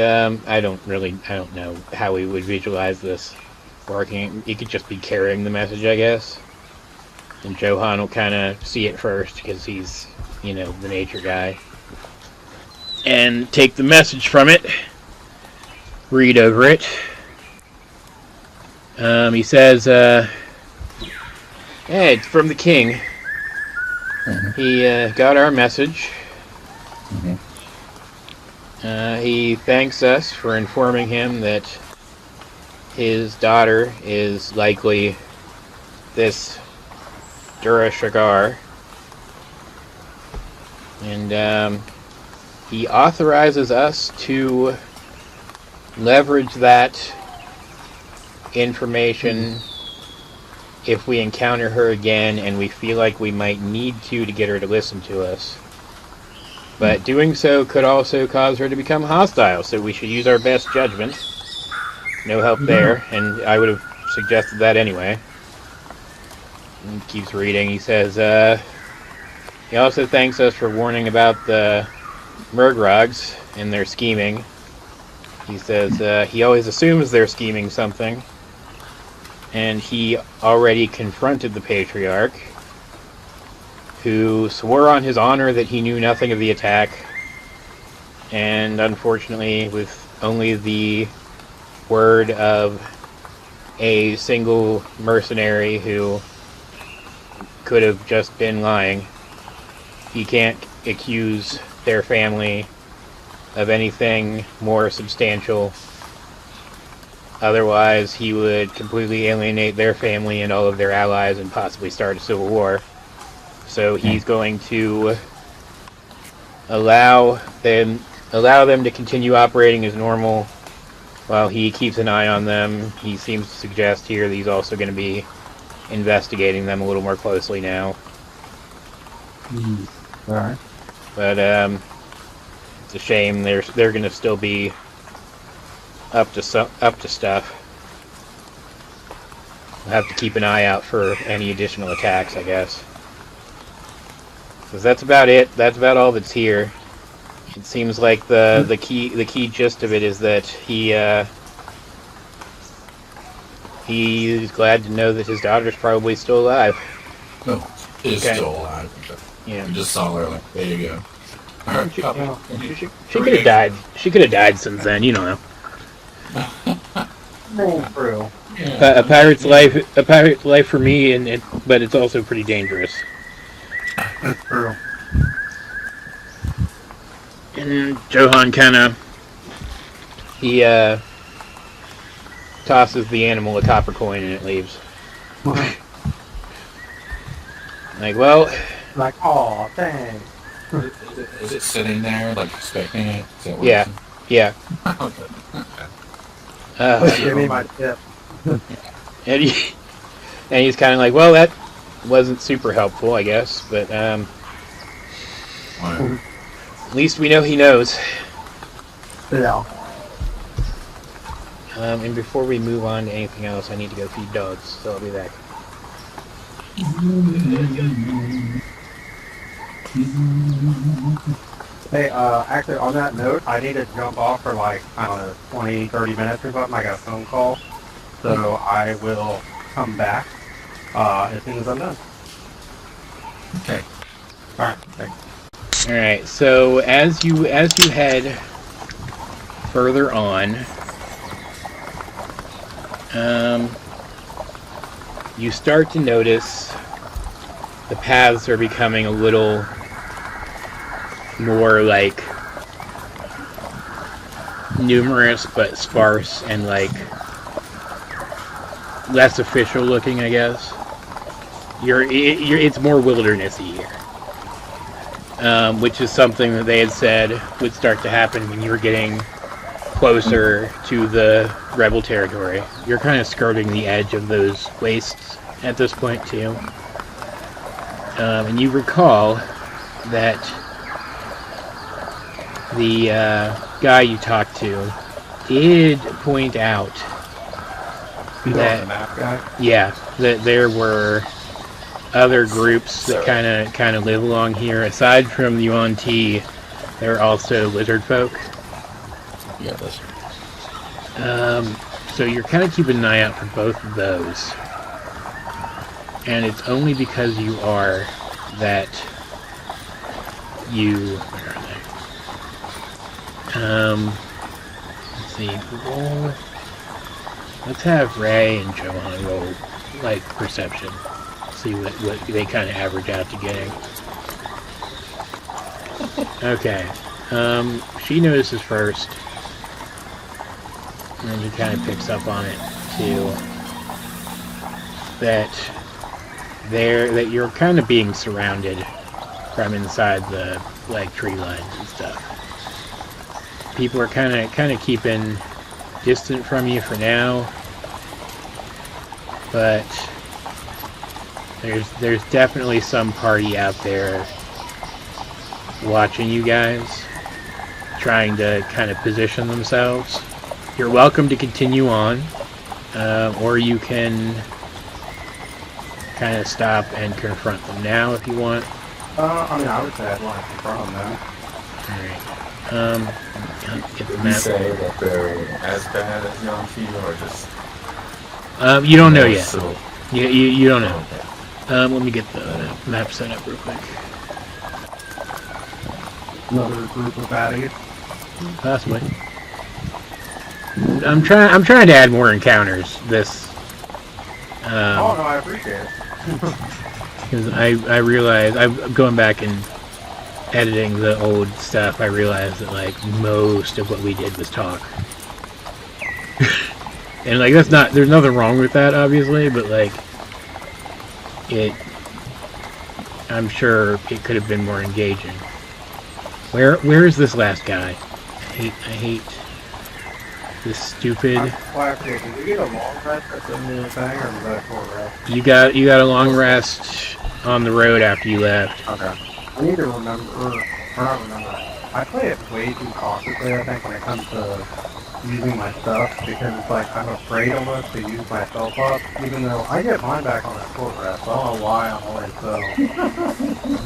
I don't know how we would visualize this working. He could just be carrying the message, I guess. And Johan will kind of see it first because he's, the nature guy. And take the message from it. Read over it. He says, hey, it's from the king. Mm-hmm. He got our message. Mm-hmm. He thanks us for informing him that his daughter is likely this Dura Shagar. And he authorizes us to leverage that information if we encounter her again and we feel like we might need to get her to listen to us. But doing so could also cause her to become hostile, so we should use our best judgment. No help there, and I would have suggested that anyway. He keeps reading. He says, he also thanks us for warning about the Murgrogs and their scheming. He says he always assumes they're scheming something. And he already confronted the Patriarch, who swore on his honor that he knew nothing of the attack. And unfortunately, with only the word of a single mercenary who could have just been lying, he can't accuse their family of anything more substantial. Otherwise, he would completely alienate their family and all of their allies and possibly start a civil war. So he's going to allow them to continue operating as normal while he keeps an eye on them. He seems to suggest here that he's also going to be investigating them a little more closely now. Alright. But it's a shame they're going to still be up to stuff. We'll have to keep an eye out for any additional attacks, I guess. So that's about it. That's about all that's here. It seems like the key gist of it is that he's glad to know that his daughter's probably still alive. No, is Okay. still alive. Yeah. We just saw her, like, there you go. Alright, She could have died. She could have died since then. You don't know. True. A pirate's life for me, but it's also pretty dangerous. That's true. And Johan he tosses the animal a copper coin and it leaves. Like, well, Like, oh, thanks. Is it sitting there, like, expecting it? Is that what yeah, yeah. Give me my tip. And he's kind of like, well, that wasn't super helpful, I guess, but at least we know he knows. Yeah. And before we move on to anything else, I need to go feed dogs, so I'll be back. Hey, actually, on that note, I need to jump off for like, I don't know, 20, 30 minutes or something. I got a phone call. So I will come back as soon as I'm done. Okay. Alright, thanks. Alright, so as you head further on, you start to notice the paths are becoming a little more like numerous but sparse and like less official looking, I guess. It's more wildernessy here, which is something that they had said would start to happen when you were getting closer to the rebel territory. You're kind of skirting the edge of those wastes at this point too, and you recall that the guy you talked to did point out that the map guy? yeah, that there were other groups that kind of live along here. Aside from the Yuan Ti, there are also lizard folk. Yeah, that's right. So you're kind of keeping an eye out for both of those. And it's only because you are that you... Where are they? Let's see. Roll. Let's have Ray and Johan roll, like, perception. See what they kind of average out to getting. Okay. She notices first. And then he kind of picks up on it, too. That you're kind of being surrounded from inside the, like, tree lines and stuff. People are kind of keeping distant from you for now. But there's definitely some party out there watching you guys, trying to kind of position themselves. You're welcome to continue on, or you can kind of stop and confront them now if you want. I would say I'd want to confront them now. Alright. Get the You map. say that they're as bad as Young T or just... You don't know yet. So, You don't know. okay. Let me get the map set up real quick. Another group of baddies. Possibly. I'm trying to add more encounters. This. Oh no, I appreciate it. Because I realize I'm going back and editing the old stuff. I realized that like most of what we did was talk. And like there's nothing wrong with that, obviously, but like I'm sure it could have been more engaging. Where is this last guy? I hate this stupid. Well, did you get a long rest at the end of the thing, or was that a short rest? You got a long rest on the road after you left. Okay. I need to remember, or not remember. I play it way too cautiously, I think, when it comes to using my stuff, because it's like I'm afraid almost to use my spell pot, even though I get mine back on a short rest. I don't know why I'm always so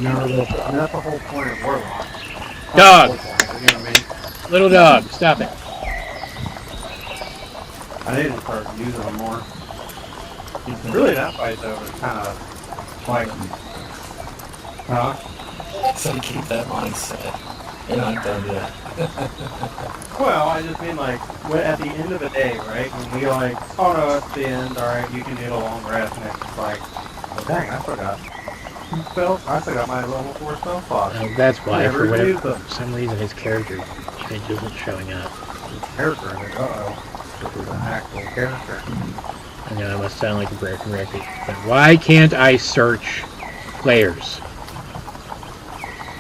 nervous. I mean, that's the whole point of Warlock. Dog! You know what I mean? Little dog, stop it. I need to start using them more. Really, that fight, though, is kind of like... Huh? So keep that mindset. You're not done yet. Well, I just mean like, at the end of the day, right? When we like, oh no, it's the end, alright, you can get a long rest, and it's like, well dang, I forgot. I forgot my level 4 spell slot. That's why, Never for used them. some reason, his character image isn't showing up. Character image, this is an actual character. I know I must sound like a broken record, but why can't I search players?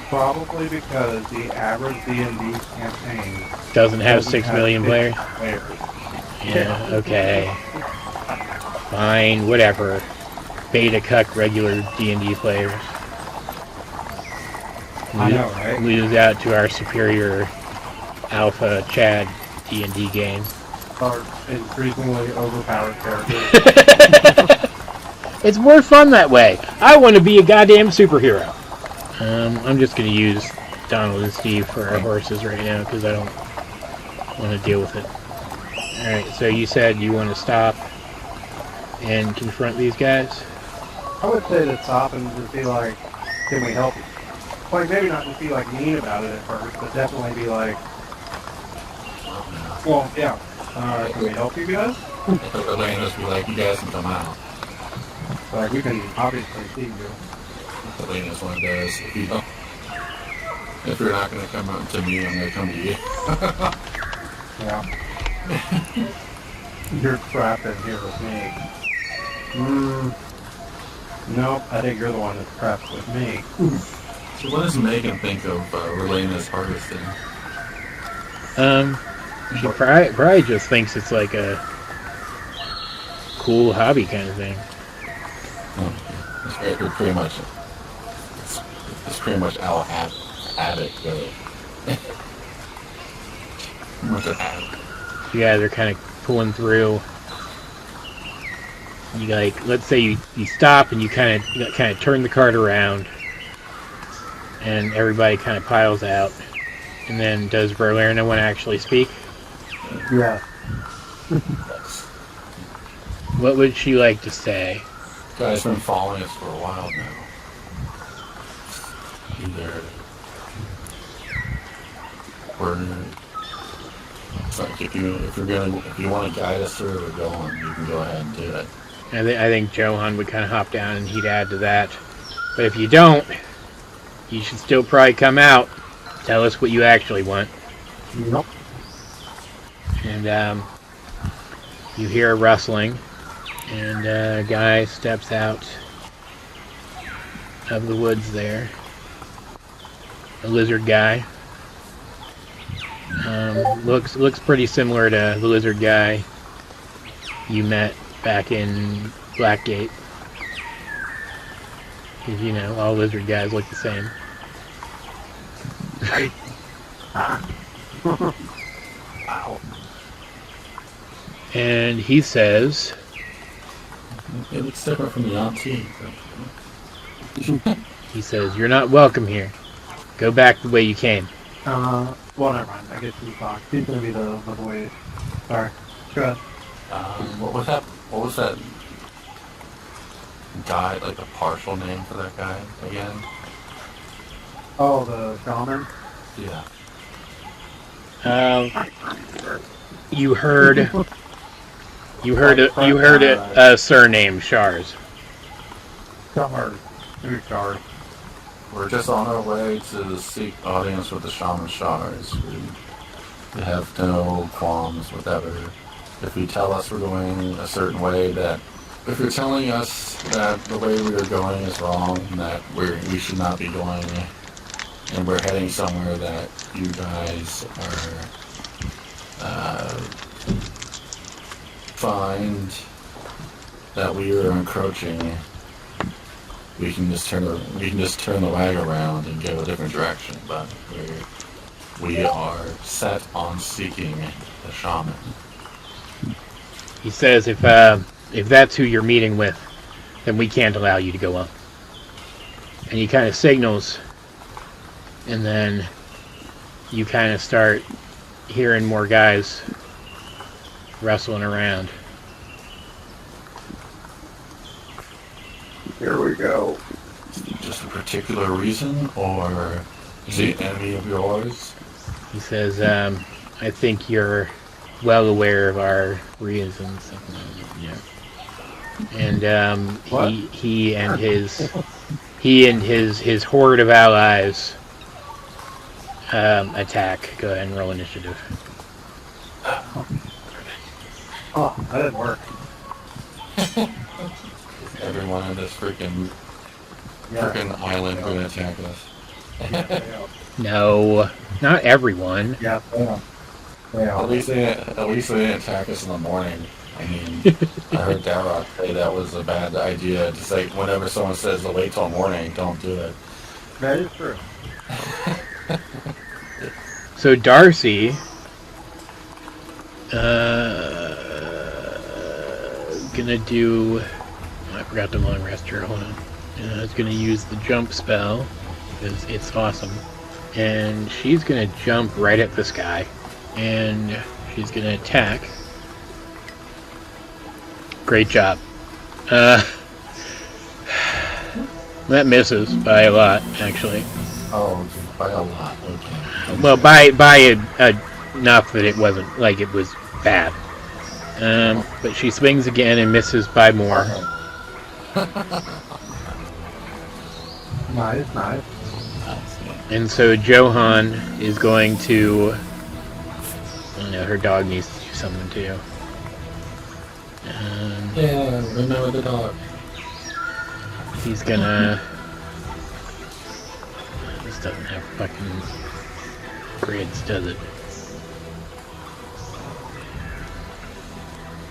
Probably because the average D&D campaign Doesn't have doesn't 6 million 50 players? players. Yeah, okay. Fine, whatever. Beta cuck regular D&D players. I know, right? Lose out to our superior alpha Chad D&D game. Are increasingly overpowered characters. It's more fun that way. I want to be a goddamn superhero. I'm just going to use Donald and Steve for our horses right now because I don't want to deal with it. Alright, so you said you want to stop and confront these guys? I would say to stop and just be like, can we help you? Like, maybe not just be like mean about it at first, but definitely be like, well, yeah, can we help you guys? Elaine just be like, you guys can come out. Like, we can obviously see you. Elena's one does. If you're not going to come out to me, I'm going to come to you. Yeah. You're trapped in here with me. Nope, I think you're the one that's trapped with me. So what does Megan think of relaying this harvesting? She probably just thinks it's like a cool hobby kind of thing. It's pretty much. It's pretty much our habit, really. Much an habit. You guys are kind of pulling through. You like, let's say you stop and you kind of turn the cart around, and everybody kind of piles out. And then does Berlerna want to actually speak? Yeah. What would she like to say? This guy's been following us for a while now. Either it's like if you want to guide us through or go on, you can go ahead and do it. I think Johan would kind of hop down and he'd add to that. But if you don't, you should still probably come out. Tell us what you actually want. Nope. And you hear a rustling, and a guy steps out of the woods there. A lizard guy. Looks pretty similar to the lizard guy you met back in Blackgate. Because, you know, all lizard guys look the same. Right. Wow. And he says, It looks different from the antique. you're not welcome here. Go back the way you came. Well, never mind. I guess we talk. He's gonna be the voice. Sorry. Go ahead. What was that guy, like the partial name for that guy again? Oh, the shaman? Yeah. You heard a surname, Shars. Summer. Who's sorry? We're just on our way to seek audience with the shaman shards. We have no qualms with ever. If you tell us we're going a certain way, that if you're telling us that the way we are going is wrong, and that we should not be going, and we're heading somewhere that you guys are find that we are encroaching, we can just turn the wagon around and go a different direction. But we are set on seeking the shaman. He says if that's who you're meeting with, then we can't allow you to go up. And he kind of signals, and then you kind of start hearing more guys rustling around. Here we go. Just a particular reason, or is he an enemy of yours? He says, I think you're well aware of our reasons. Yeah. And What? he and his horde of allies attack. Go ahead and roll initiative. Oh, that didn't work. Everyone on this freaking island going to attack us. No, not everyone. Yeah. At least they didn't attack us in the morning. I mean, I heard Darrock say that was a bad idea to say whenever someone says to wait till morning, don't do it. That is true. So Darcy gonna do. I forgot the long rest here. Hold on. It's gonna use the jump spell because it's awesome, and she's gonna jump right at this guy, and she's gonna attack. Great job. That misses by a lot, actually. Oh, by a lot. Okay. Well, by enough that it wasn't like it was bad. But she swings again and misses by more. Nice. And so Johan is going to don't know, her dog needs to do something too. Yeah, remember the dog. He's gonna... This doesn't have fucking grids, does it?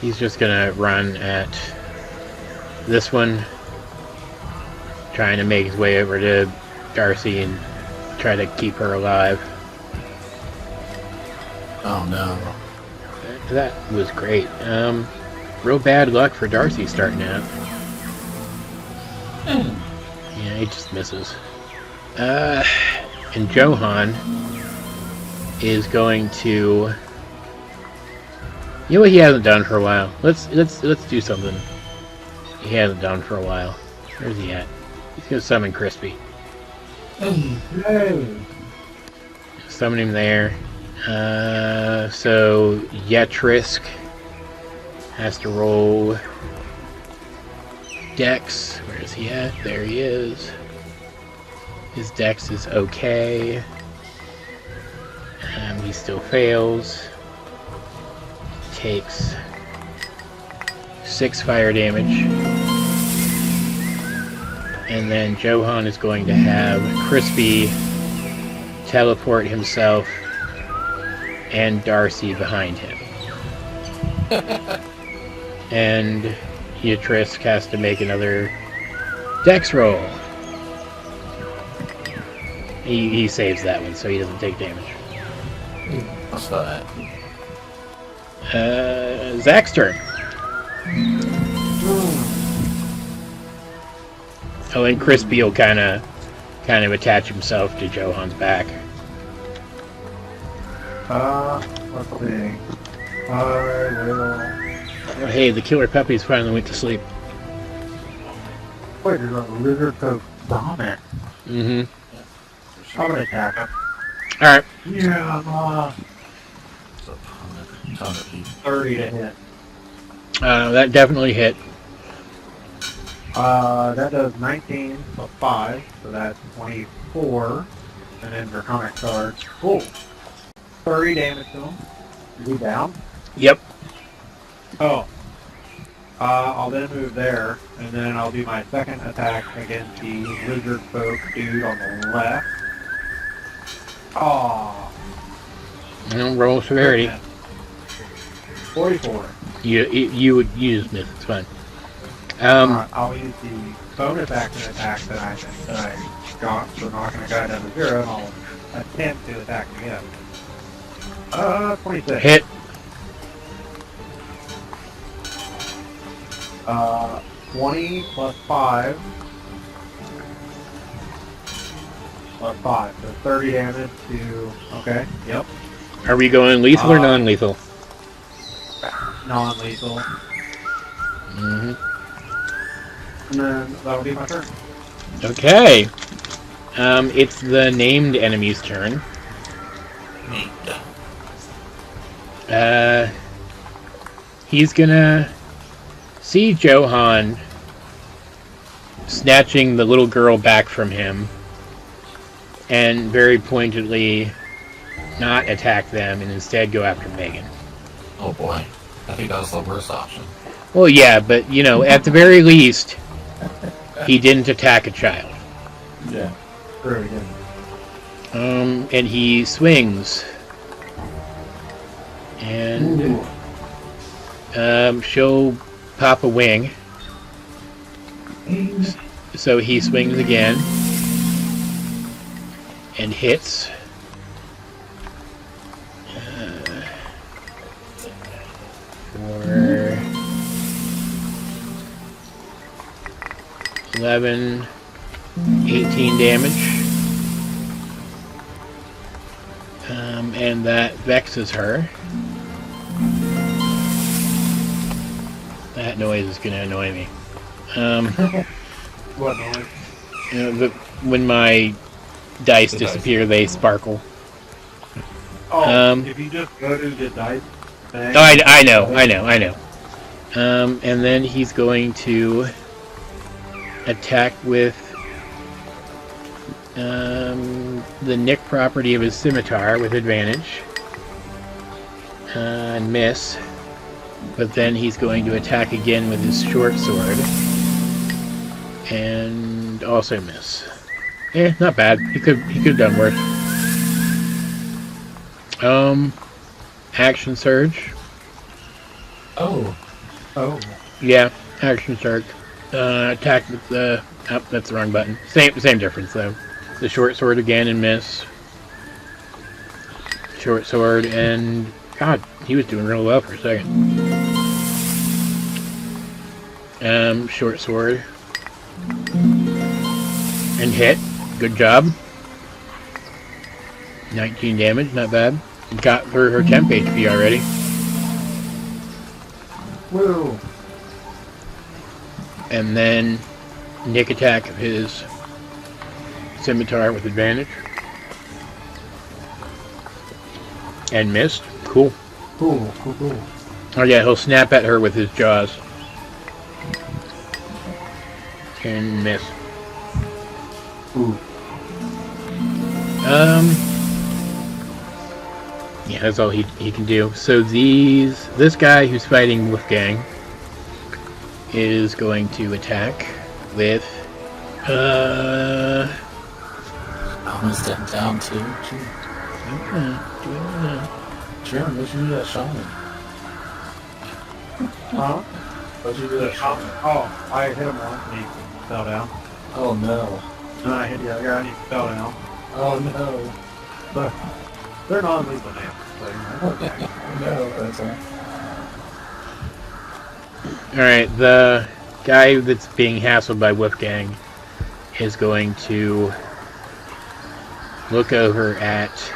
He's just gonna run at this one, trying to make his way over to Darcy and try to keep her alive. Oh no. That was great. Real bad luck for Darcy starting out. Yeah, he just misses. And Johan is going to... You know what he hasn't done for a while? Let's do something he hasn't done for a while. Where's he at? He's gonna summon Crispy. Summon him there. So Yetrisk has to roll Dex. Where is he at? There he is. His Dex is okay. He still fails. Takes 6 fire damage. And then Johan is going to have Crispy teleport himself and Darcy behind him. And Yetrisk has to make another Dex roll. He saves that one, so he doesn't take damage. What's that? Zack's turn. Oh, and Crispy will kind of attach himself to Johan's back. Let's see. I will... Oh, hey, the killer puppies finally went to sleep. Wait, there's a lizard folk vomit. Mm-hmm. I'm gonna attack him. Alright. Yeah, It's a ton of people. 30 to hit. That definitely hit. That does 19 plus 5, so that's 24. And then Draconic Charge. Cool. 30 damage to him. Is he down? Yep. Oh. I'll then move there, and then I'll do my second attack against the lizard folk dude on the left. Aww. Roll severity. 44. You just miss. It's fine. Alright, I'll use the bonus action attack that I got for knocking a guy down to 0, and I'll attempt to attack again. 26. Hit. 20 plus 5. Plus 5, so 30 damage to... Okay, yep. Are we going lethal or non-lethal? Non-lethal. Mm-hmm. And then that'll be my turn. Okay. It's the named enemy's turn. Neat. He's gonna see Johan snatching the little girl back from him and very pointedly not attack them and instead go after Megan. Oh boy. I think that was the worst option. Well, yeah, but, you know, at the very least, he didn't attack a child. Yeah. Very good. And he swings. And she'll pop a wing. So he swings again. And hits. For 11, 18 damage. And that vexes her. That noise is going to annoy me. What noise? When my dice disappear, they sparkle. Oh, if you just go to the dice thing... Oh, I know. And then he's going to attack with the nick property of his scimitar with advantage. and miss. But then he's going to attack again with his short sword. And also miss. Not bad. He could have done worse. Action surge. Oh. Yeah, action surge. Attack with the... Oh, that's the wrong button. Same difference, though. The short sword again and miss. Short sword and... God, he was doing real well for a second. Short sword. And hit. Good job. 19 damage, not bad. Got her 10 HP already. Woo! And then Nick attack of his scimitar with advantage. And missed. Cool. Cool. Oh yeah, he'll snap at her with his jaws. And miss. Ooh. Yeah, that's all he can do. So this guy who's fighting Wolfgang is going to attack with I'm gonna step down too. Sure, what'd you do that shaman? Huh? What'd you do that shaman? Oh, I hit him once and he fell down. Oh no. And I hit the other guy and he fell down. Oh no. But they're non-lethal damage. So, Okay. No, that's all. Alright, the guy that's being hassled by Wolfgang is going to look over at...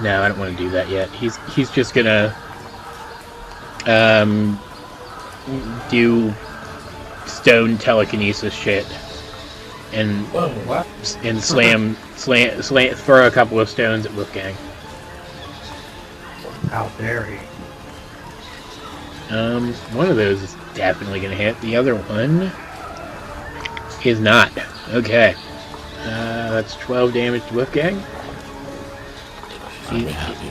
No, I don't want to do that yet. He's just gonna do stone telekinesis shit and Whoa, what? and slam throw a couple of stones at Wolfgang. how dare he? One of those is definitely gonna hit. The other one is not. Okay. That's 12 damage to Wolfgang. I'm happy.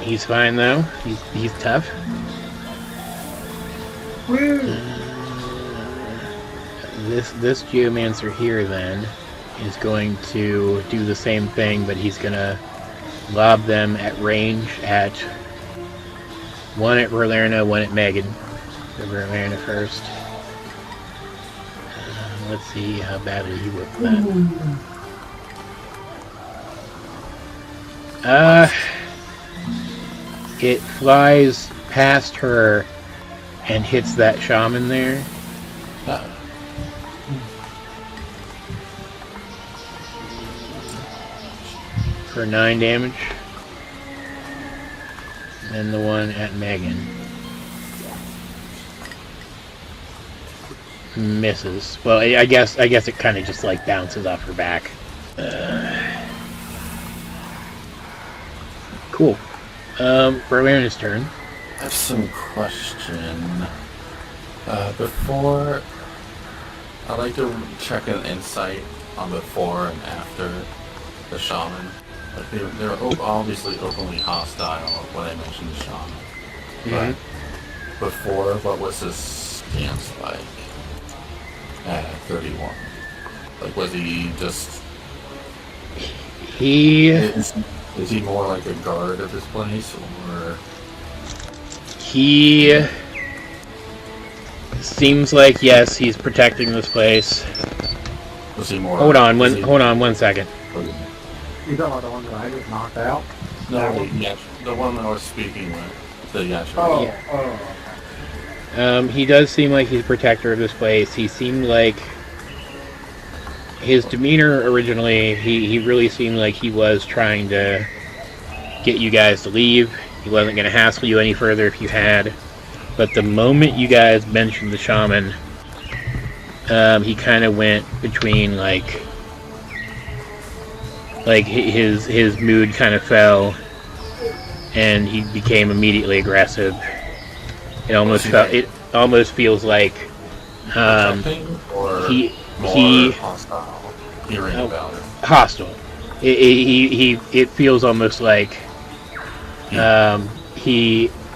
He's fine though. He's tough. Woo! This geomancer here then is going to do the same thing, but he's gonna lob them at range at one at Verlerna, one at Megan. So Verlerna first. Let's see how badly he whipped that. It flies past her and hits that shaman there. For 9 damage. And the one at Megan misses. Well, I guess it kind of just like bounces off her back. Cool. Berlina's turn. I have some question. Before, I'd like to check an insight on before and after the shaman. Like they're obviously openly hostile when I mentioned the shaman. But before, what was his stance like at 31? Like, was he just... Is he more like a guard of this place, or... He seems like, yes, he's protecting this place. Was he more... Hold on one second. You talking about the one that I just knocked out? No, the one I was speaking with. The Yasha. Oh, Yeah. oh. He does seem like he's a protector of this place. He seemed like his demeanor originally, he really seemed like he was trying to get you guys to leave. He wasn't going to hassle you any further if you had. But the moment you guys mentioned the shaman, he kind of went between like his mood kind of fell, and he became immediately aggressive. It almost feels like he hostile. Hearing about it. Hostile. It feels almost like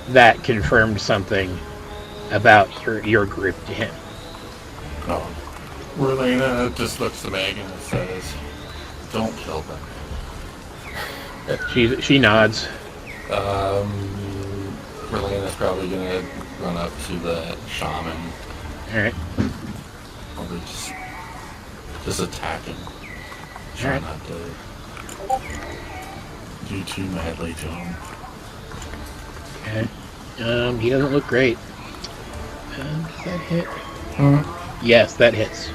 that confirmed something about your group to him. Oh. Relena just looks to Megan and says, "Don't kill them." She nods. Relena's probably gonna run up to the shaman. Alright. Probably just attack him. Try Alright. not to do too madly to him. Okay. He doesn't look great. Does that hit? Yes, that hits.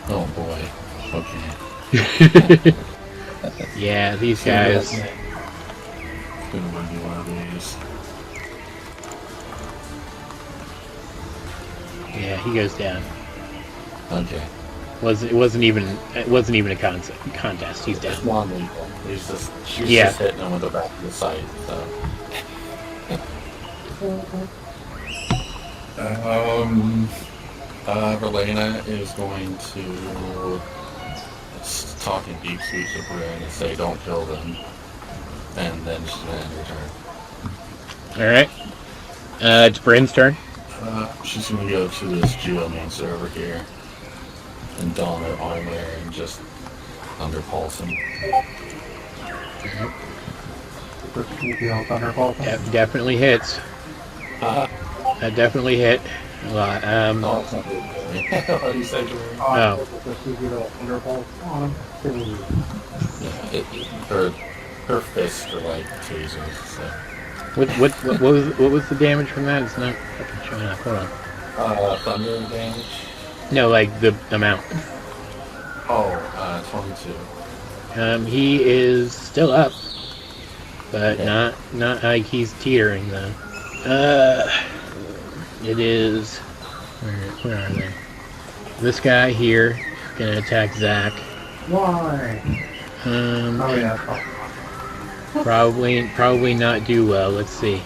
Oh boy. Okay. Yeah, these guys. Gonna run you one of these. Yeah, he goes down. Okay. It wasn't even a contest. He's dead. It's non-lethal. She's Yeah. just hitting him with the back of the sight, so. Relena is going to talk in deep speech to Brynn and say, "Don't kill them," and then she's going to end her turn. Alright. It's Brynn's turn. She's going to go to this geomancer over here and don her armor and just underpulse him. Definitely hits. That definitely hit a lot. No, it's not good. What do you say to her? Oh. Yeah, her fists are like tasers, so. What was the damage from that? It's not fucking showing up. Hold on. Thunder damage? No, like the amount. Oh, 22. He is still up, but Okay. not like he's teetering though. It is. Where are they? This guy here gonna attack Zack. Why? Oh yeah. Probably not do well. Let's see.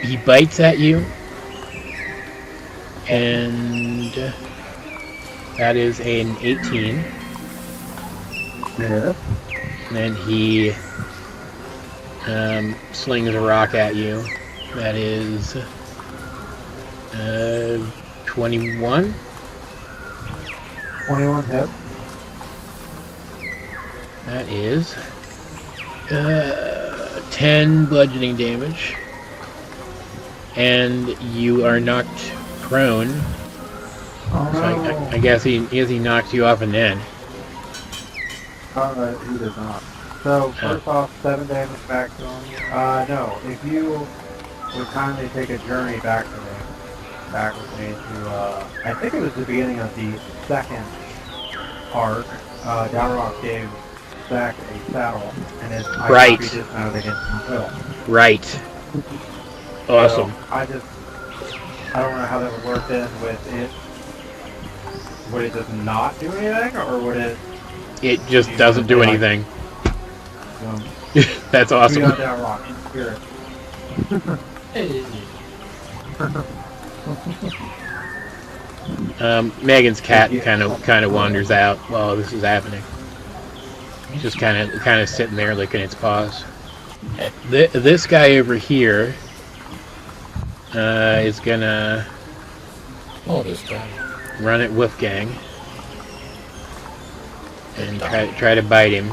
He bites at you, and that is an 18. Yeah. And then he slings a rock at you. That is 21. 21 hit. That is 10 bludgeoning damage. And you are knocked prone. Oh So no. I guess he knocked you off and then. He does not. So first off, 7 damage back to him. No, if you would kindly take a journey back with me to, I think it was the beginning of the second arc. Downrock gave Zack a saddle, and his Right. dismounted against his will. Right. Awesome. So I don't know how that would work then with it. Would it just not do anything, or would it? It just doesn't do anything. Um, That's We awesome. got Downrock in spirit. Megan's cat kind of wanders out while this is happening. He's just kind of sitting there licking its paws. This guy over here is gonna Oh, this guy. run at Wolfgang and try to bite him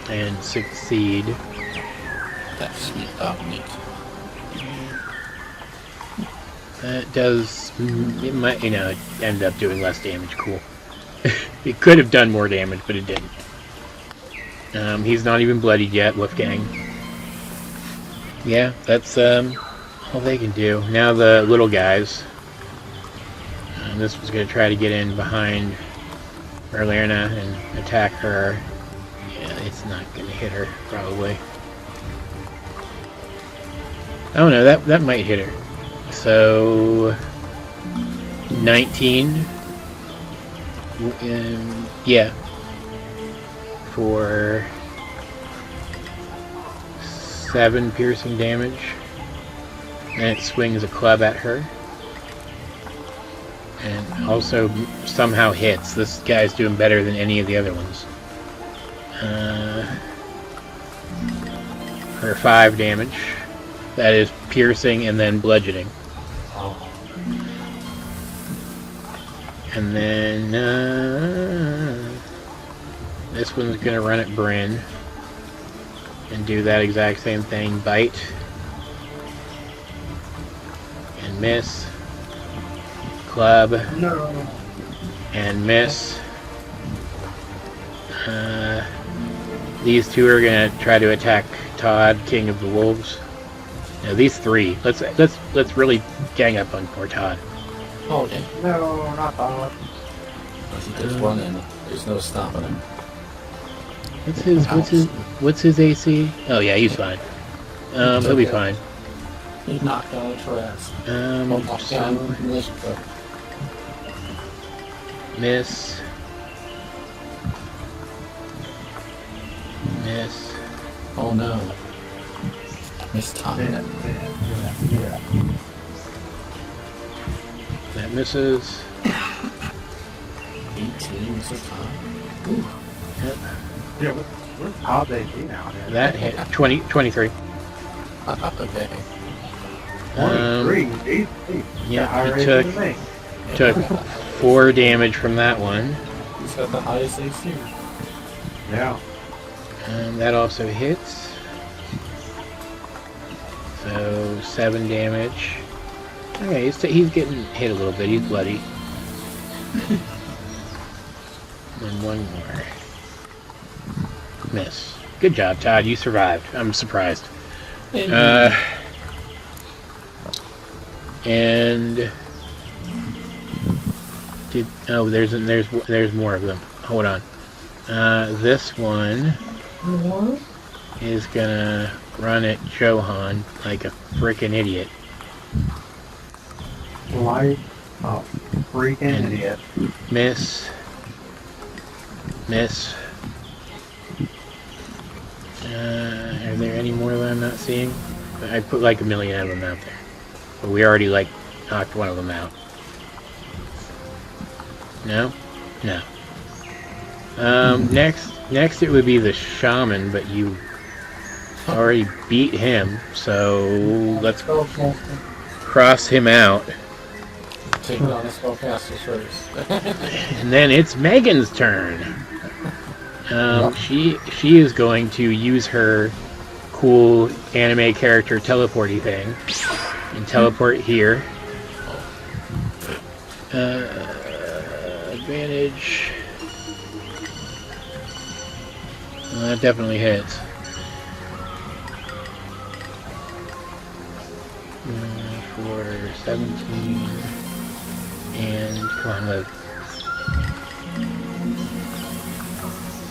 and succeed. That's sweet. Oh, neat. That does, it might, end up doing less damage. Cool. It could have done more damage, but it didn't. He's not even bloodied yet, Wolfgang. Yeah, that's all they can do. Now the little guys. This was going to try to get in behind Merlana and attack her. Yeah, it's not going to hit her, probably. Oh no, that might hit her. So 19. Yeah. For 7 piercing damage. And it swings a club at her. And also somehow hits. This guy's doing better than any of the other ones. for 5 damage. That is piercing and then bludgeoning. And then this one's gonna run at Brynn and do that exact same thing. Bite and miss. Club and miss. These two are gonna try to attack Todd, King of the Wolves. No, these 3. Let's really gang up on poor Todd. Oh, okay. No, not that. There's one and there's no stopping him. What's his AC? Oh yeah, he's fine. He'll be fine. He knocked down his ass. So, miss. Miss. Oh no. Miss time. Yeah. That misses. 18 is the time. Ooh. Yep. Yeah, what's Todd's AC now? That hit 23. Okay. 23. Jeez. Yeah, Higher he rating than me. took 4 damage from that one. He's got the highest AC. Yeah. That also hits. So 7 damage. Okay, he's getting hit a little bit. He's bloody. And one more. Miss. Good job, Todd. You survived. I'm surprised. And there's more of them. Hold on. This one is gonna run at Johan like a freaking idiot. Like a freaking idiot. Miss. Miss. Are there any more that I'm not seeing? I put like 1 million of them out there. But we already like knocked one of them out. No? No. Next it would be the shaman, but you already beat him, so let's cross him out. Take it on the spellcaster first. And then it's Megan's turn. She is going to use her cool anime character teleporty thing and teleport here. Advantage. That definitely hits. For 17 and come on, load.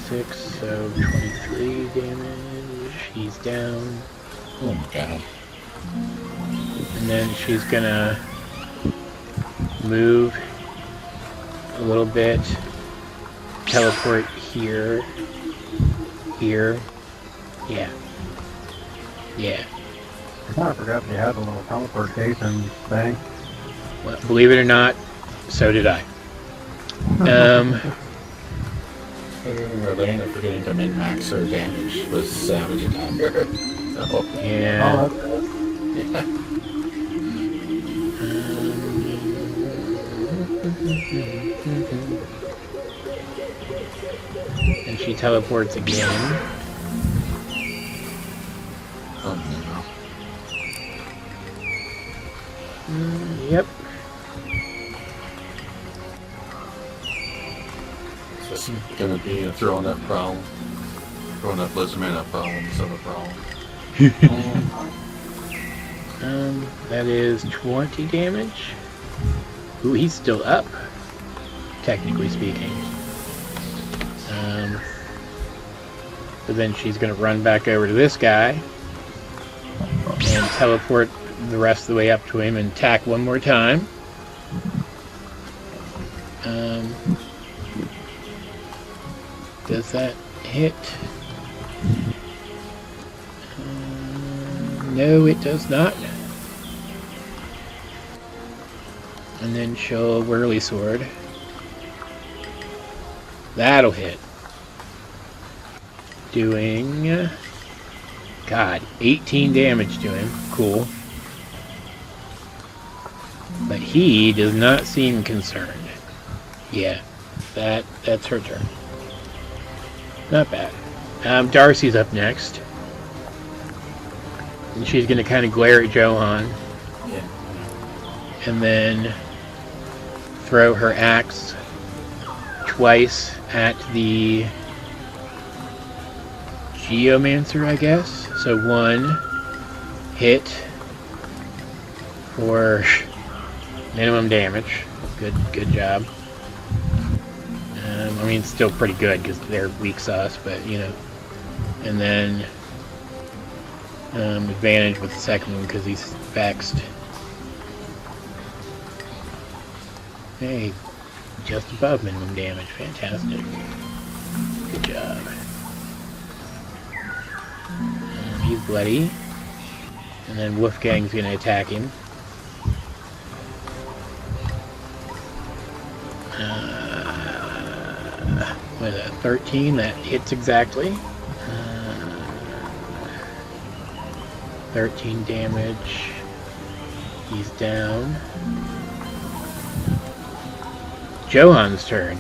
6, so 23 damage. He's down. Oh my god. And then she's gonna move a little bit, teleport here, here, yeah. I kind of forgot they had a little teleportation thing. Well, believe it or not, so did I. We're learning of forgetting to min-max her damage with Savage Attacker. So, Yeah. And she teleports again. oh Yep. no. This is gonna be throwing that problem. Throwing that Blizzardman that problem instead of a problem. That is 20 damage. Ooh, he's still up, technically speaking. But then she's gonna run back over to this guy and teleport the rest of the way up to him and attack one more time. Does that hit? No, it does not. And then she'll whirly sword. That'll hit. Doing God, 18 damage to him. Cool. But he does not seem concerned. Yeah, that's her turn. Not bad. Darcy's up next. And she's going to kind of glare at Johan. Yeah. And then throw her axe twice at the Geomancer, I guess. So one hit for minimum damage. Good job. I mean, it's still pretty good because they're weak sauce, but you know. And then advantage with the second one because he's vexed. Hey, just above minimum damage. Fantastic. Good job. He's bloody. And then Wolfgang's going to attack him. What is that? 13? That hits exactly. 13 damage. He's down. Johan's turn.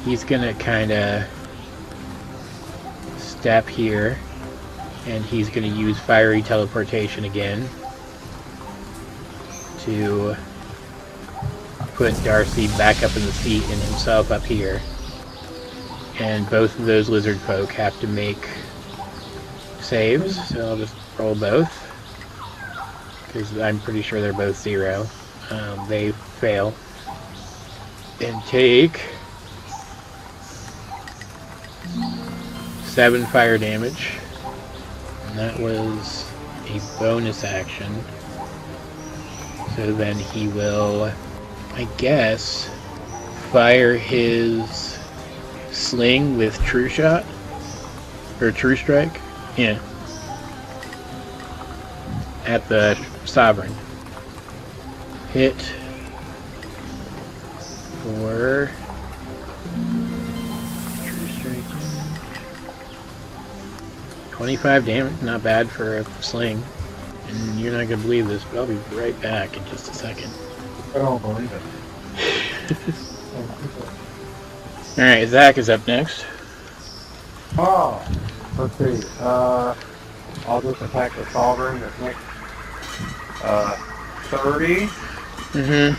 He's gonna kinda step here, and he's gonna use fiery teleportation again to put Darcy back up in the seat and himself up here. And both of those lizard folk have to make saves, so I'll just roll both because I'm pretty sure they're both 0. They fail and take 7 fire damage, and that was a bonus action. So then he will, I guess, fire his sling with True Shot or True Strike. Yeah. At the Sovereign. Hit for True Strike. 25 damage, not bad for a sling. And you're not gonna believe this, but I'll be right back in just a second. I don't believe it. Alright, Zack is up next. Oh, let's see. I'll just attack the Sovereign that's next. 30, Mm-hmm.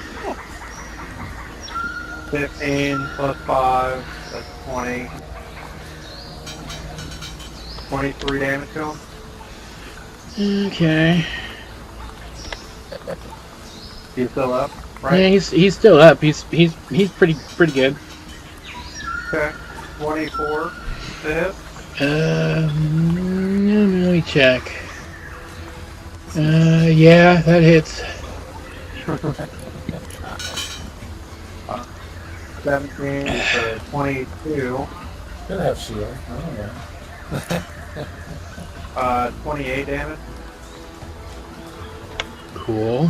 15 plus 5, that's 20. 23 damage to him. Okay. He's still up, right? Yeah, he's still up. He's pretty good. Okay. 24 to hit. Let me check. Yeah, that hits. 17 to 22. Could have shield. I don't know. 28 damage. Cool.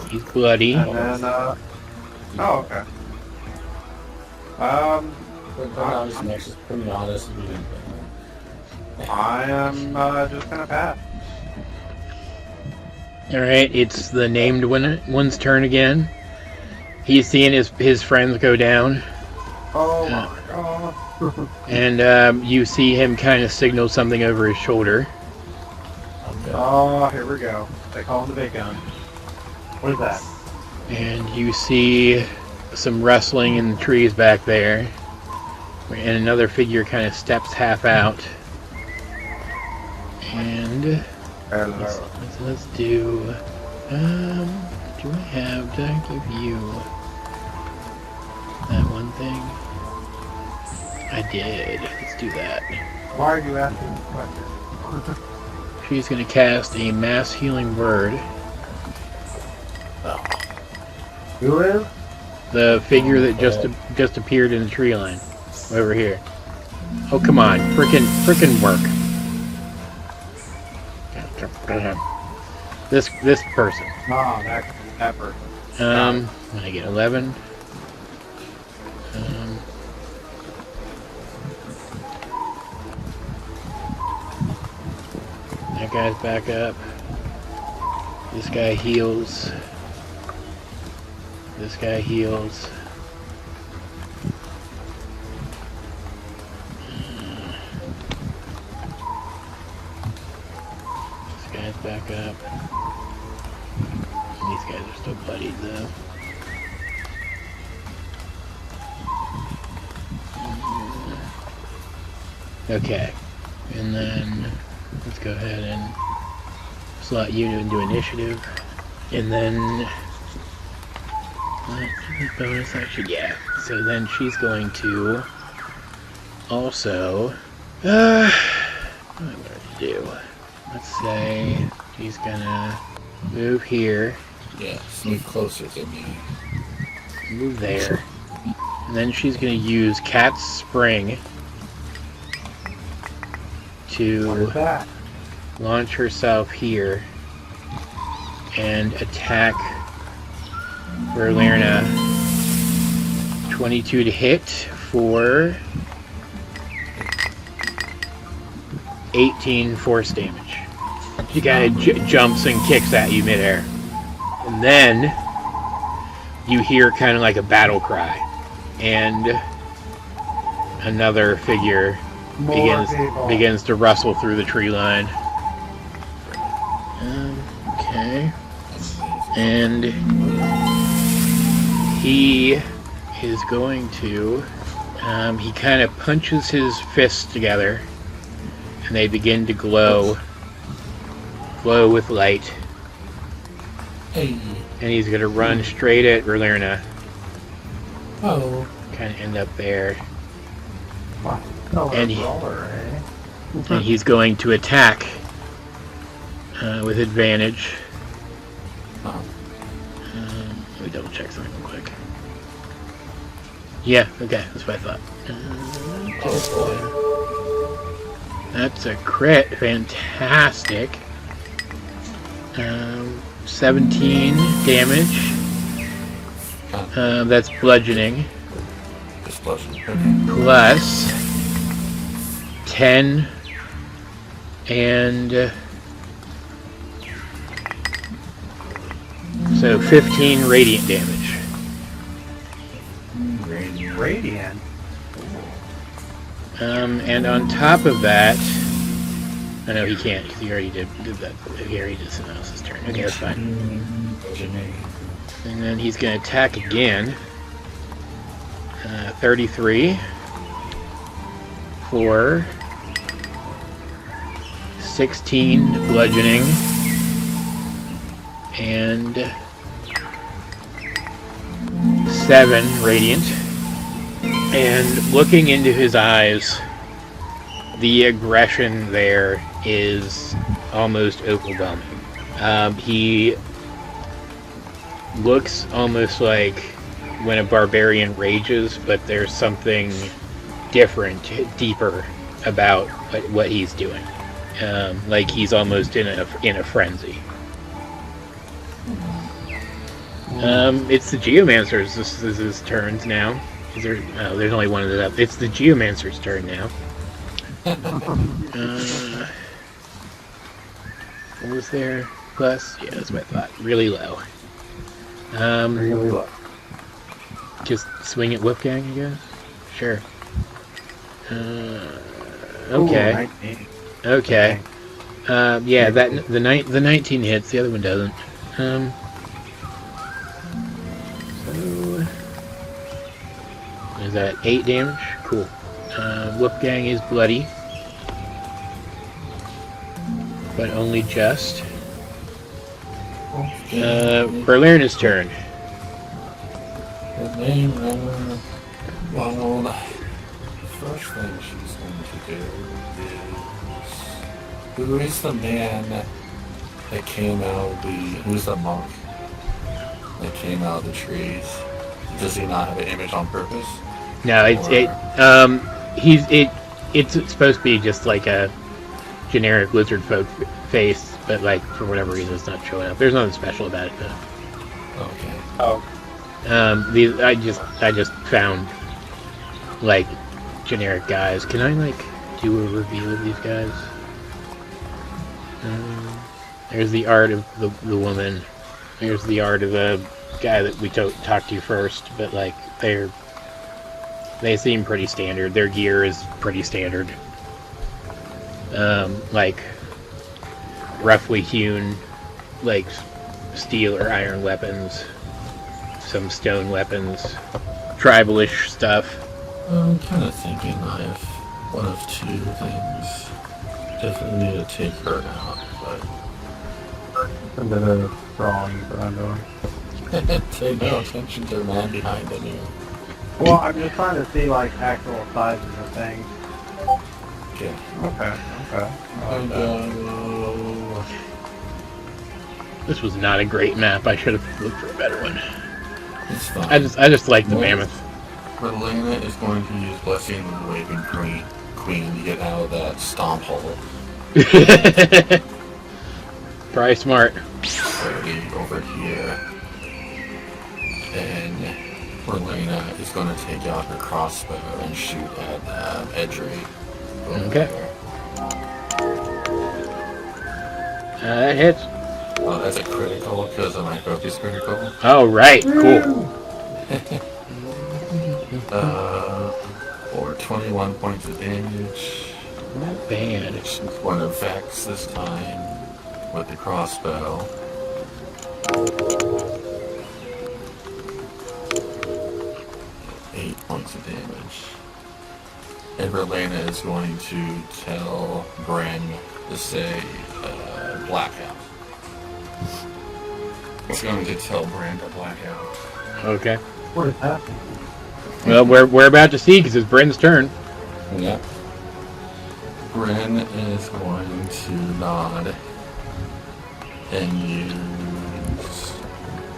He's bloody. And then, oh, okay. But I'll just make it pretty honest. We didn't. I am just gonna pass. Alright, it's the named one's turn again. He's seeing his friends go down. Oh my god. And you see him kind of signal something over his shoulder. Okay. Oh, here we go. They call him the big gun. What is that? And you see some rustling in the trees back there. And another figure kind of steps half out. And Hello. let's do... did I give you that one thing? I did. Let's do that. Why are you asking this question? She's going to cast a mass healing word. Who is? The figure that just appeared in the tree line. Over here. Oh, come on. Frickin' work. This person. Oh, that person. When I get 11. That guy's back up. This guy heals. This guy heals. This guy's back up. These guys are still bloodied though. Okay, and then let's go ahead and slot you into initiative, and then bonus action. Yeah. So then she's going to also what am I going to do? Let's say she's gonna move here. Yes, move closer to me. Move there. And then she's going to use Cat's Spring to launch herself here and attack Verlerna. 22 to hit for 18 force damage. She kind of jumps and kicks at you midair. And then you hear kind of like a battle cry, and another figure begins to rustle through the tree line. Okay. And he is going to he kind of punches his fists together, and they begin to glow with light. Hey. And he's going to run straight at Verlerna. Oh. Kind of end up there. Oh, And and he's going to attack with advantage. Oh. Let me double check something real quick. Yeah, okay, that's what I thought. That's a crit. Fantastic. 17 damage. That's bludgeoning. Just bludgeoning. Plus 10 and so 15 radiant damage. Radiant. And on top of that, I know he can't because he already did that. He already did someone else's turn. Okay, that's fine. And then he's going to attack again. 33 for 16 bludgeoning and 7 radiant. And looking into his eyes, the aggression there is almost overwhelming. He looks almost like when a barbarian rages, but there's something different, deeper about what he's doing. Like he's almost in a frenzy. It's the Geomancer's. This is his turns now. Is there? Oh, there's only one of them. It's the Geomancer's turn now. What was there? Plus, yeah, that's what I thought. Really low. Really low. Just swing at Wolfgang, I guess. Sure. Okay. Ooh, okay. Yeah, the 19 hits. The other one doesn't. So is that 8 damage? Cool. Wolfgang is bloody, but only just. Berlerna's turn. Well, the first thing she's going to do is... Who is the man that came out of the... Who's the monk that came out of the trees? Does he not have an image on purpose? No, it's supposed to be just like a generic lizard folk face, but like for whatever reason it's not showing up. There's nothing special about it though. Okay. Oh. These I just found like generic guys. Can I like do a review of these guys? There's the art of the woman. There's the art of the guy that we talked to first, but like they seem pretty standard. Their gear is pretty standard. Like roughly hewn, like steel or iron weapons, some stone weapons, tribalish stuff. I'm kind of thinking I have one of two things. Definitely need to take her out, A bit of drawing that I'm doing. but pay no attention to the man behind the mirror. Well, I'm just trying to see like actual sizes of things. Okay. Okay. This was not a great map. I should have looked for a better one. It's fine. I just like the mammoth. Relena is going to use Blessing of the Waving Queen to get out of that stomp hole. Probably smart. 30 over here. And Relena is going to take out her crossbow and shoot at Edry. Okay. That hits. Oh, that's a critical because of my focus critical. Oh, right. Cool. Or 21 points of damage. Not bad. She's going to vex this time with the crossbow. Eight points of damage. And Relena is going to tell Brynn to say blackout. It's going to tell Brynn to blackout. Okay. What is happening? Well, we're about to see because it's Bryn's turn. Yeah. Brynn is going to nod and use...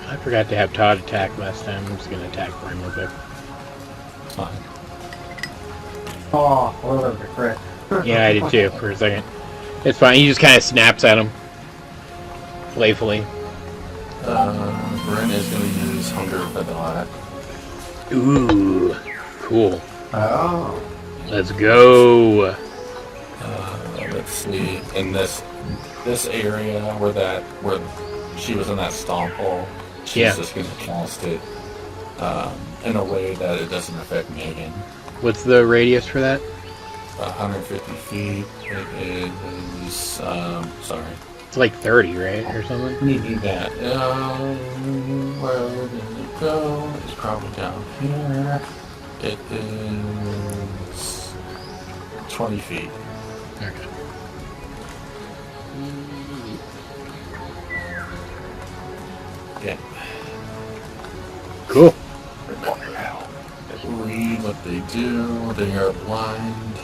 I forgot to have Todd attack last time. I'm just going to attack Brynn real quick. Fine. Oh, well, that was a crit. Yeah, I did too for a second. It's fine. He just kind of snaps at him. Playfully. Brynn is going to use Hunger for the Lad. Ooh. Cool. Oh. Let's go. Let's see. In this area where she was in that stomp hole, she's just going to cast it in a way that it doesn't affect Megan. What's the radius for that? 150 feet. It is. Sorry. It's like 30, right? Or something? Need that. Where did it go? It's probably down here. It is 20 feet. Okay. Yeah. Cool. Read what they do. They are blind.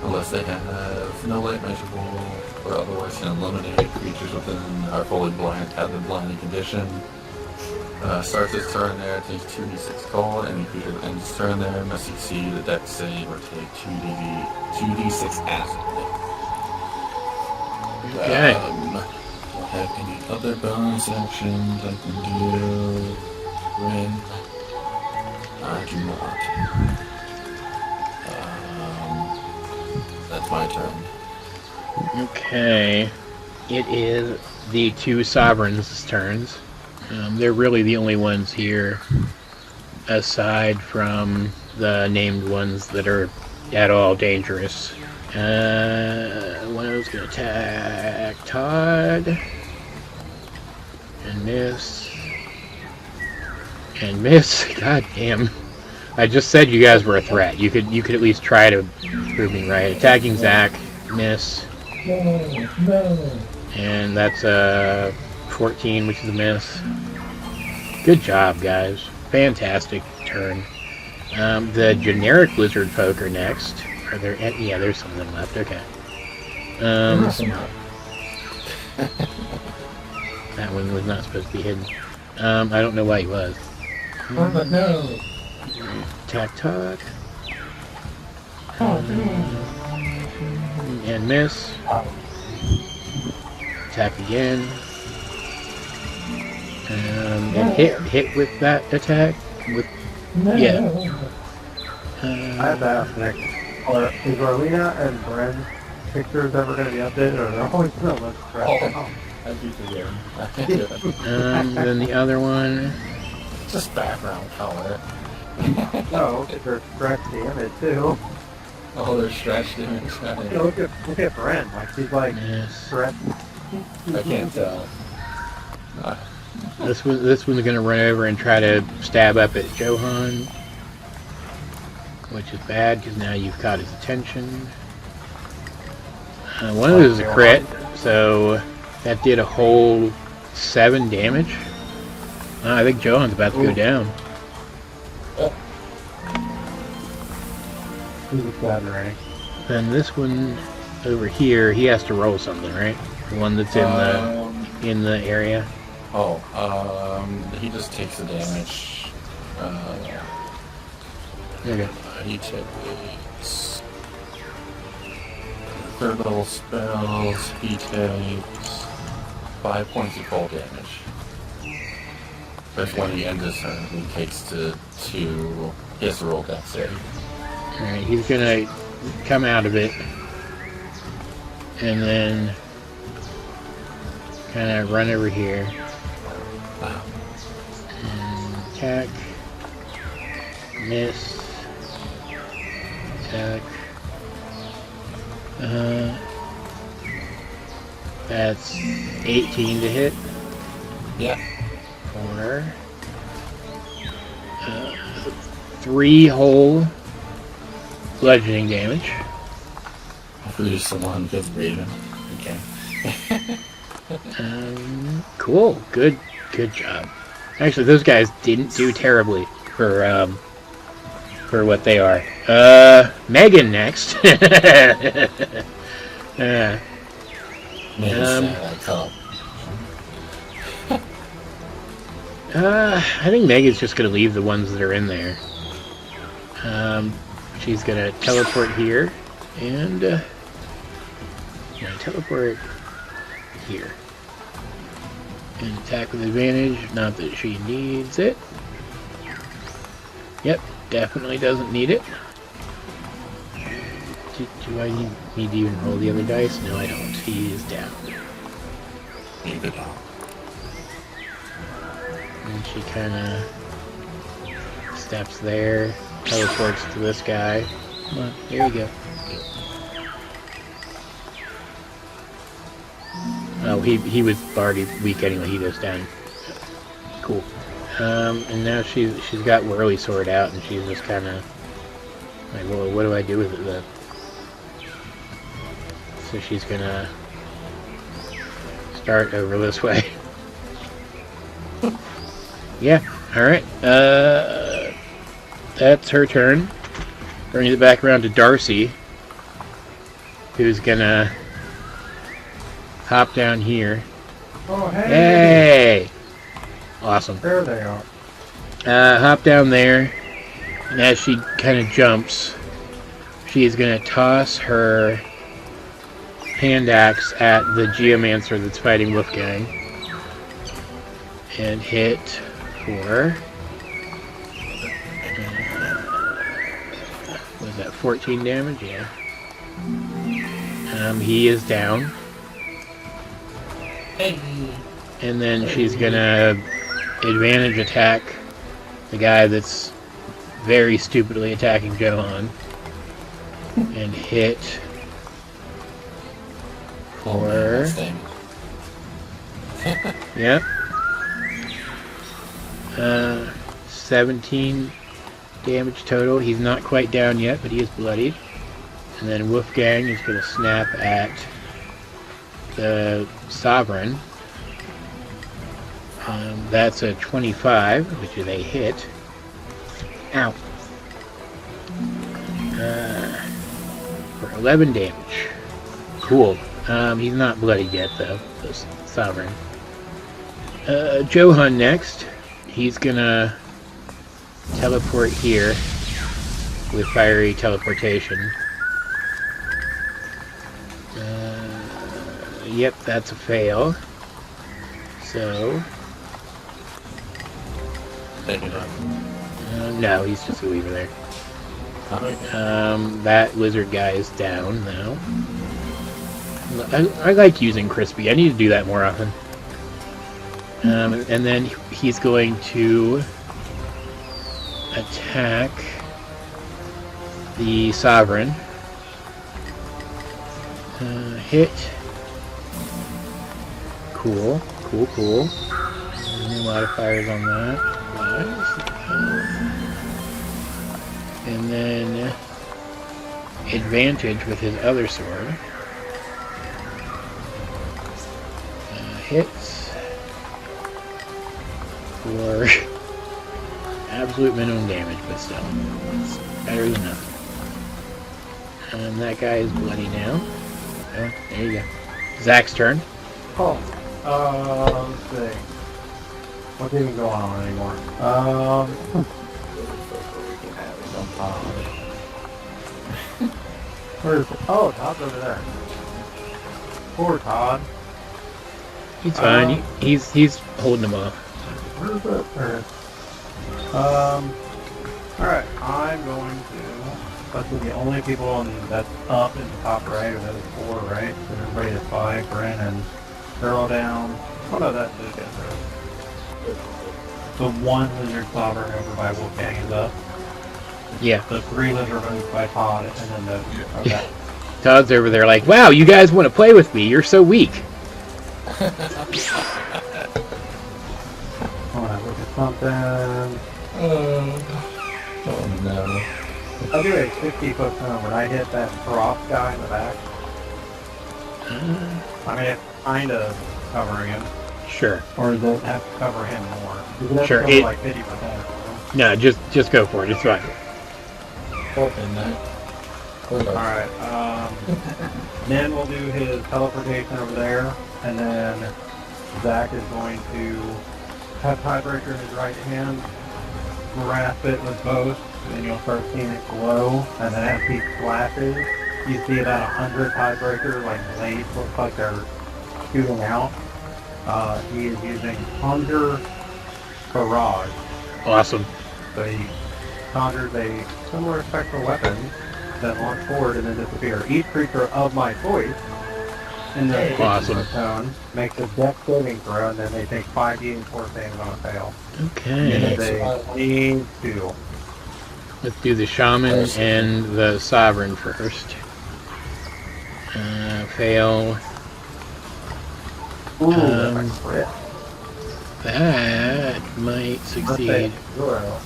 Unless they have no light measurable or otherwise can eliminate creatures within our fully blind, have the blinding condition. Starts its turn there, takes 2d6 cold. Any creature that ends its turn there must succeed a dex save or take 2d6 acid. Okay. Do I have any other bonus actions I can do? Brynn? I do not. That's my turn. Okay. It is the two sovereigns' turns. They're really the only ones here, aside from the named ones that are at all dangerous. One of them's gonna attack Todd. And miss. And miss. God damn. I just said you guys were a threat. You could at least try to prove me right. Attacking Zack. Miss. And that's 14, which is a miss. Good job, guys. Fantastic turn. The generic lizard folk are next. Are there any? Yeah, there's some of them left. Okay. That one was not supposed to be hidden. I don't know why he was. No. Attack Todd. And miss. Attack again. And hit with that attack. Yeah. I have to ask Nick. Is Arlena and Brynn pictures ever going to be updated, or they're always going to look stressed out? I do forget. Then the other one. Just background color. No, they're stretched damage too. Oh, they're stretched image. Yeah, look at Brynn, like she's like Yes. stretched. I can't tell. This one's gonna run over and try to stab up at Johan, which is bad because now you've caught his attention. One of those is a crit, so that did a whole 7 damage. I think Johan's about to go down. Who's exaggerating? Then this one over here, he has to roll something, right? The one that's in the area. He just takes the damage. Okay. He takes third level spells. He takes 5 points of cold damage. That's when he ends his turn. He takes to he has to roll death save. Alright, he's gonna come out of it and then kind of run over here and attack, miss, attack. That's 18 to hit. Yeah. For 3 whole bludgeoning damage. Hopefully someone good breathing. Okay. Cool. Good job. Actually, those guys didn't do terribly for what they are. Megan next. I think Megan's just gonna leave the ones that are in there. She's gonna teleport here and teleport here and attack with advantage. Not that she needs it. Yep, definitely doesn't need it. Do I need to even roll the other dice? No, I don't. He is down. Leave it out. And she kind of steps there, teleports to this guy. Come on, here we go. Oh, he was already weak anyway. He goes down. Cool. And now she's got Whirly Sword out, and she's just kind of like, well, what do I do with it then? So she's gonna start over this way. Yeah. All right. That's her turn. Bringing it back around to Darcy, who's gonna hop down here. Oh, hey! Hey! Awesome. There they are. Hop down there, and as she kind of jumps, she's gonna toss her hand axe at the geomancer that's fighting Wolfgang, and hit for was that 14 damage? Yeah. He is down. And then she's gonna advantage attack the guy that's very stupidly attacking Johan and hit for yep 17 damage total. He's not quite down yet, but he is bloodied. And then Wolfgang is going to snap at the Sovereign. That's a 25, which is a hit. Ow. For 11 damage. Cool. He's not bloodied yet, though, the Sovereign. Johan next. He's gonna teleport here with fiery teleportation. Yep, that's a fail. So no, he's just gonna leave her there. That lizard guy is down now. I like using Crispy. I need to do that more often. And then he's going to attack the Sovereign. Hit. Cool. Any modifiers on that? And then advantage with his other sword. Hits for absolute minimum damage, but still, it's better than nothing. And that guy is bloody now. Oh, there you go. Zack's turn. Oh, let's see. What's even going on anymore? Where's Todd's over there. Poor Todd. He's fine. He's holding him off. Where's that? Alright, I'm going to. Let's see, the only people that's up in the top right, or those 4, right? So everybody is 5, Brynn, and they're all down. Oh no, that's it. The 1 lizard sovereign over by Wolfgang is up. Yeah. The 3 lizard ones by Todd, and then the. Okay. Todd's over there like, wow, you guys want to play with me? You're so weak. I want to look at something. Oh no. I do a 60-foot turn when I hit that prop guy in the back. I mean, it's kind of covering him. Sure. Or does it have to cover him more? Because that's Sure, still it- like 50%. No, just go for it. It's fine. Open that. Alright, Nen will do his teleportation over there, and then Zack is going to have Tiebreaker in his right hand, grasp it with both, and then you'll start seeing it glow, and then as he flashes, you see about 100 Tiebreaker, like blades, looks like they're shooting out. He is using Conjure Barrage. Awesome. So he conjures a similar spectral weapon that launch forward and then disappear. Each creature of my choice in the Awesome. zone makes a death saving throw, and then they take 5d and 4 damage on a fail. Okay. And they need to. Let's do the Shaman and the Sovereign first. Fail. Ooh, that's a crit. That might succeed. Zero.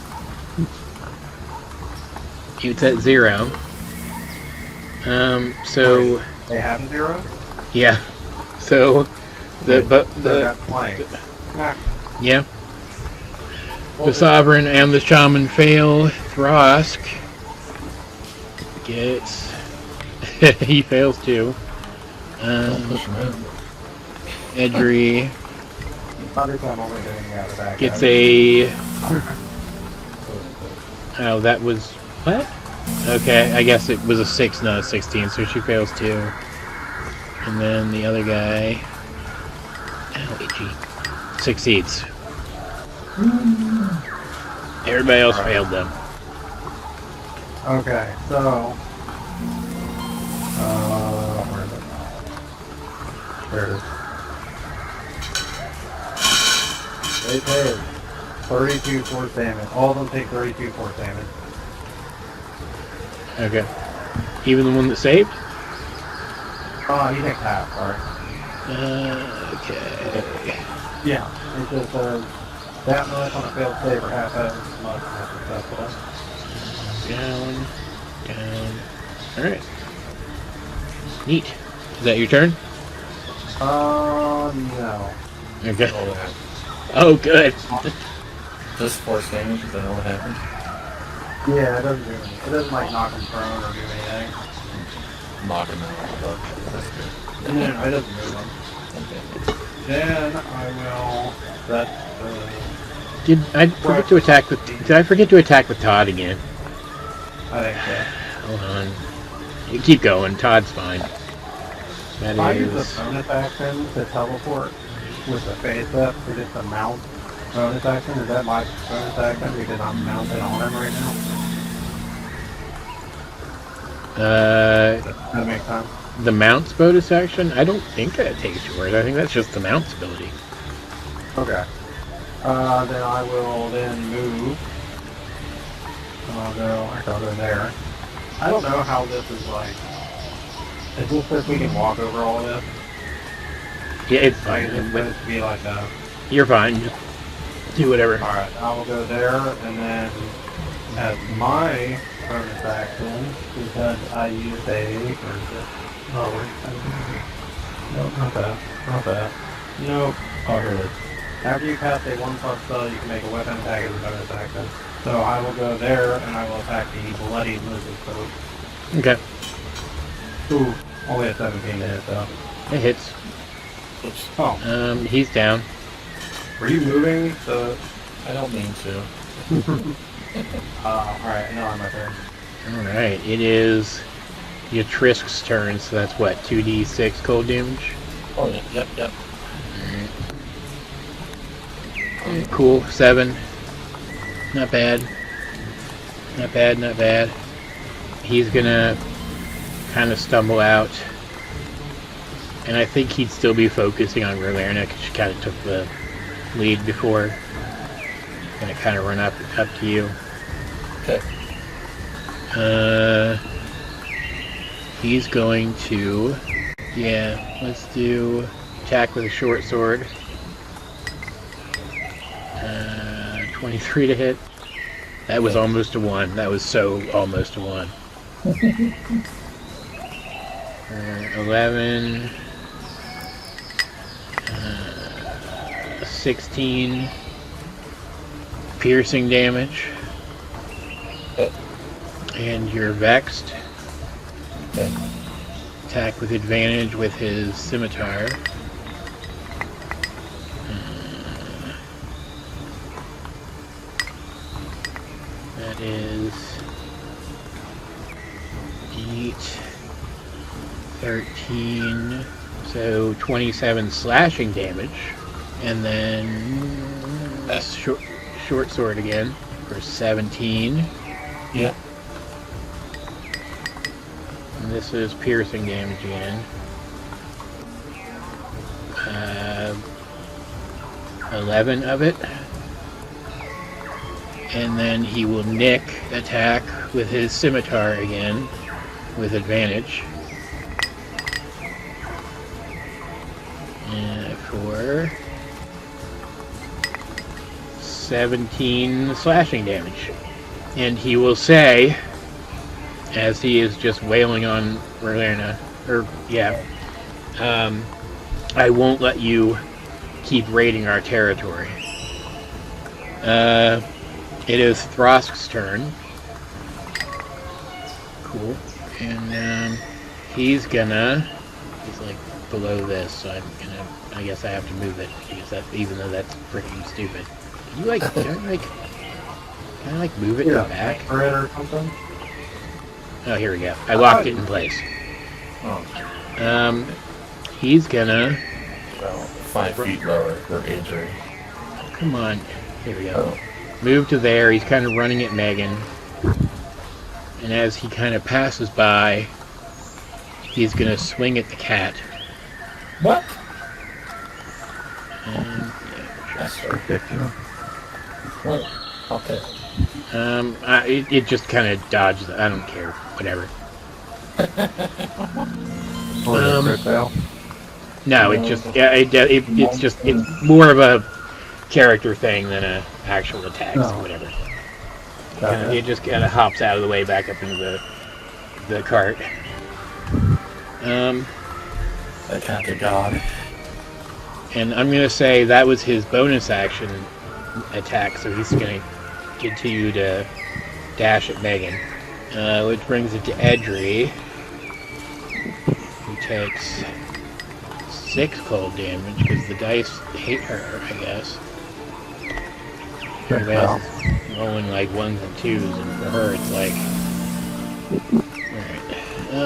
It's at 0. So They have 0? yeah. So So the that's playing. yeah. The Sovereign and the Shaman fail. Throsk gets he fails too. Push him in. Edry Other time only doing out of that. gets a. Oh, that was what? Okay, I guess it was a 6, not a 16, so she fails too. And then the other guy, ouchie, succeeds. Everybody else failed them. Okay, so where is it? There it is. They paid 32 force damage. All of them take 32 force damage. Okay. Even the one that saved? Oh, he takes half, sorry. Okay. Yeah, it just that much on a failed save or half as much on a successful. Down. Alright. Neat. Is that your turn? No. Okay. Oh, that. Oh, good. Just force damage, is that what happened? Yeah, it doesn't do anything. It doesn't like knock him prone or do anything. Knock him out. That's good. No, it doesn't move him. Okay. Then I will. That's Did I forget to attack with? Did I forget to attack with Todd again? I think so. Hold on. You keep going. Todd's fine. That If I use is. a bonus action to teleport with the face up for just a mount bonus action, is that my bonus action because I'm mounted on him right now? That makes sense. The mounts bonus action? I don't think that takes yours. I think that's just the mounts ability. Okay. Then I will then move. I'll go there. I don't know how this is like. Is this if we can walk over all this? Yeah, it's Like, fine. is it supposed to be like a... You're fine. Just do whatever. Alright, I will go there, and then as my bonus action, because I use a... Oh, wait. Nope, not that. Not that. Nope. Oh, here it is. After you cast a 1+ spell, you can make a weapon attack as a bonus action. So I will go there, and I will attack the Bloody Lizard Folk. Okay. Ooh, only a 17 to hit, though. It hits. Oops. Oh, He's down. were you moving the... I don't mean to. Alright, now I'm my turn. Alright, it is Yatrisk's turn, so that's what, 2d6 cold damage? Oh, yeah, yep. Alright. Cool, 7. Not bad. Not bad, not bad. He's gonna kind of stumble out. And I think he'd still be focusing on Rolerna because she kind of took the lead before. Gonna kind of run up to you. Okay. He's going to, yeah, let's do attack with a short sword. 23 to hit. That was almost a 1. That was so almost a 1. 11. 16 piercing damage. And you're vexed. Okay. Attack with advantage with his scimitar. That is 8, 13, so 27 slashing damage. And then short sword again for 17. Yeah. And this is piercing damage again. 11 of it. And then he will nick attack with his scimitar again with advantage. For 17 slashing damage. And he will say, as he is just wailing on Rolerna, I won't let you keep raiding our territory. It is Throsk's turn. Cool. And he's like below this, so I guess I have to move it, because that, even though that's freaking stupid. Can you can I move it to the back? Or something? Oh, here we go. I locked it in place. Oh. He's gonna... Well, 5 feet lower for injury. Come on. Here we go. Oh. Move to there. He's kind of running at Megan. And as he kind of passes by, he's gonna swing at the cat. What? And, That's ridiculous. Well, okay. it just kind of dodges. I don't care. Whatever. No, it just it's more of a character thing than a actual attack. So whatever. It just kind of hops out of the way back up into the cart. That can't be God. And I'm gonna say that was his bonus action attack, so he's gonna continue to dash at Megan. Which brings it to Edry, who takes 6 cold damage because the dice hate her, I guess. Everybody else is rolling like 1s and 2s, and for her it's like...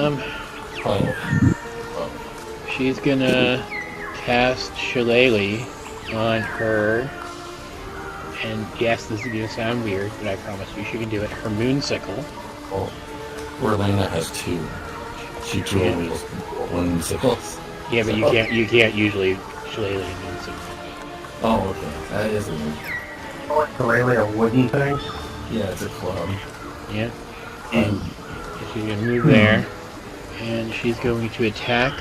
Alright. She's gonna cast Shillelagh on her, and yes, this is gonna sound weird, but I promise you she can do it. Her Moonsicle. Orlana has 2. She dual wields one sickles. Yeah, but you can't usually shillelagh use it. Oh, okay. That is weird. Really a wooden thing? Yeah, it's a club. Yeah. And she's gonna move there, and she's going to attack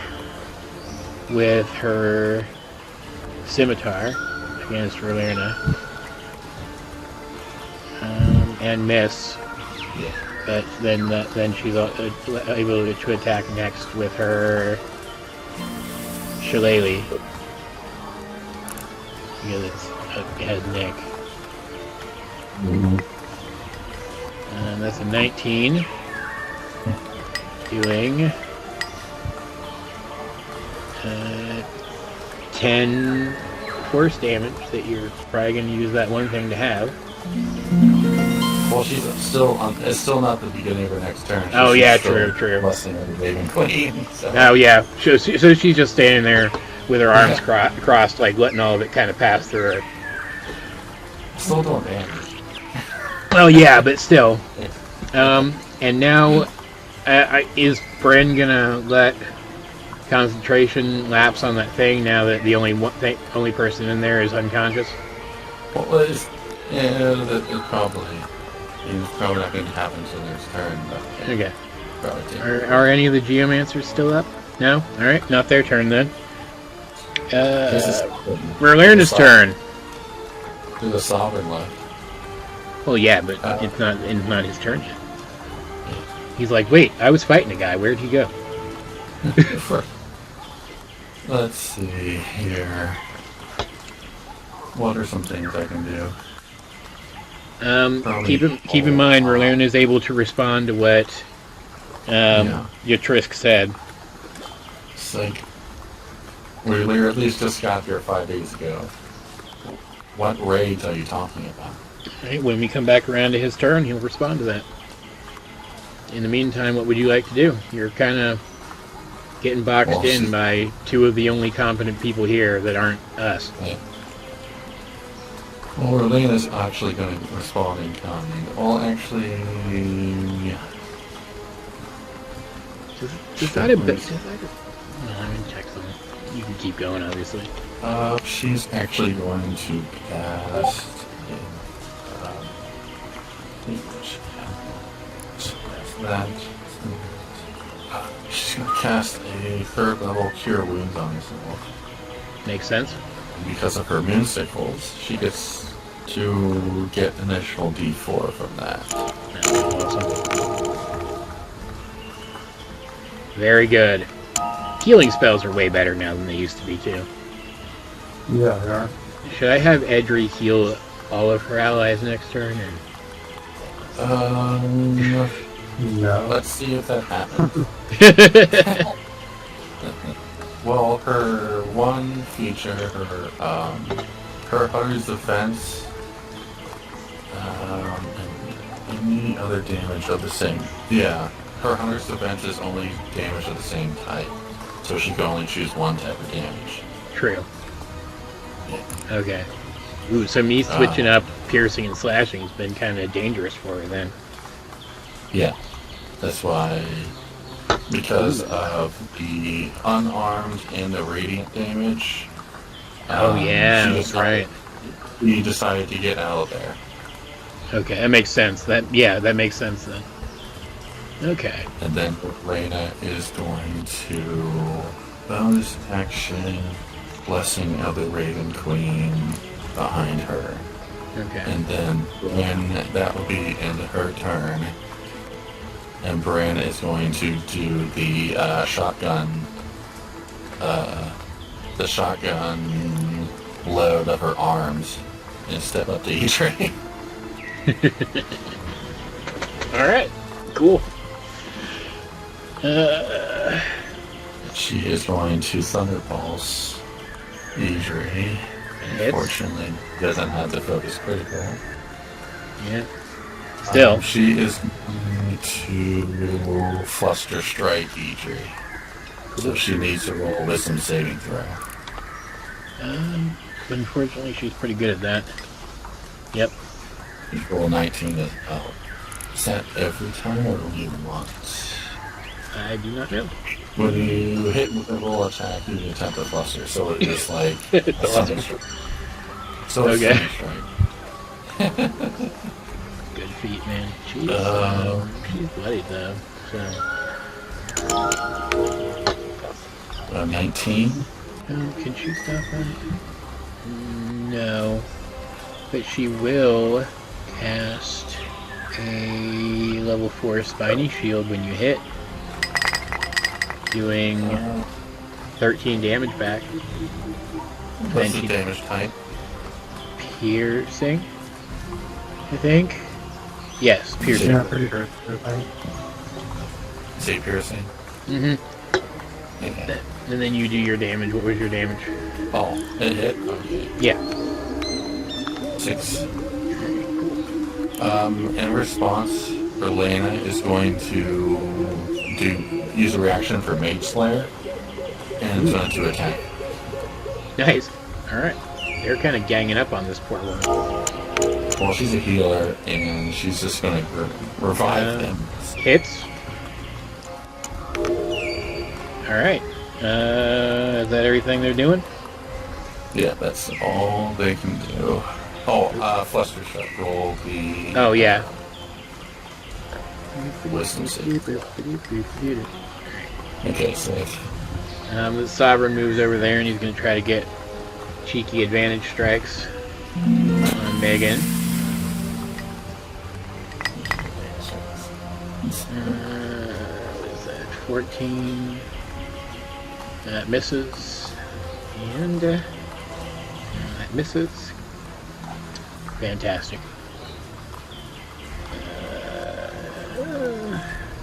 with her scimitar against Orlana. And miss. Yeah. But then she's able to attack next with her shillelagh. Because it has Nick. Mm-hmm. That's a 19. Doing 10 force damage that you're probably going to use that one thing to have. Well, she's still it's still not the beginning of her next turn. Oh, She's yeah, still true. Blessing of the Raven Queen. So. Oh, yeah. So she's just standing there with her arms crossed, like letting all of it kind of pass through her. Still doing damage. Well, yeah, but still. And now, is Brynn gonna let concentration lapse on that thing now that the only person in there is unconscious? Well, it's probably not going to happen until next turn. But Okay. probably take Are any of the geomancers still up? No? Alright, not their turn then. Merlina's turn. There's a sovereign left. Well, yeah, but it's not his turn yet. He's like, wait, I was fighting a guy. Where'd he go? Let's see here. What are some things I can do? Keep in mind, Merlin is able to respond to what Yatrisk said. It's like we at least just got here 5 days ago. What raids are you talking about? Right, when we come back around to his turn, he'll respond to that. In the meantime, what would you like to do? You're kind of getting boxed in by 2 of the only competent people here that aren't us. Yeah. Well, Orlena's actually going to respond in kind. Well, actually... Is that a bit... No, I'm going to check something. You can keep going, obviously. She's actually going to cast... that. She's going to cast a 3rd level Cure Wounds on herself. Makes sense. Because of her moon sickles, she gets to get an additional D4 from that. That's awesome. Very good. Healing spells are way better now than they used to be, too. Yeah, they are. Should I have Edry heal all of her allies next turn? Or? No. Let's see if that happens. Well, her one feature, her Hunter's Defense, and any other damage of the same. Yeah, her Hunter's Defense is only damage of the same type, so she can only choose one type of damage. True. Yeah. Okay. Ooh, so me switching up piercing and slashing has been kind of dangerous for her then. Yeah, that's why, because of the unarmed and the radiant damage. Oh yeah, that's right. He decided to get out of there. Okay, that makes sense. That makes sense then. Okay. And then Reyna is going to bonus action, Blessing of the Raven Queen behind her. Okay. And then when that will be end of her turn. And Brynn is going to do the shotgun load of her arms and step up to E-Train. Alright, cool. She is going to Thunderpulse E-Train. Unfortunately, doesn't have the focus critical. Yeah. Still. She is going to Fluster Strike E-Train. So she needs to roll a wisdom saving throw. Unfortunately, she's pretty good at that. Yep. Roll 19 as well. Is that every turn or only once? I do not know. When you hit with a roll attack, you attempt a fluster, so it is like It's a awesome. stunning strike. So it's Okay. stunning strike. Good feat, man. She's bloodied though. So 19. can she stop that? No, but she will cast a level 4 spiny shield when you hit, doing 13 damage back. What's Then the damage type? Piercing, I think. Yes, piercing. Yeah, pretty sure it's piercing. Say piercing. Mm-hmm. Okay. And then you do your damage. What was your damage? Oh, it hit? Okay. Yeah. 6. In response, Elena is going to use a reaction for Mage Slayer, and it's going to attack. Nice. Alright. They're kind of ganging up on this poor woman. Well, she's a healer, and she's just going to revive them. Hits. Alright. Is that everything they're doing? Yeah, that's all they can do. Oh, Fluster Shot roll the Oh, yeah. Wisdom save. Okay, save. The Sovereign moves over there and he's going to try to get cheeky advantage strikes on Megan. What is that? 14. That misses. And that misses. Fantastic.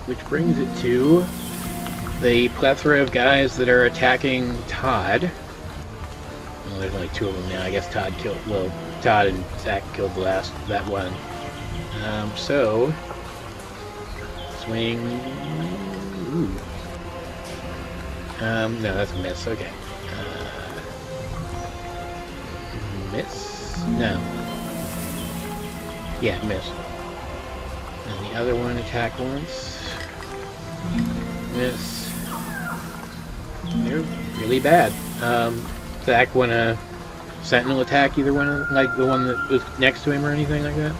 Which brings it to the plethora of guys that are attacking Todd. Well, there's only 2 of them now. I guess Todd and Zack killed that one. So, swing. Ooh. No, that's a miss. Okay. Miss? No. Yeah, miss. And the other one attack once. Miss. They're really bad. Zack want a sentinel attack either one, like the one that was next to him or anything like that?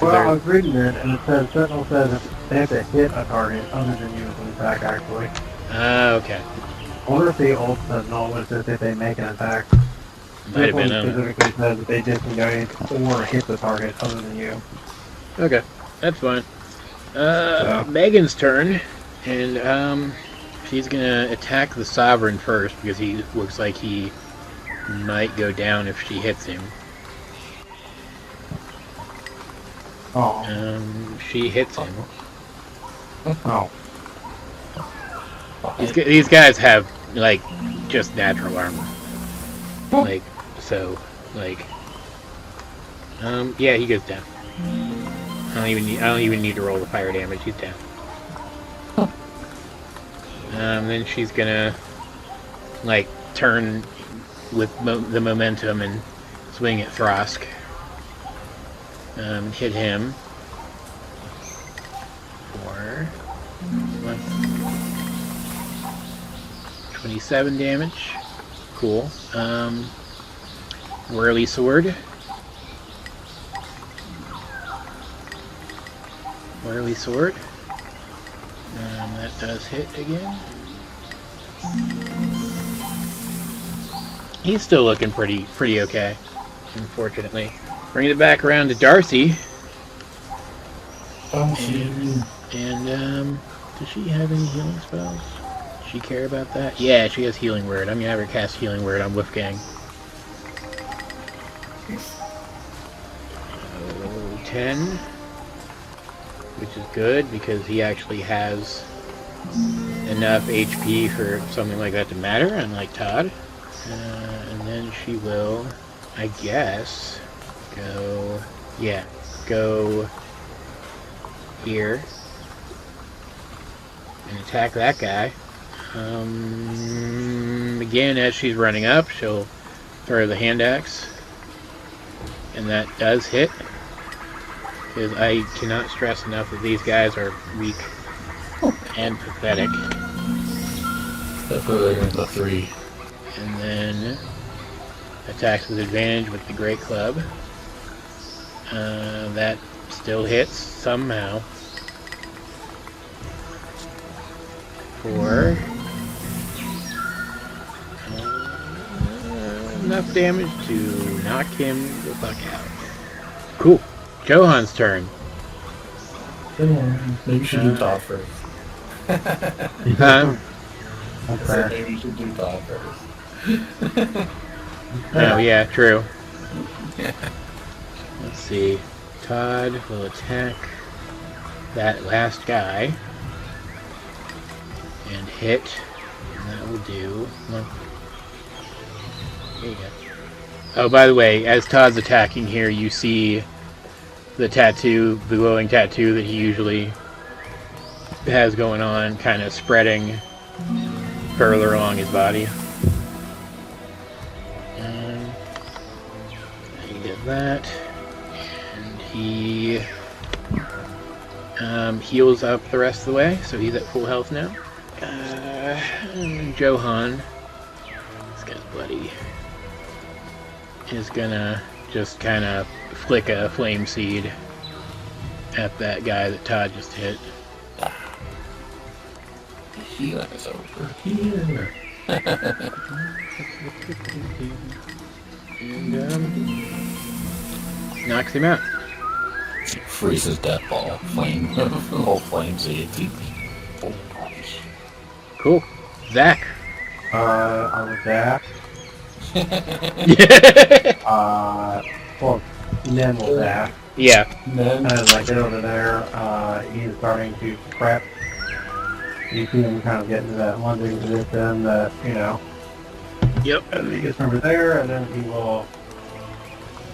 Well, I was reading it, and it says Sentinel says if they have to hit a target other than you with an attack, actually. Okay. I wonder if the old Sentinel was just if they make an attack. Might have This one been. specifically says if they disengage or hit the target other than you. Okay, that's fine. Megan's turn, and she's gonna attack the Sovereign first because he looks like he might go down if she hits him. Oh. She hits him. Oh. These guys have like just natural armor. Like so, like yeah, he goes down. I don't even need to roll the fire damage. He's down. Then she's gonna like turn with the momentum and swing at Throsk. Hit him for 27 damage. Cool. Whirly sword. Whirly sword. That does hit again. He's still looking pretty okay, unfortunately. Bring it back around to Darcy. And does she have any healing spells? Does she care about that? Yeah, she has healing word. I'm gonna have her cast healing word on Wolfgang. 10, which is good because he actually has enough HP for something like that to matter, unlike Todd. And then she will, I guess, go here and attack that guy. Again, as she's running up, she'll throw the hand axe, and that does hit Because I cannot stress enough that these guys are weak and pathetic. Definitely the 3. And then attacks with advantage with the Great Club. That still hits somehow. 4. Enough damage to knock him the fuck out. Cool. Johan's turn. Maybe you should do Todd first. Huh? I said maybe you should do Todd first. Oh, yeah, true. Let's see. Todd will attack that last guy and hit. And that will do. There you go. Oh, by the way, as Todd's attacking here, you see the tattoo, the glowing tattoo that he usually has going on, kind of spreading further along his body. And he did that. And he heals up the rest of the way, so he's at full health now. Johan, this guy's bloody, is gonna just kind of flick a flame seed at that guy that Todd just hit. Healing is over here. And knocks him out. Freezes death ball. Flame. Whole flame seed. Oh, gosh. Cool. Zack. I was Zack. Well, Nen was Zack. Yeah. Then, As I get over there, he's starting to prep. You see him kind of get into that lunging position that, you know. Yep. And he gets over there, and then he will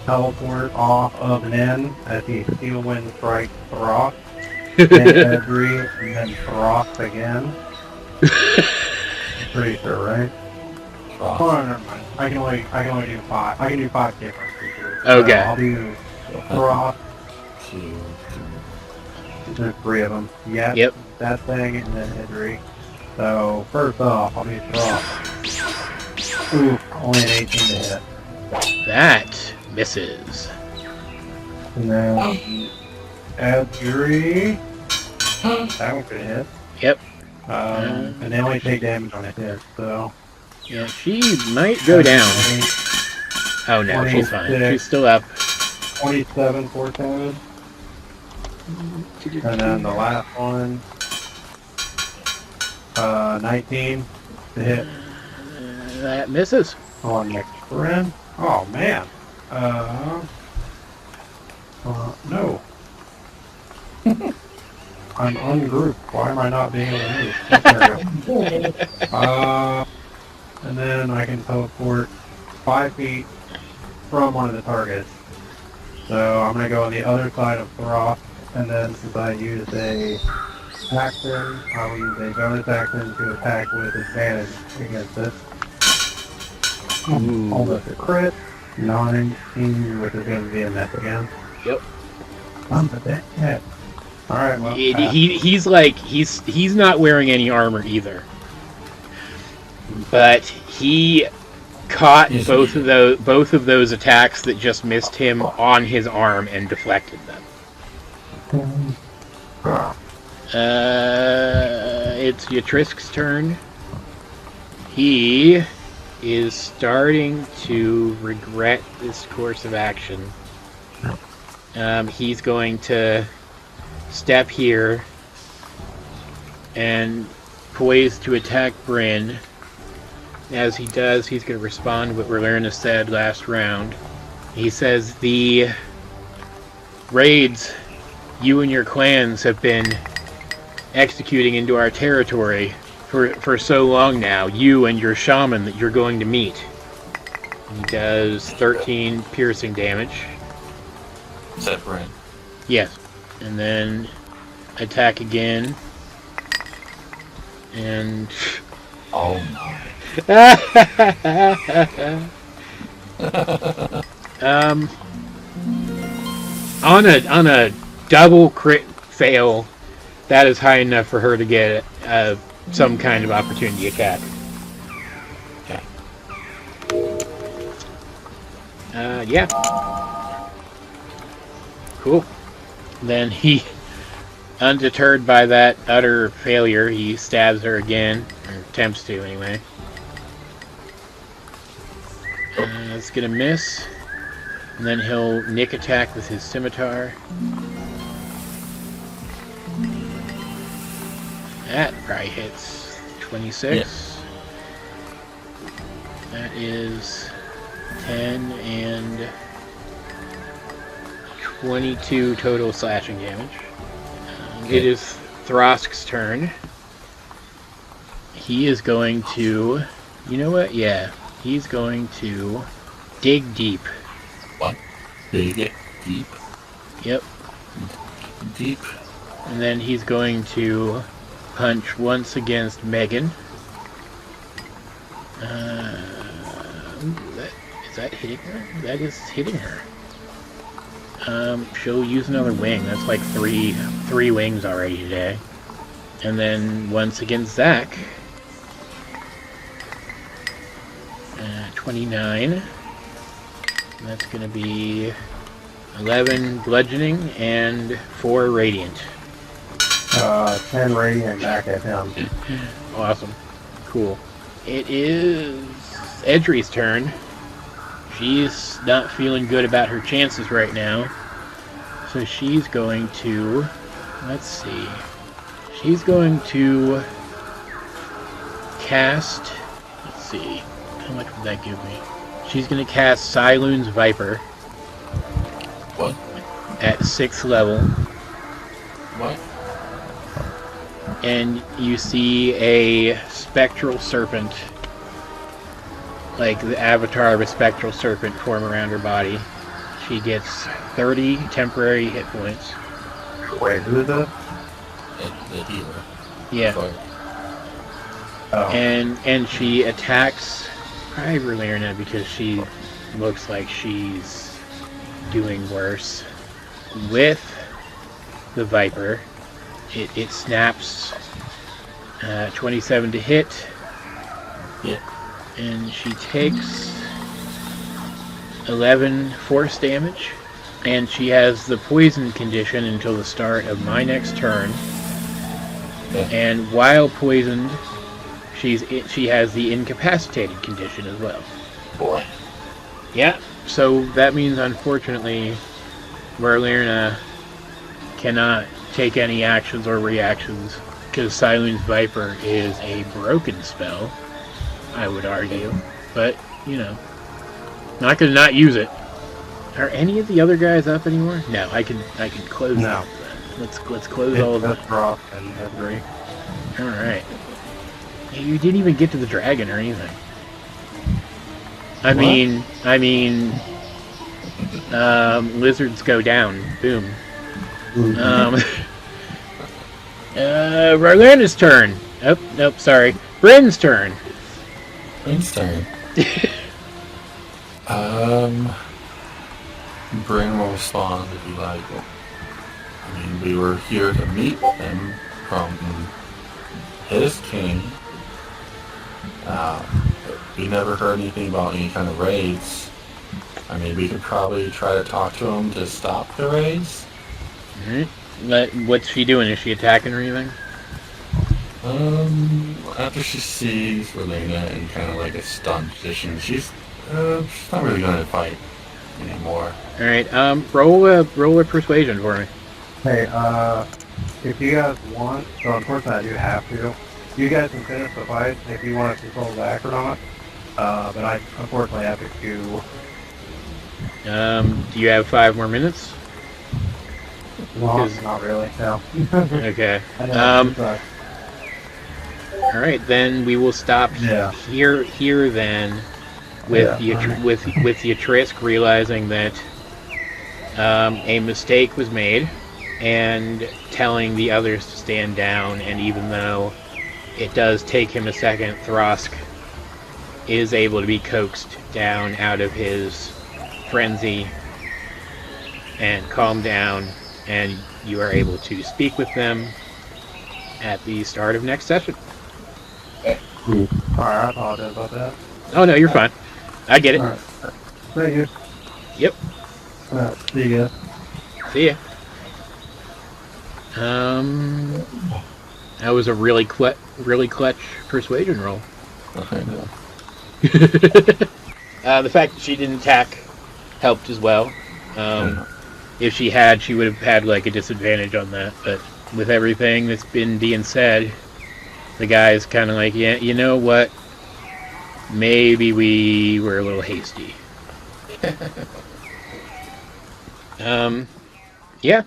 teleport off of Nen as he steel wind strikes Throth, then Edry, and then Throth again. Pretty sure, right? Oh, no, never mind. I can only do 5. I can do 5 different creatures. Okay. So I'll do Throth. 2, There's 3 of them. Yep. That thing, and then Edry. So first off, I'll do Throth. Ooh, only an 18 to hit. That misses. And then Edry. That one could hit. Yep. And they only take damage on a hit, so. Yeah, she might go down. Oh no, she's fine. 26. She's still up. 27 force damage. And then the last one, 19 to hit That misses. on next Brynn. Oh man. No. I'm ungrouped. Why am I not being able to move? And then I can teleport 5 feet from one of the targets. So I'm going to go on the other side of Throth, and then since I used a action, I will use a bonus action to attack with advantage against it. Almost a crit. 19, which is going to be a miss again. Yep. I'm a dead cat. Alright, well. He's not wearing any armor either. But he caught both of those attacks that just missed him on his arm and deflected them. It's Yatrisk's turn. He is starting to regret this course of action. He's going to step here and poised to attack Brynn. As he does, he's going to respond to what Relerna said last round. He says, the raids you and your clans have been executing into our territory for so long now, you and your shaman that you're going to meet. He does 13 piercing damage. Is that Brynn? Yes. And then attack again. And... oh my. on a double crit fail, that is high enough for her to get some kind of opportunity attack. Okay. Yeah. Cool. Then he, undeterred by that utter failure, he stabs her again, or attempts to anyway. It's gonna miss. And then he'll nick attack with his scimitar. That probably hits 26. Yeah. That is 10 and 22 total slashing damage. Okay. It is Throsk's turn. He is going to... You know what? Yeah. He's going to dig deep. What? Dig deep? Yep. Deep. And then he's going to punch once against Megan. Is that hitting her? That is hitting her. She'll use another wing. That's like three wings already today. And then once against Zack. 29. That's going to be 11 bludgeoning and 4 radiant. 10 radiant back at him. Awesome. Cool. It is Edry's turn. She's not feeling good about her chances right now. So she's going to... Let's see. She's going to cast... Let's see. How much would that give me? She's going to cast Siloon's Viper. What? At 6th level. What? And you see a spectral serpent, like the avatar of a spectral serpent, form around her body. She gets 30 temporary hit points. Wait, who is this? The healer. Yeah. Sorry. Oh. And she attacks Brynn because she looks like she's doing worse. With the Viper, it snaps. 27 to hit. Yeah. And she takes 11 force damage. And she has the poison condition until the start of my next turn. Yeah. And while poisoned, she has the incapacitated condition as well. Boy. Yeah. So that means, unfortunately, Brynn cannot take any actions or reactions because Siloon's Viper is a broken spell, I would argue. But, you know, not gonna not use it. Are any of the other guys up anymore? No, I can close No. them. Let's close all of them. That's Ross and Edry. All right. You didn't even get to the dragon or anything. I mean, lizards go down. Boom. Rylanda's turn. Oh, nope, sorry. Brynn's turn. Brynn's turn. Brynn will respond if you like. I mean, we were here to meet him from his king. We never heard anything about any kind of raids. I mean, we could probably try to talk to him to stop the raids. Alright. What's she doing? Is she attacking or anything? After she sees Relena in kind of like a stunned position, she's not really going to fight anymore. Alright, roll a persuasion for me. Hey, if you guys want, so unfortunately I do have to, you guys can finish the fight if you want to control Zack or not. But I unfortunately have to do... Do you have 5 more minutes? Well, not really, no. Okay. I know, Alright, then we will stop here then with the Atrisk realizing that a mistake was made and telling the others to stand down, and even though it does take him a second, Throsk is able to be coaxed down out of his frenzy and calm down and you are able to speak with them at the start of next session. Alright, I apologize about that. Oh no, you're fine. I get it. Alright. Thank you. Yep. Alright, see you guys. See ya. That was a really clutch persuasion roll. I know. The fact that she didn't attack helped as well. If she had, she would have had like a disadvantage on that. But with everything that's been being said, the guy's kind of like, yeah, you know what? Maybe we were a little hasty. Yeah.